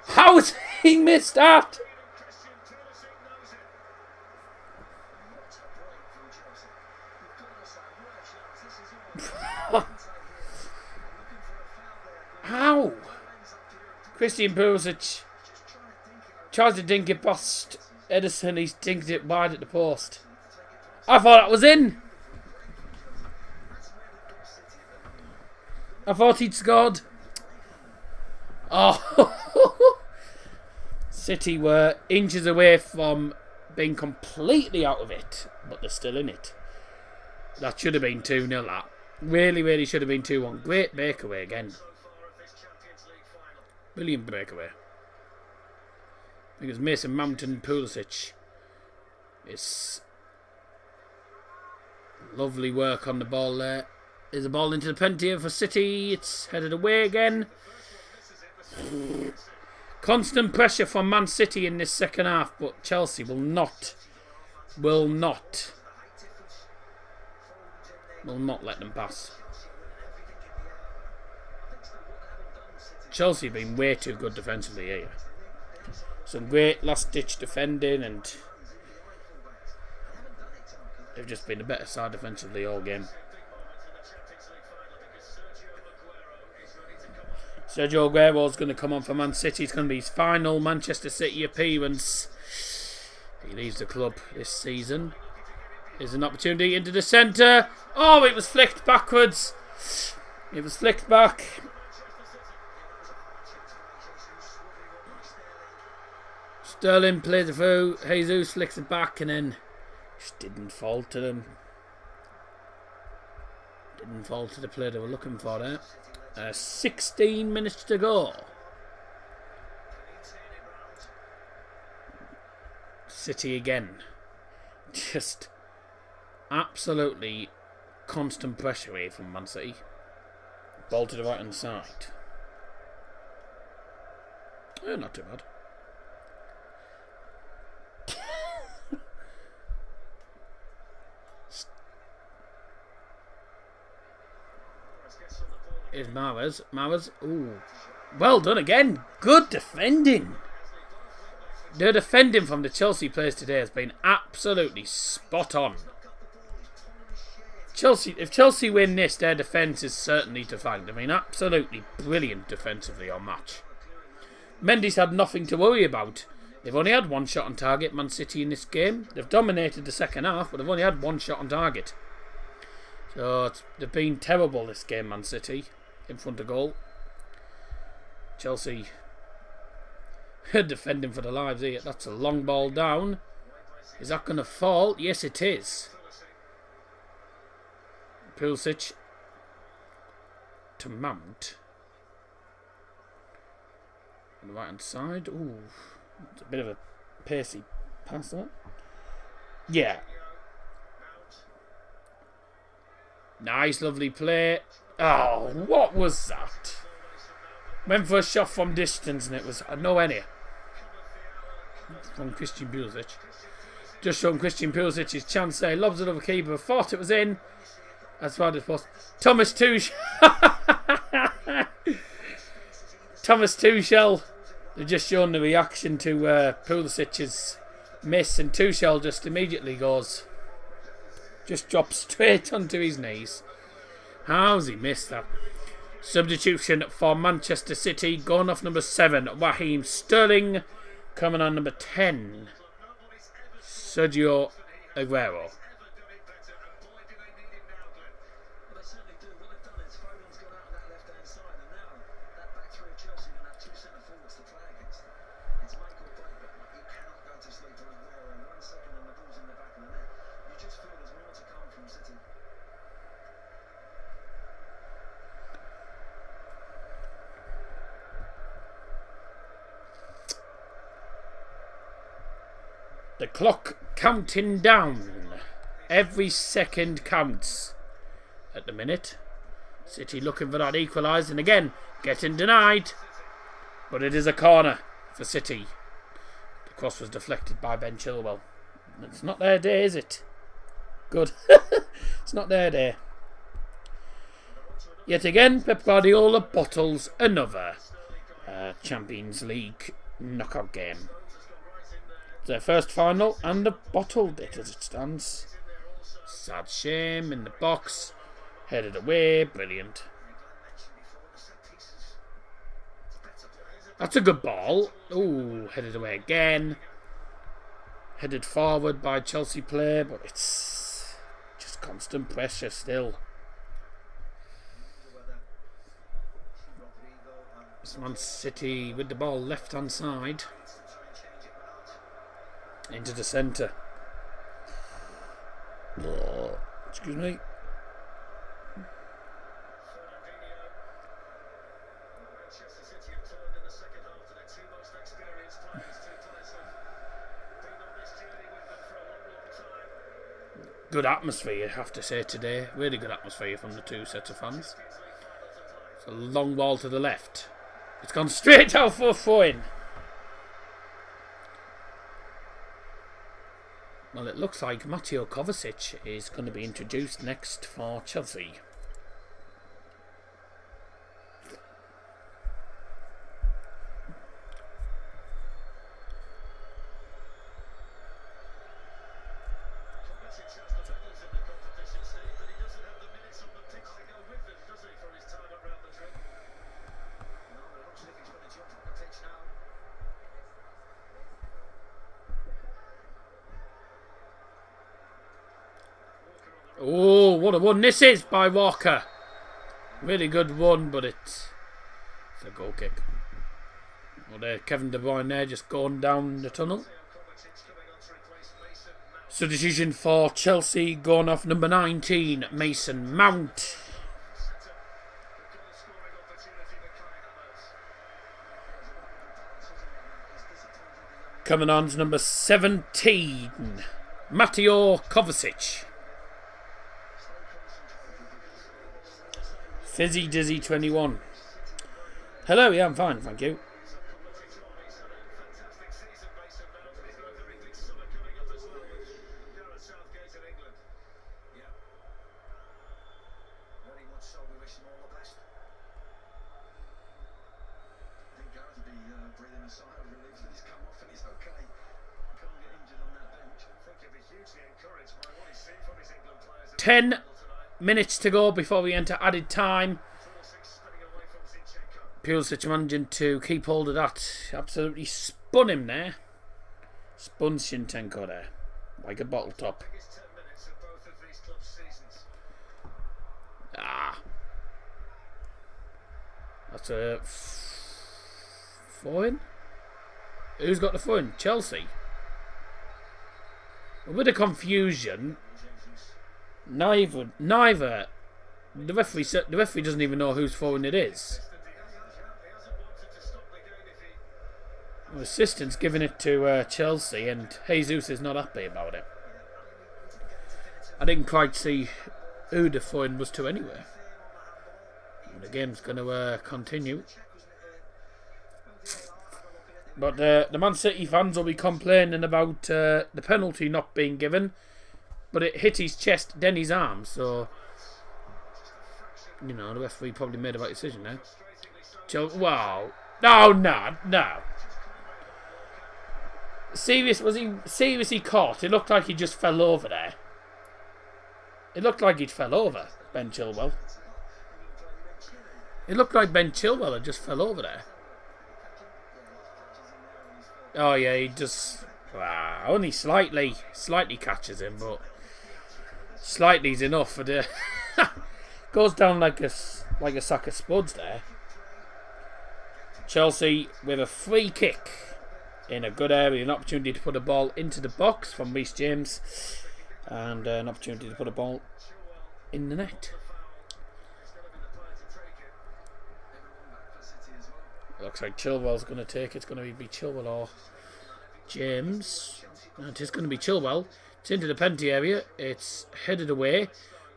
How has he missed that? How? Christian Pulisic tries to dink it past Edison. He's dinked it wide at the post. I thought that was in. I thought he'd scored. Oh. City were inches away from being completely out of it, but they're still in it. That should have been 2-0, that. Really, really should have been 2-1. Great breakaway again. Brilliant breakaway. Because Mason Mount and Pulisic. It's lovely work on the ball there. There's a ball into the penalty area for City. It's headed away again. Constant pressure from Man City in this second half, but Chelsea will not let them pass. Chelsea have been way too good defensively here. Some great last-ditch defending, and they've just been a better side defensively all game. Sergio Aguero's going to come on for Man City. It's going to be his final Manchester City appearance. He leaves the club this season. Here's an opportunity into the centre. Oh, it was flicked backwards. It was flicked back. Sterling plays it through. Jesus flicks it back and then just didn't fall to them. Didn't fall to the player they were looking for there. 16 minutes to go. City again. Just absolutely constant pressure away from Man City. Ball to the right hand side. Not too bad. Here's Mahrez. Mahrez. Ooh. Well done again. Good defending. The defending from the Chelsea players today has been absolutely spot on. If Chelsea win this, their defence is certainly to thank. I mean, absolutely brilliant defensively on match. Mendy's had nothing to worry about. They've only had one shot on target, Man City, in this game. They've dominated the second half, but they've only had one shot on target. So they've been terrible this game, Man City, in front of goal. Chelsea defending for their lives here. That's a long ball down. Is that going to fall? Yes, it is. Pulisic to Mount. On the right hand side. Ooh, it's a bit of a pacey pass there. Yeah. Nice, lovely play. Oh, what was that? Went for a shot from distance and it was nowhere near. From Christian Pulisic. Just showing Christian Pulisic his chance there. Lobs it over keeper. Thought it was in. As far as possible. Thomas Tuchel. Thomas Tuchel. They've just shown the reaction to Pulisic's miss, and Tuchel just immediately goes. Just drops straight onto his knees. How's he missed that? Substitution for Manchester City. Going off number 7. Raheem Sterling. Coming on number 10. Sergio Aguero. The clock counting down. Every second counts at the minute. City looking for that equaliser, and again getting denied. But it is a corner for City. The cross was deflected by Ben Chilwell. It's not their day, is it? Good. It's not their day. Yet again, Pep Guardiola bottles another Champions League knockout game. It's their first final and they've bottled it as it stands. Sad shame in the box. Headed away, brilliant. That's a good ball. Ooh, headed away again. Headed forward by Chelsea player, but it's just constant pressure still. It's Man City with the ball left hand side. Into the centre. Excuse me. Good atmosphere, you have to say, today. Really good atmosphere from the two sets of fans. It's a long ball to the left. It's gone straight out for a throw-in. Well, it looks like Mateo Kovacic is going to be introduced next for Chelsea. Oh, what a one this is by Walker. Really good one, but it's a goal kick. Well, Kevin De Bruyne there just going down the tunnel. So decision for Chelsea going off number 19, Mason Mount. Coming on's number 17, Mateo Kovacic. Fizzy Dizzy 21. Hello, yeah, I'm fine, thank you. Ten minutes to go before we enter added time. Pulisic managing to keep hold of that. Absolutely spun him there. Spun Shintenko there. Like a bottle top. Ah. That's a throw-in. Who's got the throw-in? Chelsea. A bit of confusion. Neither. The referee doesn't even know whose phone it is. The assistant's giving it to Chelsea, and Jesus is not happy about it. I didn't quite see who the phone was to anyway. And the game's going to continue. But the Man City fans will be complaining about the penalty not being given. But it hit his chest, then his arm, so you know the referee probably made the right decision there. Wow! No! Was he seriously caught? It looked like he just fell over there. It looked like he'd fell over, Ben Chilwell. It looked like Ben Chilwell had just fell over there. Oh yeah, he just only slightly catches him, but. Slightly's enough for the goes down like a sack of spuds there. Chelsea with a free kick in a good area, an opportunity to put a ball into the box from Reece James, and an opportunity to put a ball in the net. Looks like Chilwell's going to take it. It's going to be Chilwell or James. No, it is going to be Chilwell. It's into the penalty area. It's headed away.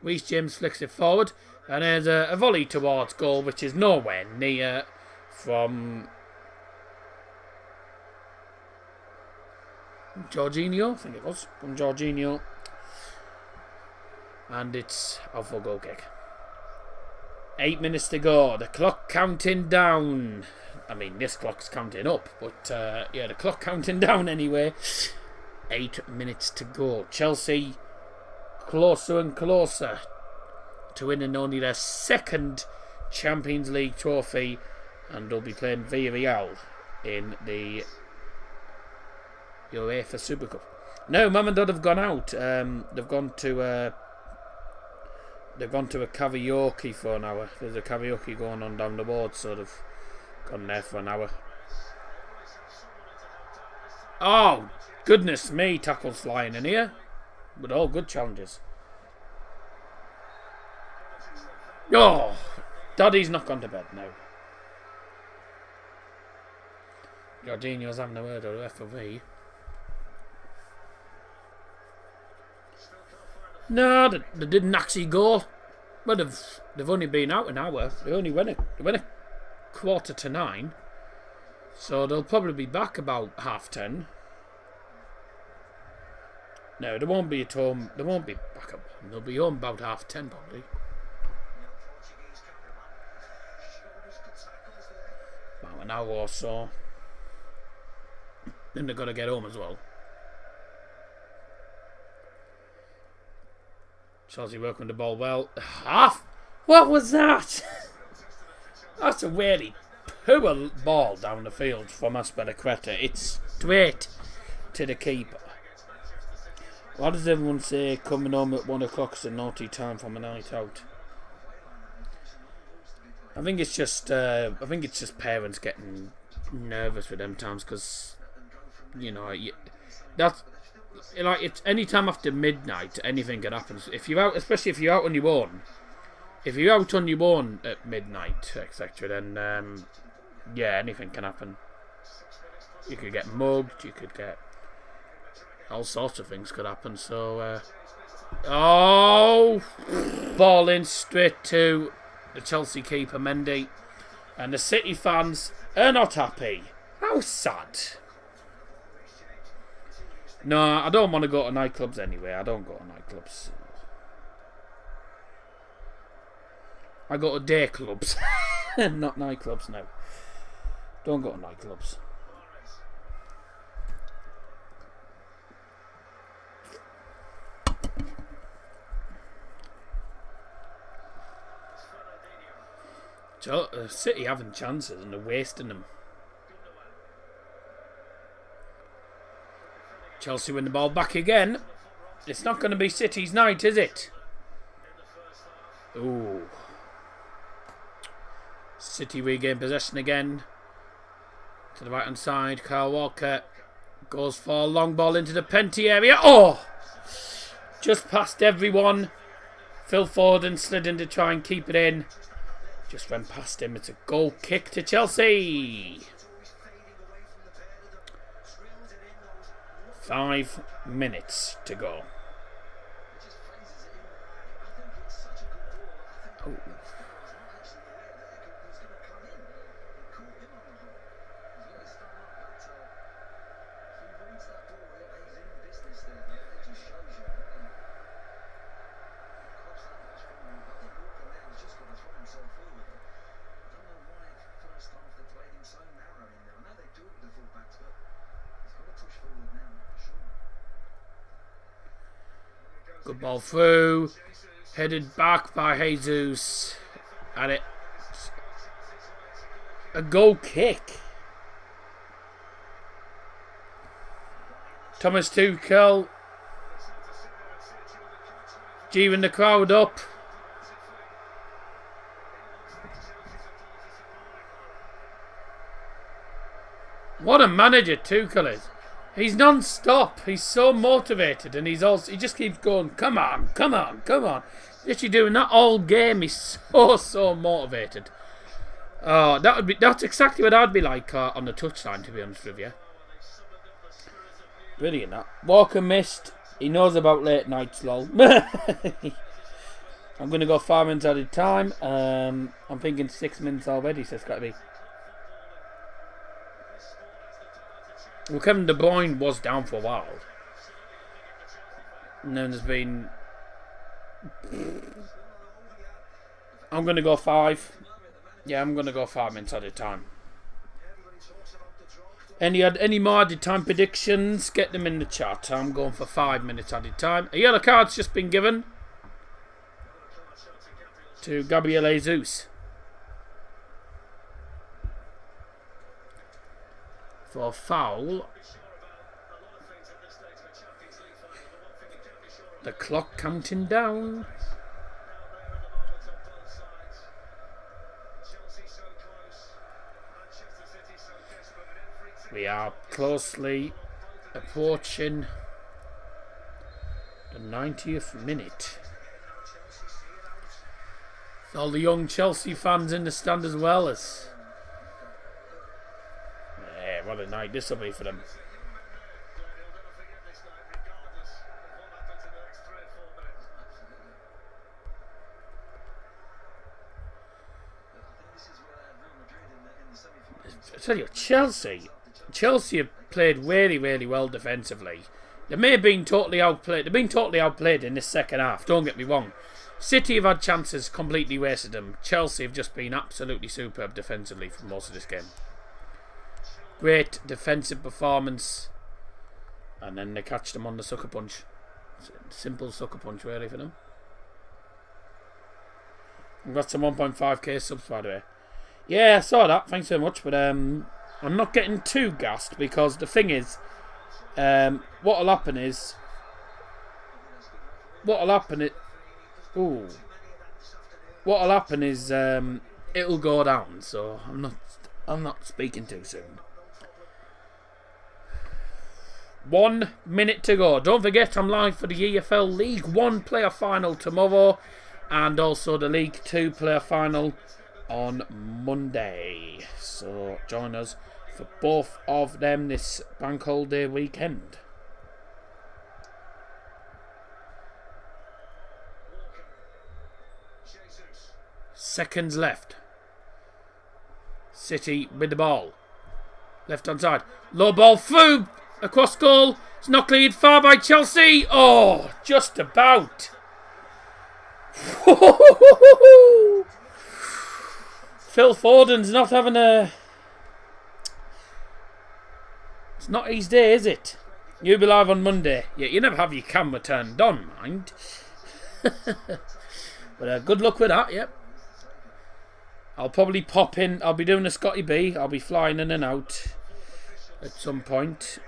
Reece James flicks it forward. And there's a volley towards goal, which is nowhere near from Jorginho. I think it was. From Jorginho. And it's out for a goal kick. 8 minutes to go. The clock counting down. I mean, this clock's counting up, but yeah, the clock counting down anyway. 8 minutes to go. Chelsea closer and closer to winning only their second Champions League trophy, and they'll be playing Villarreal in the UEFA Super Cup. No, Mum and Dad have gone out. They've gone to a karaoke for an hour. There's a karaoke going on down the road, so they've gone there for an hour. Oh, goodness me, tackles flying in here. But all good challenges. Oh, Daddy's not gone to bed now. Jorginho's having a word with the FOV. No, they didn't actually go. Well, they've only been out an hour. They only went a 9:15. So they'll probably be back about 10:30. No, they won't be at home. They won't be back up. They'll be home about 10:30 probably. About an hour or so. Then they've got to get home as well. Chelsea working the ball well. Half? What was that? That's a really poor ball down the field from Azpilicueta. It's straight to the keeper. What does everyone say? Coming home at 1 o'clock is a naughty time from a night out. I think it's just parents getting nervous with them times, because you know that's like, it's any time after midnight anything can happen. If you're out, especially if you're out on your own, at midnight, etc., then yeah, anything can happen. You could get mugged, you could get all sorts of things could happen. So oh, ball in straight to the Chelsea keeper Mendy, and the City fans are not happy. How sad. No, I don't want to go to nightclubs anyway. I don't go to nightclubs. I go to day clubs, not nightclubs now. Don't go to nightclubs. City having chances and they're wasting them. Chelsea win the ball back again. It's not going to be City's night, is it? Ooh. City regain possession again. To the right hand side. Kyle Walker goes for a long ball into the penalty area. Oh! Just past everyone. Phil Foden slid in to try and keep it in. Just went past him. It's a goal kick to Chelsea. 5 minutes to go. Oh. Good ball through. Headed back by Jesus. And it's a goal kick. Thomas Tuchel gearing the crowd up. What a manager Tuchel is. He's non-stop. He's so motivated, and he just keeps going, come on, come on, come on. Literally doing that all game. He's so motivated. Oh, that's exactly what I'd be like on the touchline, to be honest with you. Brilliant that. Walker missed. He knows about late nights, lol. I'm going to go 5 minutes at a time. I'm thinking 6 minutes already, so it's got to be. Well, Kevin De Bruyne was down for a while. And then there's been I'm going to go 5. Yeah, I'm going to go 5 minutes added time. Any more added time predictions? Get them in the chat. I'm going for 5 minutes added time. A yellow card's just been given to Gabriel Jesus for foul. The clock counting down. We are closely approaching the 90th minute. All the young Chelsea fans in the stand as well as. Yeah, what a night this will be for them. I tell you, Chelsea have played really, really well defensively. They may have been totally outplayed. They've been totally outplayed in this second half. Don't get me wrong. City have had chances, completely wasted them. Chelsea have just been absolutely superb defensively for most of this game. Great defensive performance. And then they catch them on the sucker punch. Simple sucker punch really for them. We've got some 1.5k subs by the way. Yeah, I saw that. Thanks so much. But I'm not getting too gassed because the thing is, what'll happen is it'll go down. So I'm not speaking too soon. 1 minute to go. Don't forget, I'm live for the EFL League 1 player final tomorrow, and also the League 2 player final on Monday. So join us for both of them this bank holiday weekend. Seconds left. City with the ball. Left hand side. Low ball through. Across goal. It's not cleared far by Chelsea. Oh, just about. Phil Foden's not having a... It's not his day, is it? You'll be live on Monday. Yeah, you never have your camera turned on, mind. But good luck with that, yep. I'll probably pop in. I'll be doing a Scotty B. I'll be flying in and out at some point.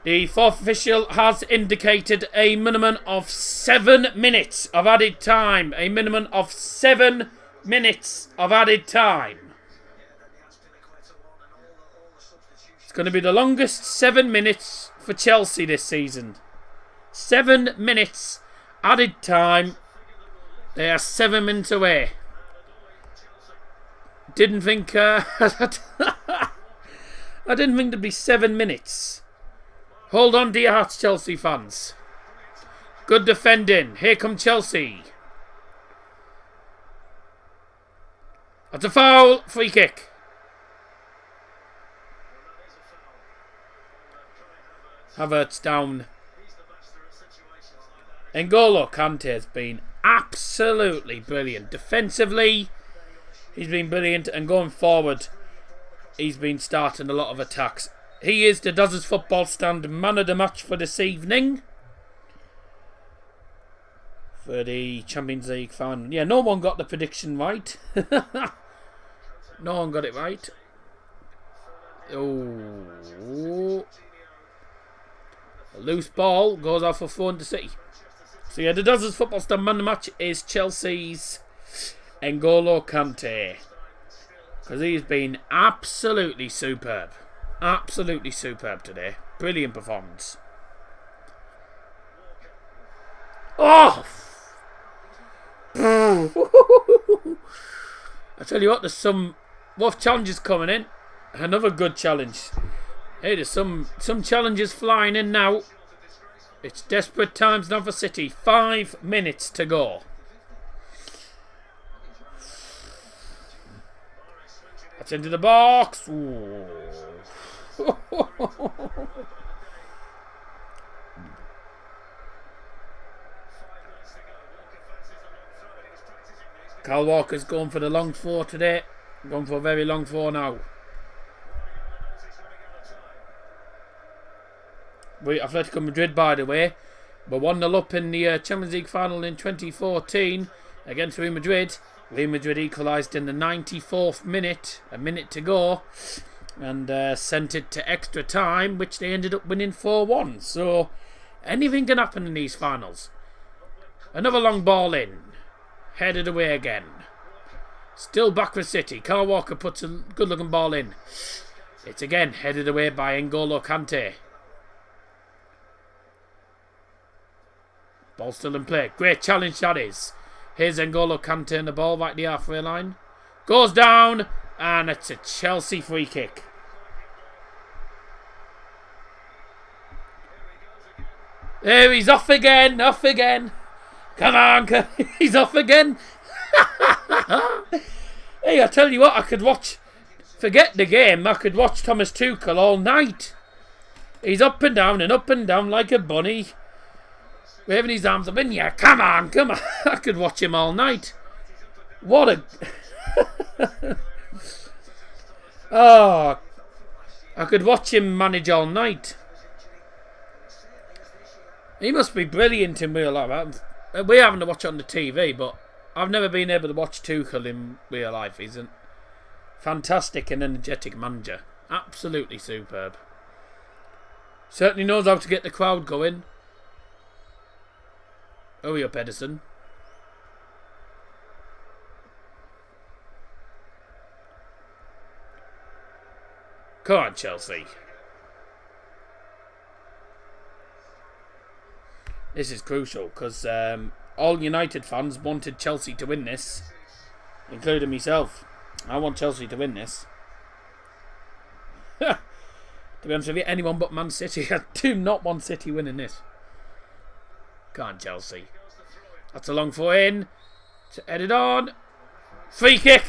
The fourth official has indicated a minimum of 7 minutes of added time. A minimum of 7 minutes of added time. It's going to be the longest 7 minutes for Chelsea this season. 7 minutes added time. They are 7 minutes away. Didn't think... I didn't think there'd be 7 minutes. Hold on to your hearts, Chelsea fans. Good defending. Here come Chelsea. That's a foul. Free kick. Havertz down. N'Golo Kante has been absolutely brilliant. Defensively, he's been brilliant. And going forward, he's been starting a lot of attacks. He is the Does His Football Stand man of the match for this evening. For the Champions League Final. Yeah, no one got the prediction right. No one got it right. Oh. A loose ball goes off for Foden to City. So yeah, the Does His Football Stand man of the match is Chelsea's N'Golo Kante. Because he's been absolutely superb. Absolutely superb today. Brilliant performance. Oh! I tell you what, there's some rough challenges coming in. Another good challenge. Hey, there's some challenges flying in now. It's desperate times now for City. 5 minutes to go. That's into the box. Ooh. Kyle Walker's going for the long four today. Going for a very long four now. Atletico Madrid, by the way, were 1-0 up in the Champions League Final in 2014 against Real Madrid. Real Madrid equalised in the 94th minute, a minute to go, and sent it to extra time, which they ended up winning 4-1. So anything can happen in these finals. Another long ball in, headed away again. Still back for City. Kyle Walker puts a good-looking ball in. It's again headed away by N'Golo Kante. Ball still in play. Great challenge that is. Here's N'Golo Kante in the ball right at the halfway line. Goes down, and it's a Chelsea free kick. There, he's off again, off again. Come on, he's off again. Hey, I tell you what, I could watch, forget the game, I could watch Thomas Tuchel all night. He's up and down like a bunny. Waving his arms up in the air. Come on, come on. I could watch him all night. What a... Oh, I could watch him manage all night. He must be brilliant in real life. We're having to watch it on the TV, but I've never been able to watch Tuchel in real life. He's a fantastic and energetic manager. Absolutely superb. Certainly knows how to get the crowd going. Hurry up, Edison. Come on, Chelsea. This is crucial because all United fans wanted Chelsea to win this, including myself. I want Chelsea to win this. To be honest with you, anyone but Man City. I do not want City winning this. Come on, Chelsea. That's a long foot in. Headed on. Free kick.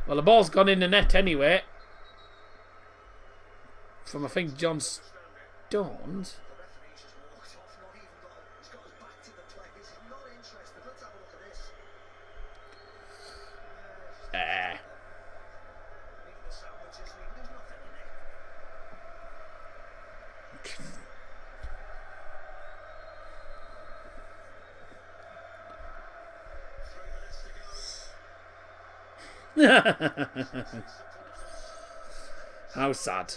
Well, the ball's gone in the net anyway. From, I think, John Stones. How sad.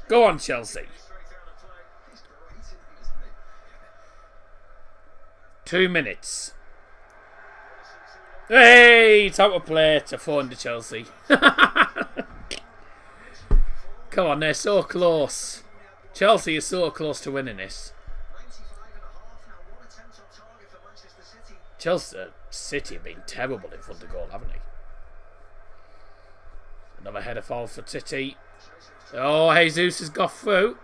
Go on, Chelsea. 2 minutes. Hey, it's out of play to 400 Chelsea. Come on, they're so close. Chelsea is so close to winning this. Chelsea City have been terrible in front of goal, haven't they? Another header fall for City. Oh, Jesus has got through.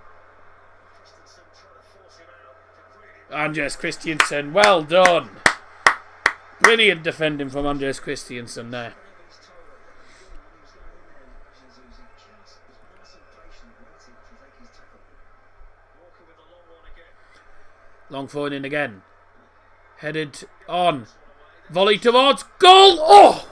Andreas Christensen, well done. Brilliant defending from Andreas Christensen there. Long forward in again. Headed on. Volley towards goal. Oh!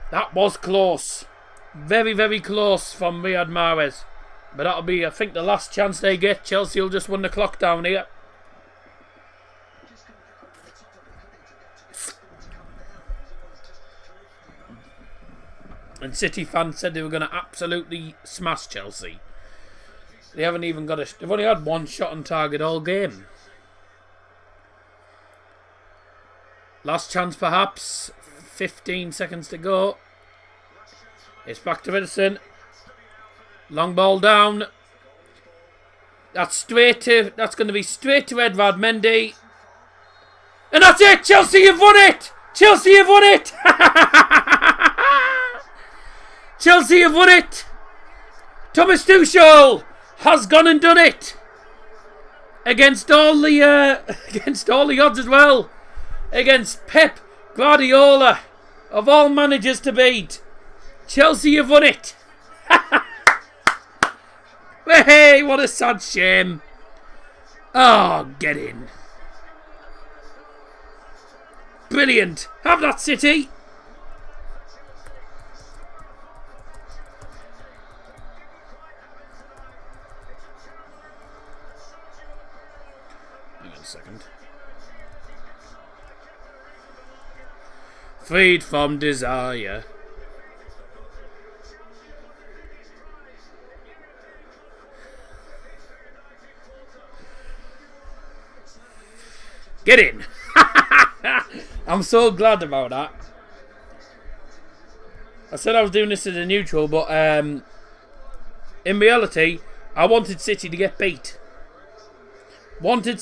That was close. Very, very close from Riyad Mahrez. But that'll be, I think, the last chance they get. Chelsea will just run the clock down here. And City fans said they were going to absolutely smash Chelsea. They haven't even got they've only had one shot on target all game. Last chance perhaps. 15 seconds to go. It's back to Edison. Long ball down. That's going to be straight to Edvard Mendy. And that's it! Chelsea have won it! Chelsea have won it! Chelsea have won it! Thomas Tuchel has gone and done it! against all the odds as well, against Pep Guardiola, of all managers to beat. Chelsea have won it. Hey, what a sad shame. Oh, get in. Brilliant. Have that, City. Hang on a second. Freed from desire. Get in. I'm so glad about that. I said I was doing this as a neutral, but in reality, I wanted City to get beat. Thomas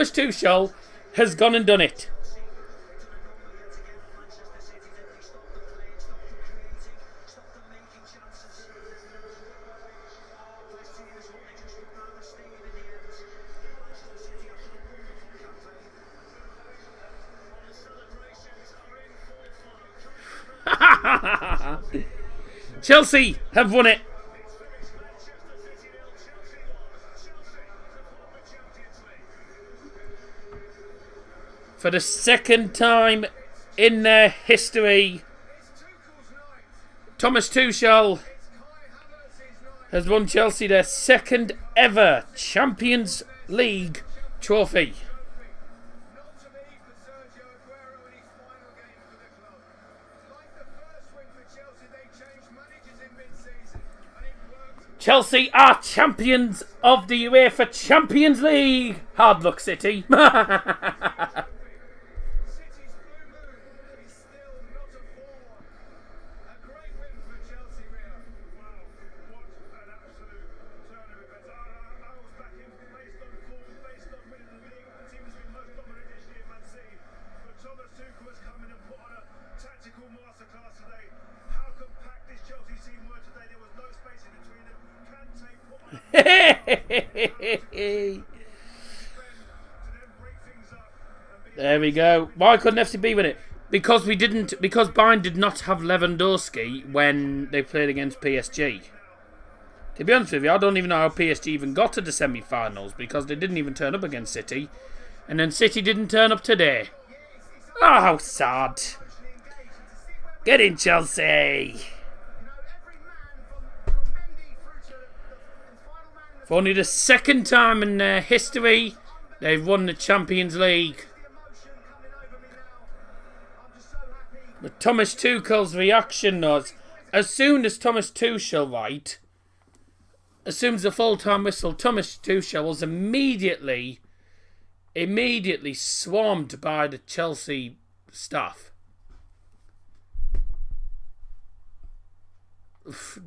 Tuchel has gone and done it. Chelsea have won it. For the second time in their history, Thomas Tuchel has won Chelsea their second ever Champions League trophy. Chelsea are champions of the UEFA Champions League. Hard luck, City. There we go. Why couldn't FCB win it? Because Bayern did not have Lewandowski when they played against PSG. To be honest with you, I don't even know how PSG even got to the semi-finals, because they didn't even turn up against City. And then City didn't turn up today. Oh, how sad. Get in, Chelsea. For only the second time in their history, they've won the Champions League. But Thomas Tuchel's reaction was, as soon as Thomas Tuchel, as soon as the full-time whistle, Thomas Tuchel was immediately swarmed by the Chelsea staff.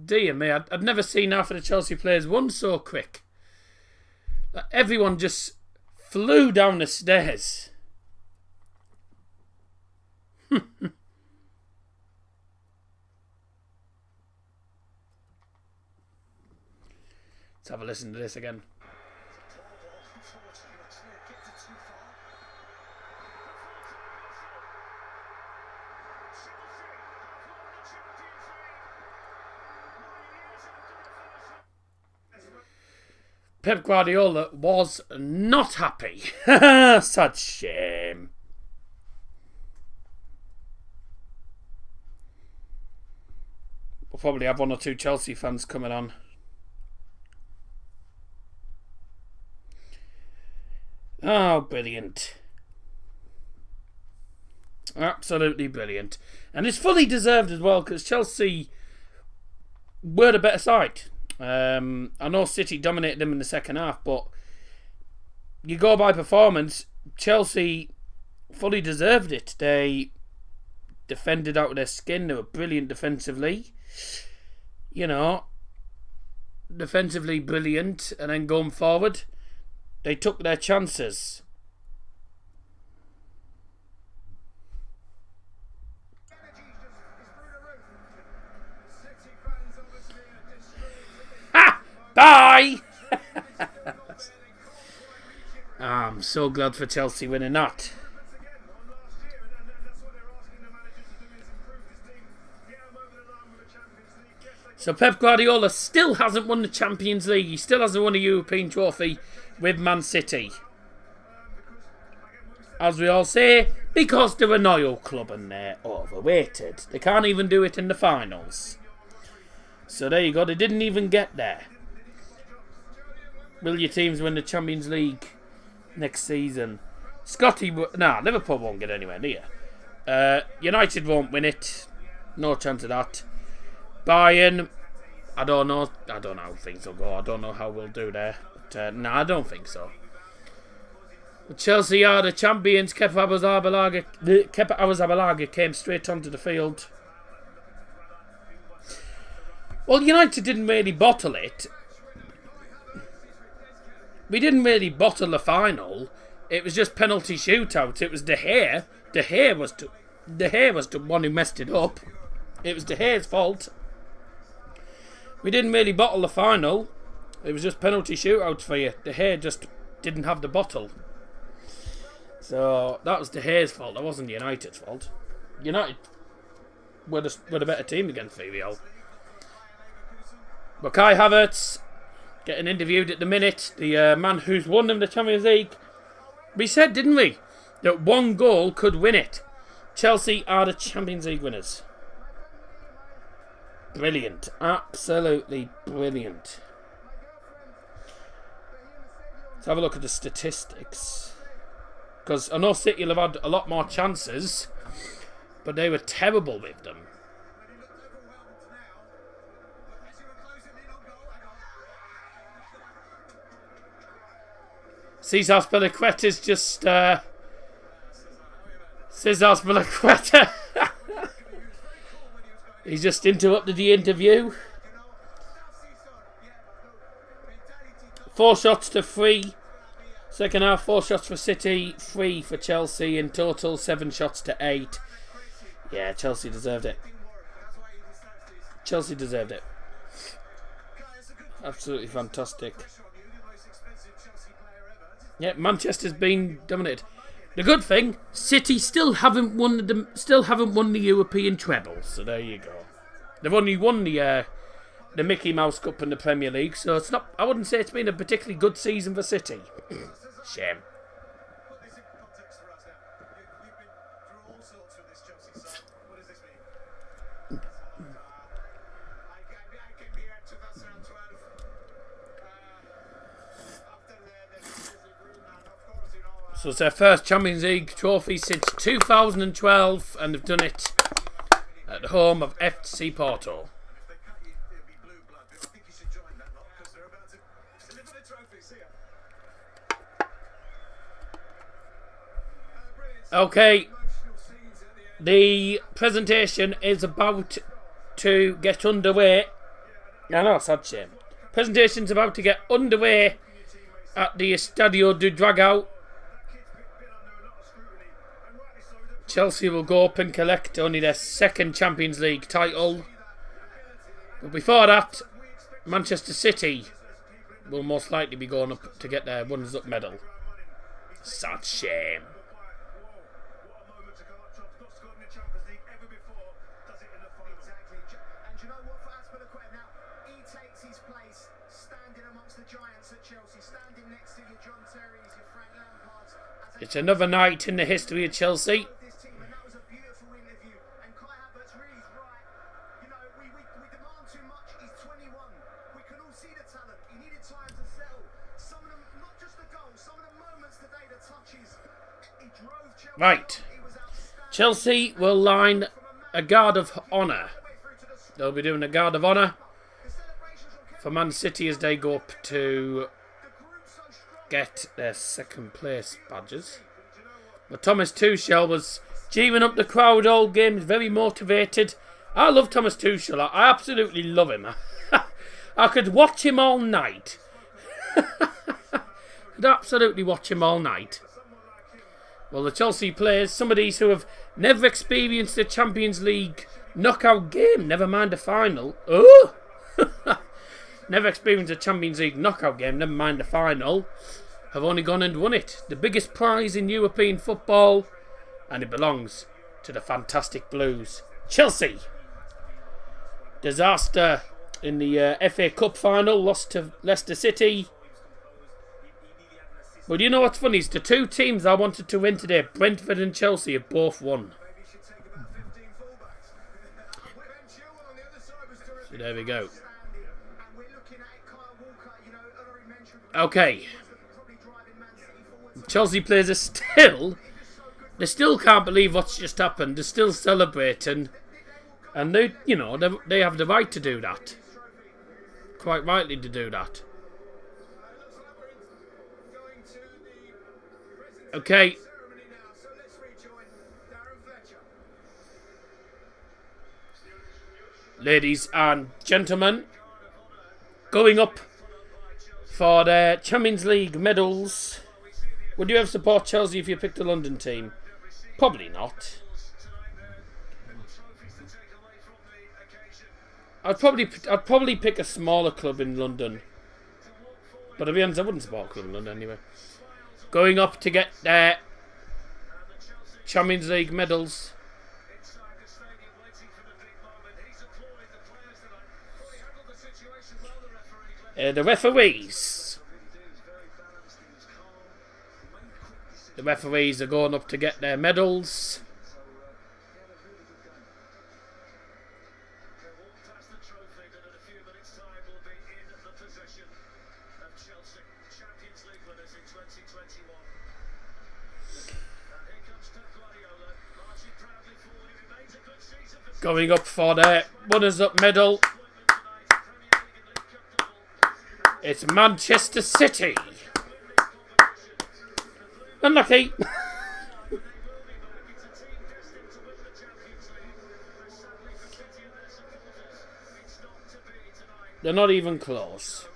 Dear me, I'd never seen half of the Chelsea players run so quick. Everyone just flew down the stairs. Let's have a listen to this again. Pep Guardiola was not happy. Such shame. We'll probably have one or two Chelsea fans coming on. Oh, brilliant. Absolutely brilliant. And it's fully deserved as well, because Chelsea were the better side. I know City dominated them in the second half, but you go by performance, Chelsea fully deserved it. They defended out of their skin. They were brilliant defensively. You know, defensively brilliant. And then going forward, they took their chances. Ha! Bye! I'm so glad for Chelsea winning that. So Pep Guardiola still hasn't won the Champions League. He still hasn't won a European trophy with Man City. As we all say, because they're an oil club and they're overrated. They can't even do it in the finals. So there you go, they didn't even get there. Will your teams win the Champions League next season? Liverpool won't get anywhere near. United won't win it. No chance of that. Bayern, I don't know how things will go. I don't know how we'll do there. But, I don't think so. Chelsea are the champions. Kepa Arrizabalaga came straight onto the field. Well, United didn't really bottle it. We didn't really bottle the final. It was just penalty shootout. It was De Gea. De Gea was the one who messed it up. It was De Gea's fault. We didn't really bottle the final. It was just penalty shootouts for you. De Gea just didn't have the bottle. So that was De Gea's fault. That wasn't United's fault. United were the better team against VVL. But Kai Havertz getting interviewed at the minute. The man who's won them the Champions League. We said, didn't we, that one goal could win it. Chelsea are the Champions League winners. Brilliant. Absolutely brilliant. Let's have a look at the statistics. Because I know City will have had a lot more chances, but they were terrible with them. Cesar Spilicueta's just... Cesar Spilicueta. He's just interrupted the interview. 4 shots to 3. Second half, 4 shots for City, 3 for Chelsea. In total, 7 shots to 8. Yeah, Chelsea deserved it. Chelsea deserved it. Absolutely fantastic. Yeah, Manchester's been dominated. The good thing, City still haven't won the European treble. So there you go. They've only won the Mickey Mouse Cup and the Premier League. So it's not. I wouldn't say it's been a particularly good season for City. Shame. So it's their first Champions League trophy since 2012, and they've done it at the home of FC Porto. Okay, the presentation is about to get underway. I know, sad shame. Presentation's about to get underway at the Estadio do Dragão. Chelsea will go up and collect only their second Champions League title. But before that, Manchester City will most likely be going up to get their runners-up medal. Sad shame. It's another night in the history of Chelsea. Right. Chelsea will line a guard of honour. They'll be doing a guard of honour for Man City as they go up to get their second place badges. But Thomas Tuchel was cheering up the crowd all game, very motivated. I love Thomas Tuchel. I absolutely love him. I could watch him all night. Could absolutely watch him all night. Well, the Chelsea players, some of these who have never experienced a Champions League knockout game, never mind a final. Oh! Never experienced a Champions League knockout game, never mind a final, have only gone and won it. The biggest prize in European football, and it belongs to the fantastic Blues. Chelsea. Disaster in the FA Cup final, lost to Leicester City. But you know what's funny? Is the two teams I wanted to win today, Brentford and Chelsea, have both won. So there we go. Okay. Chelsea players are still... They still can't believe what's just happened. They're still celebrating. And they, you know, they have the right to do that. Quite rightly to do that. Okay. Ladies and gentlemen, going up for the Champions League medals. Would you ever support Chelsea if you picked a London team? Probably not. I'd probably pick a smaller club in London. But to be honest, I wouldn't support a club in London anyway. Going up to get their Champions League medals. The referees. The referees are going up to get their medals. Going up for the runners-up medal. It's Manchester City. Unlucky. They're not even close.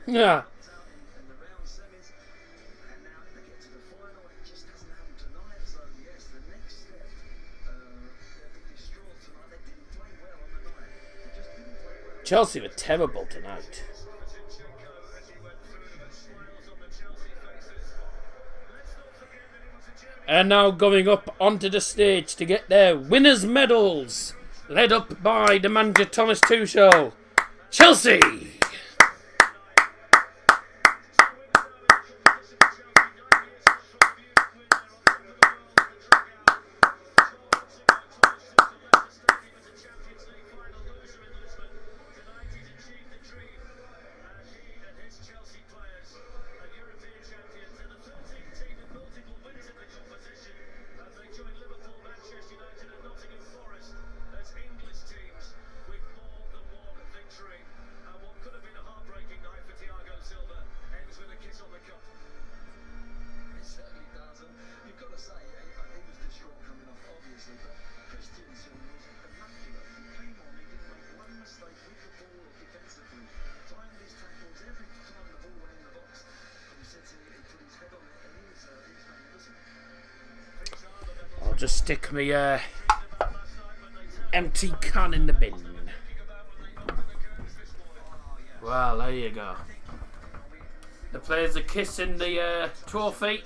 Yeah. Chelsea were terrible tonight. And now going up onto the stage to get their winners' medals, led up by the manager Thomas Tuchel. Chelsea! Just stick me empty can in the bin. Well, there you go. The players are kissing the trophy.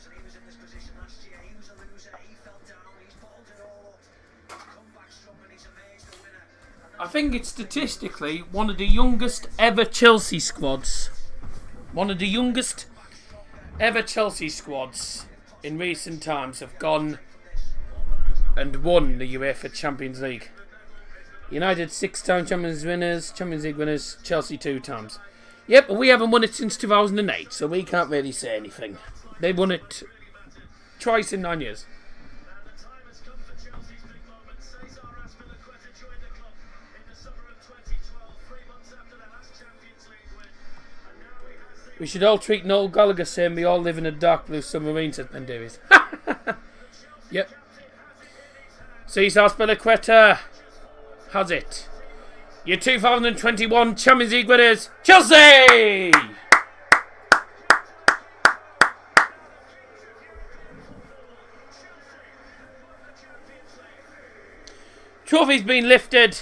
I think it's statistically one of the youngest ever Chelsea squads. One of the youngest ever Chelsea squads in recent times have gone and won the UEFA Champions League. United 6-time Champions League winners, Chelsea 2 times. Yep, but we haven't won it since 2008, so we can't really say anything. They won it twice in 9 years. We should all treat Noel Gallagher saying we all live in a dark blue submarine, said Ben Davies. Yep. Cesar Spilicueta has it. Your 2021 Champions League winners, Chelsea! Trophy's been lifted.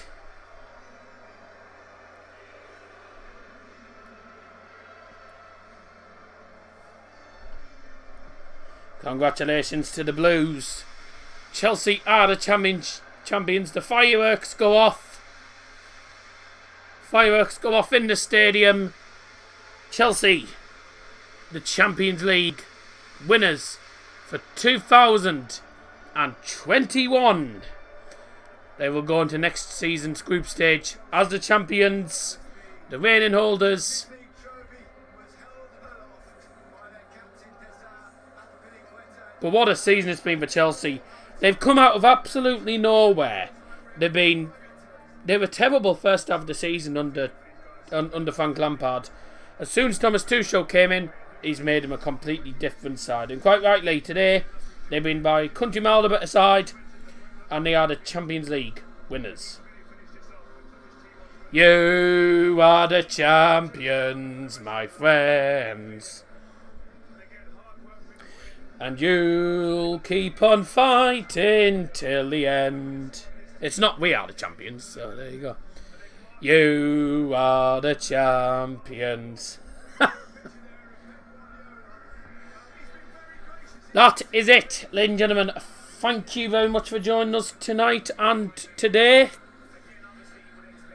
Congratulations to the Blues. Chelsea are the champions. The fireworks go off. Fireworks go off in the stadium. Chelsea, the Champions League winners for 2021. They will go into next season's group stage as the champions, the reigning holders. But what a season it's been for Chelsea. They've come out of absolutely nowhere. They were terrible first half of the season under Frank Lampard. As soon as Thomas Tuchel came in, he's made them a completely different side. And quite rightly, today, they've been by country mile a better side, and they are the Champions League winners. You are the champions, my friends. And you'll keep on fighting till the end. It's not we are the champions, so there you go. You are the champions. That is it, ladies and gentlemen. Thank you very much for joining us tonight and today.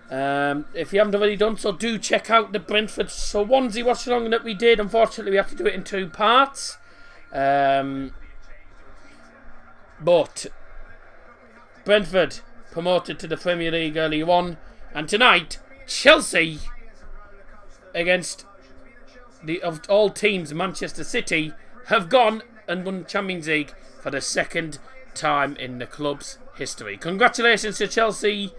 If you haven't already done so, do check out the Brentford Swansea watch along that we did. Unfortunately, we have to do it in 2 parts. But Brentford promoted to the Premier League earlier on, and tonight Chelsea against of all teams, Manchester City, have gone and won the Champions League for the second time in the club's history. Congratulations to Chelsea,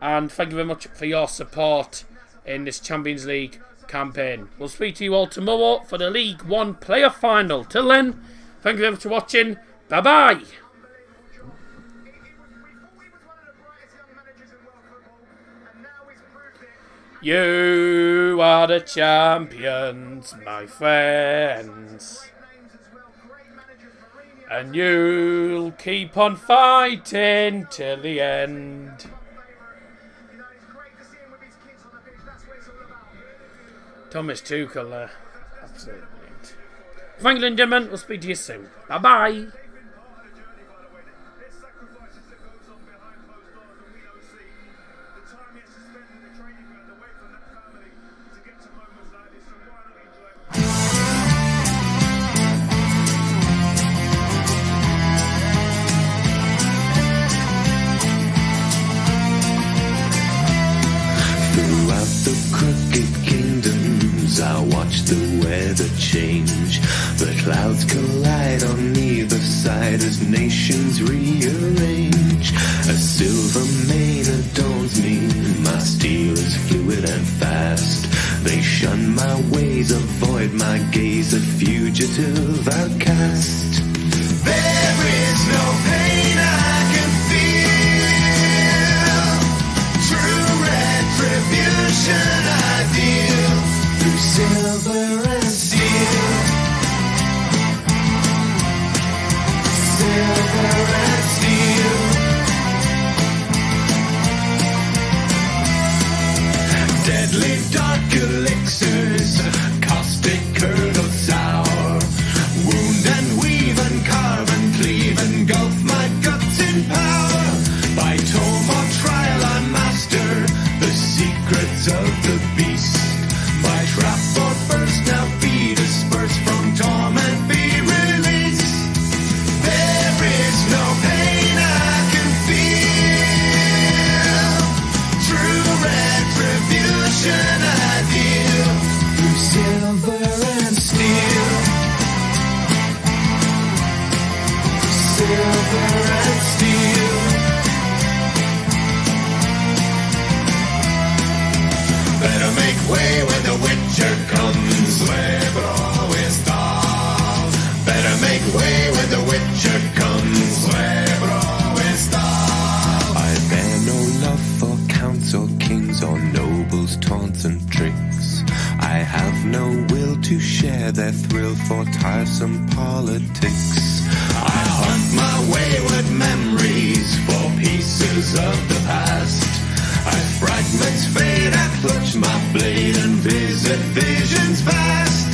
and thank you very much for your support in this Champions League campaign. We'll speak to you all tomorrow for the League One player final. Till then, thank you very much for watching. Bye bye. You are the champions, my friends, and you'll keep on fighting till the end. Thomas Tuchel there. Absolutely brilliant. Thank you, ladies and gentlemen. We'll speak to you soon. Bye bye. I watch the weather change. The clouds collide on either side as nations rearrange. A silver mane adorns me, my steel is fluid and fast. They shun my ways, avoid my gaze, a fugitive outcast. There is no pain I can feel. True retribution I deal. Through silver and steel, silver and steel. Deadly dark elixirs, caustic curdled sour. Wound and weave and carve and cleave and gulf way when the Witcher comes. Huebro está. Better make way when the Witcher comes. Huebro está. I bear no love for counts or kings or nobles' taunts and tricks. I have no will to share their thrill for tiresome politics. I hunt my wayward memories for pieces of the past. As fragments fade, I clutch my blade and visit visions vast.